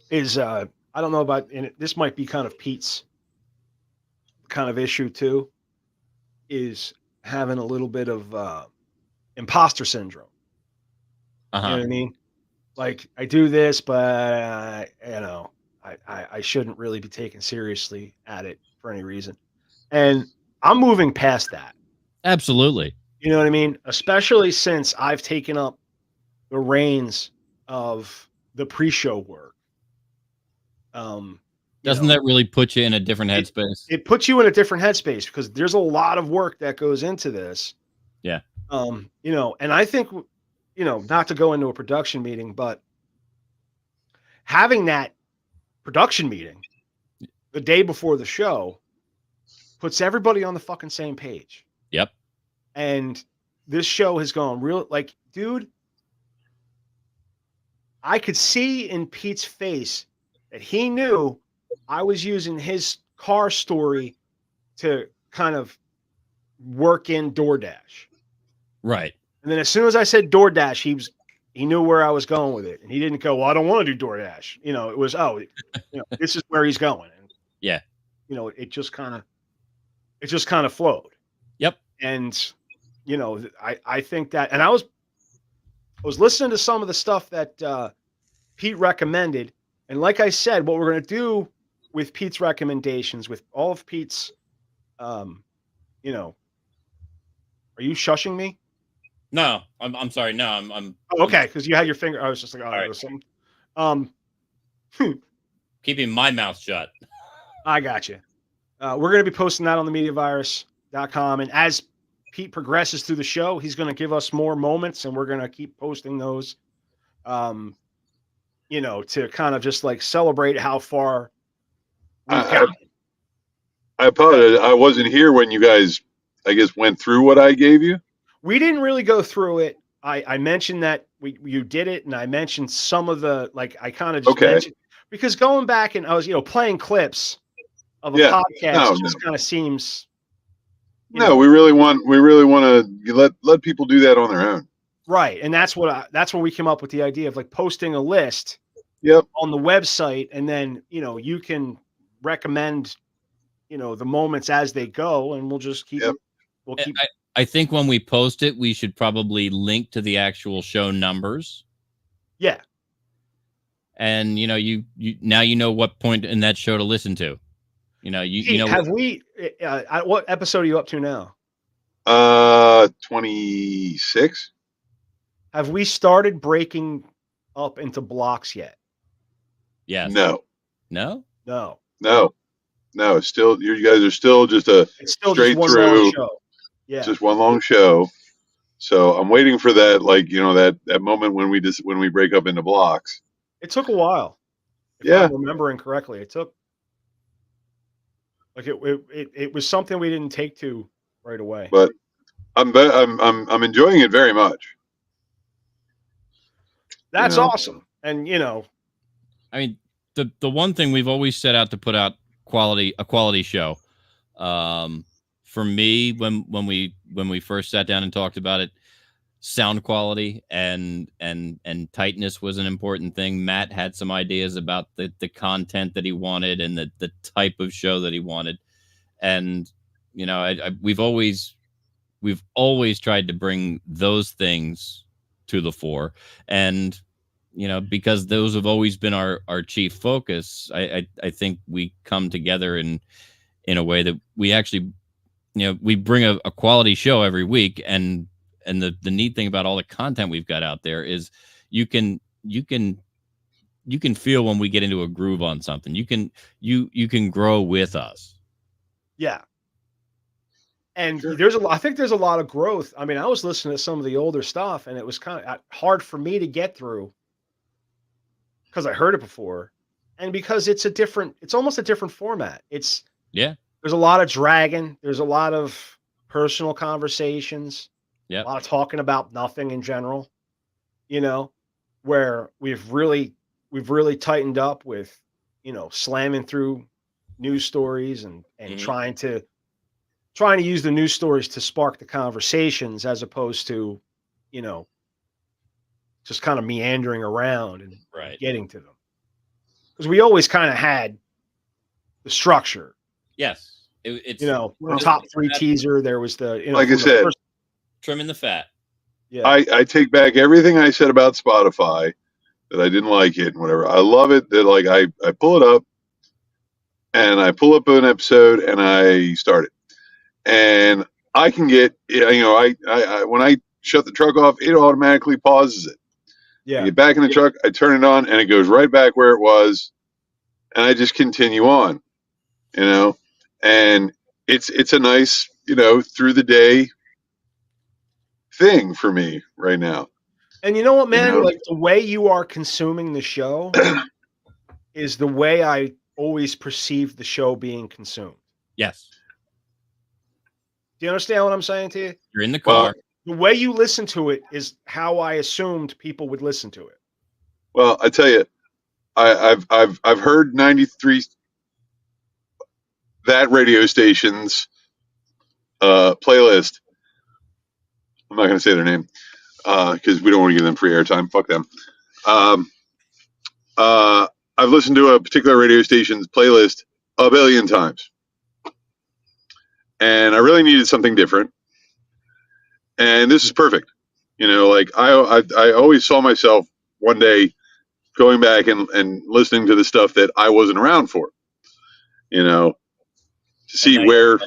is, I don't know about, and this might be kind of Pete's kind of issue too, is having a little bit of imposter syndrome. You know what I mean? Like, I do this, but you know, I shouldn't really be taken seriously at it for any reason. And I'm moving past that. Absolutely. You know what I mean? Especially since I've taken up the reins of the pre-show work. Doesn't that really put you in a different headspace? It puts you in a different headspace because there's a lot of work that goes into this. Yeah. You know, and I think, you know, not to go into a production meeting, but having that production meeting the day before the show puts everybody on the fucking same page. Yep. And this show has gone real, like, dude, I could see in Pete's face that he knew I was using his car story to kind of work in DoorDash. Right. And then as soon as I said DoorDash, he knew where I was going with it. And he didn't go, well, I don't want to do DoorDash. You know, it was, you know, this is where he's going. And, yeah. You know, it just kind of flowed. Yep. And, you know, I think that, and I was listening to some of the stuff that Pete recommended. And like I said, what we're going to do with Pete's recommendations, with all of Pete's, you know, are you shushing me? No, I'm sorry. No, I'm okay, because you had your finger. I was just like, oh, there was something. Keeping my mouth shut. I got you. We're going to be posting that on the mediavirus.com. And as Pete progresses through the show, he's going to give us more moments, and we're going to keep posting those, you know, to kind of just like celebrate how far we've gotten. I apologize. I wasn't here when you guys, I guess, went through what I gave you. We didn't really go through it. I mentioned that you did it, and I mentioned some of the, like, I kind of just mentioned, because going back and I was, you know, playing clips of a podcast just kind of seems. No, we really want to let people do that on their own. Right, and that's what we came up with the idea of, like, posting a list. Yep. On the website, and then, you know, you can recommend, you know, the moments as they go, and we'll just keep. We'll keep. I think when we post it, we should probably link to the actual show numbers. Yeah. And, you know, you now you know what point in that show to listen to. You know, you know. Have we? What episode are you up to now? 26. Have we started breaking up into blocks yet? Yes. No. No. No. No. No, it's still you guys are still just a It's still just straight one long through, show. Yeah. just one long show. So I'm waiting for that, like that moment when we break up into blocks. It took a while. If Yeah, I'm remembering correctly, it took like it was something we didn't take to right away. but I'm enjoying it very much. That's know. awesome. And I mean, the one thing we've always set out to put out a quality show. For me, when we first sat down and talked about it, sound quality and tightness was an important thing. Matt had some ideas about the content that he wanted and the type of show that he wanted, and we've always tried to bring those things to the fore, and because those have always been our chief focus. I think we come together in a way that we actually we bring a quality show every week, and the neat thing about all the content we've got out there is you can feel when we get into a groove on something. You can grow with us. yeah. And Sure. I think there's a lot of growth. I mean, I was listening to some of the older stuff and it was kind of hard for me to get through because I heard it before and because it's almost a different format. Yeah. There's a lot of dragging, there's a lot of personal conversations, Yeah. a lot of talking about nothing in general, where we've really tightened up with, slamming through news stories and Mhm. trying to use the news stories to spark the conversations as opposed to, just kind of meandering around and Right. getting to them. Because we always kind of had the structure, Yes. It's the Well, top three teaser. There was the, like I from the said, first- trimming the fat. yeah, I take back everything I said about Spotify that I didn't like it and whatever. I love it that like I pull it up and I pull up an episode and I start it. And I can get I when I shut the truck off, it automatically pauses it. I yeah, get back in the truck, I turn it on, and it goes right back where it was, and I just continue on, and it's a nice through the day thing for me right now. And you know what, man? know? Like the way you are consuming the show is the way I always perceive the show being consumed. Yes. Do you understand what I'm saying to you? You're in the Well, car. The way you listen to it is how I assumed people would listen to it. Well, I tell you, I've heard 93 that radio station's playlist. I'm not going to say their name because we don't want to give them free airtime. Fuck them. Um, I've listened to a particular radio station's playlist a billion times, and I really needed something different. And this is perfect. Like I always saw myself one day going back and listening to the stuff that I wasn't around for. To see where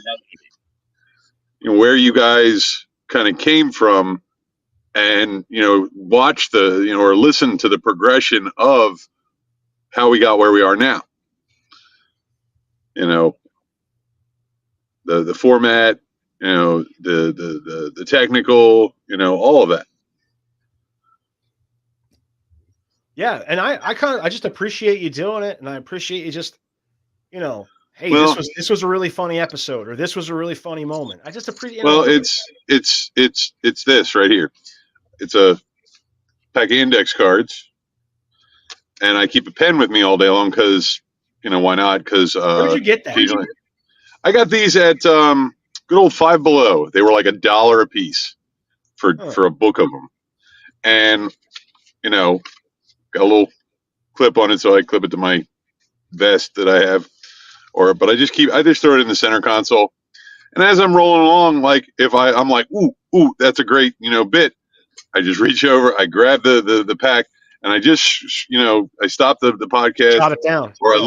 you guys kind of came from, and watch the or listen to the progression of how we got where we are now. The format, the technical, all of that. Yeah, and I just appreciate you doing it, and I appreciate you just, hey, Well- this was a really funny episode, or this was a really funny moment. I just appreciate. Well, it's this right here. It's a pack of index cards, and I keep a pen with me all day long because why not? Because Where'd you get that? occasionally I got these at good old Five Below. They were like $1 a piece for a book of them, and got a little clip on it, so I clip it to my vest that I have, but I just throw it in the center console, and as I'm rolling along, like if I'm like, ooh, that's a great bit, I just reach over, I grab the pack, and I just I stop the podcast, Jot it down, or I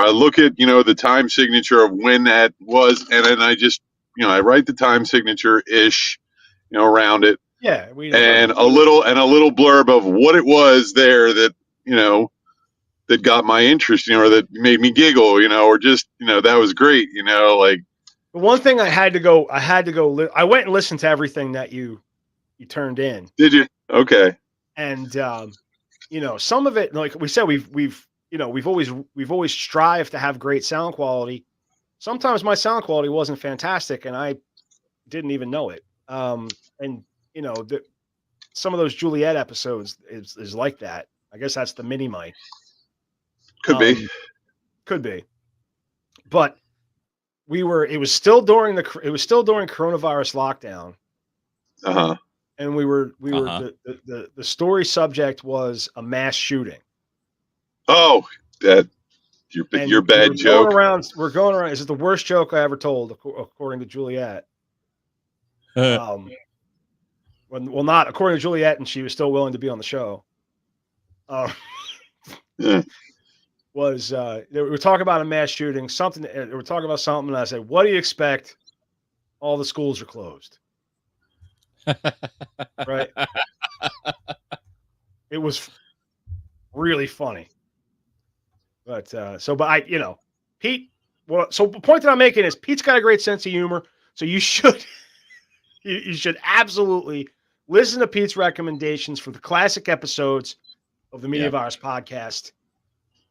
look at the time signature of when that was, and then I just I write the time signature ish around it, yeah, and a little blurb of what it was there that that got my interest, or that made me giggle, or just, that was great, like. The one thing I had to go. I went and listened to everything that you turned in. Did you? Okay. And some of it, like we said, we've always strived to have great sound quality. Sometimes my sound quality wasn't fantastic, and I didn't even know it. And some of those Juliet episodes is like that. I guess that's the mini mic. Could be. But it was still during coronavirus lockdown. Uh-huh. And the story subject was a mass shooting. Oh, that your bad joke. We're going around. Is it the worst joke I ever told, according to Juliet? Well, not according to Juliet, and she was still willing to be on the show. Yeah. We were talking about a mass shooting, something. We were talking about something, and I said, "What do you expect? All the schools are closed." Right. It was really funny. But Pete. Well, so the point that I'm making is Pete's got a great sense of humor, so you should you should absolutely listen to Pete's recommendations for the classic episodes of the Media Virus podcast.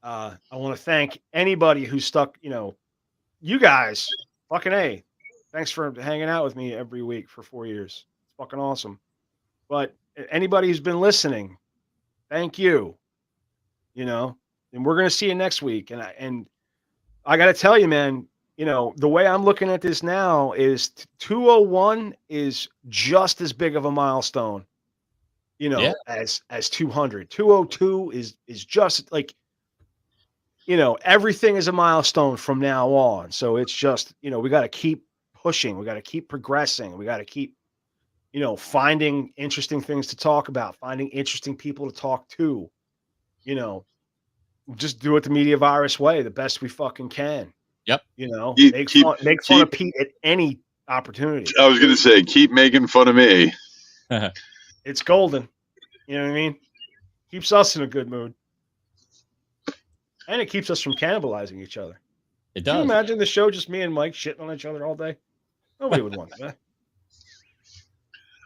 I want to thank anybody who stuck. You guys, fucking A. Thanks for hanging out with me every week for 4 years. It's fucking awesome. But anybody who's been listening, thank you. And we're gonna see you next week. And I got to tell you, man, the way I'm looking at this now is 201 is just as big of a milestone, as 200. 202 is just like, everything is a milestone from now on. So it's just, we got to keep pushing. We got to keep progressing. We got to keep, finding interesting things to talk about, finding interesting people to talk to, just do it the Media Virus way, the best we fucking can. Yep. Make fun of Pete at any opportunity. I was going to say, keep making fun of me. It's golden. You know what I mean? Keeps us in a good mood. And it keeps us from cannibalizing each other. It does. Can you imagine the show just me and Mike shitting on each other all day? Nobody would want that.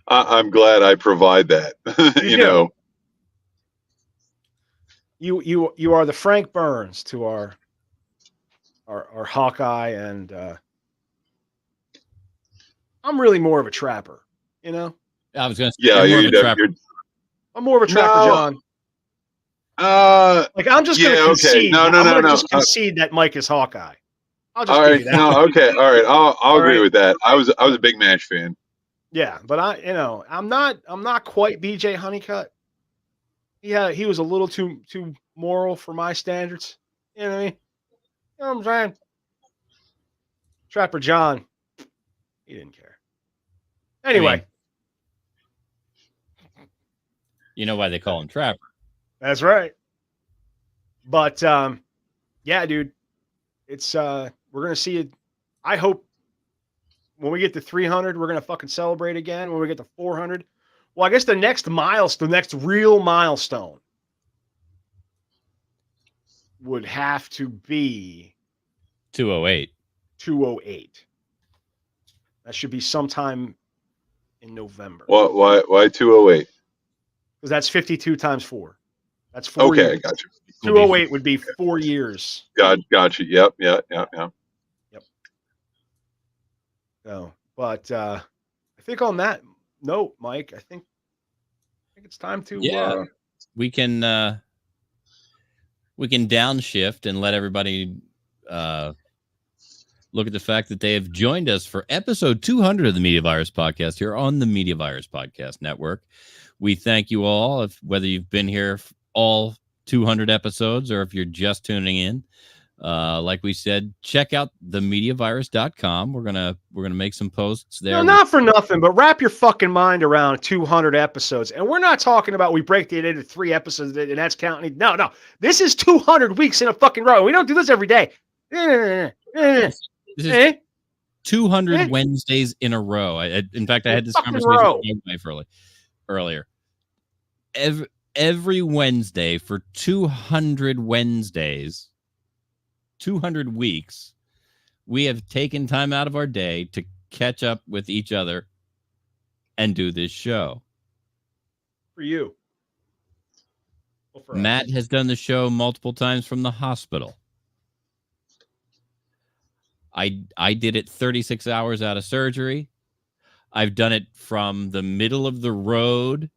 I'm glad I provide that. You are the Frank Burns to our Hawkeye, and I'm really more of a trapper. I was going to say, I'm more of a trapper, John. I'm just going to concede. Okay. No. Concede that Mike is Hawkeye. I'll just all right. give you that. No, okay. All right. I'll agree with that. I was a big MASH fan. Yeah, but I'm not quite BJ Honeycutt. Yeah, he was a little too moral for my standards. You know what I mean? You know what I'm saying? Trapper John, he didn't care. Anyway. You know why they call him Trapper. That's right. But yeah, dude, it's we're gonna see it. I hope when we get to 300, we're gonna fucking celebrate again. When we get to 400, well, I guess the next real milestone would have to be 208. 208. That should be sometime in November. Why 208? Because that's 52 times 4. That's 4 okay, years. Gotcha. 208 would be 4 years. Gotcha. Yep. So, but I think on that note, Mike, I think it's time to we can downshift and let everybody look at the fact that they have joined us for episode 200 of the Media Virus podcast here on the Media Virus Podcast Network. We thank you all, whether you've been here all 200 episodes or if you're just tuning in. Like we said, check out themediavirus.com. We're gonna make some posts there. No, not for nothing, but wrap your fucking mind around 200 episodes. And we're not talking about we break it into 3 episodes and that's counting. No. This is 200 weeks in a fucking row. We don't do this every day. This is 200 Wednesdays in a row. In fact, I had this conversation with my wife earlier. every Wednesday for 200 Wednesdays, 200 weeks, we have taken time out of our day to catch up with each other and do this show. For you. Well, for Matt us. has done the show multiple times from the hospital. I did it 36 hours out of surgery. I've done it from the middle of the road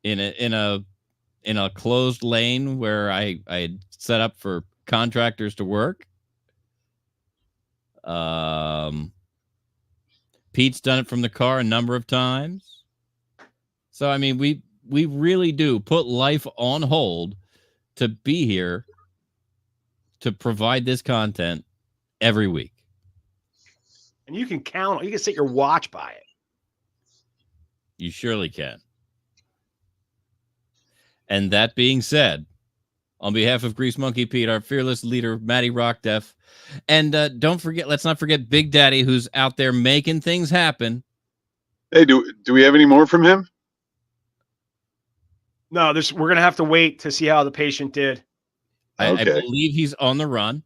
in a closed lane where I had set up for contractors to work. Pete's done it from the car a number of times. So I mean, we really do put life on hold to be here to provide this content every week. And you can set your watch by it. You surely can. And that being said, on behalf of Grease Monkey Pete, our fearless leader, Matty Rockdeff, and let's not forget Big Daddy, who's out there making things happen. Hey, do we have any more from him? No, we're going to have to wait to see how the patient did. I believe he's on the run.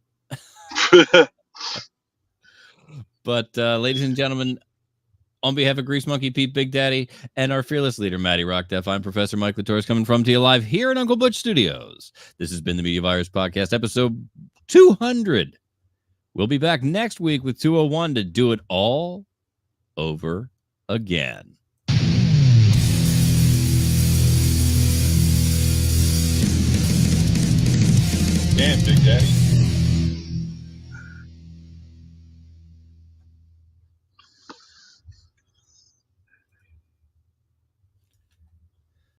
But ladies and gentlemen, on behalf of Grease Monkey Pete, Big Daddy, and our fearless leader, Matty Rockdeff, I'm Professor Mike LaTorres coming from to you live here in Uncle Butch Studios. This has been the Media Virus Podcast, episode 200. We'll be back next week with 201 to do it all over again. Damn, Big Daddy.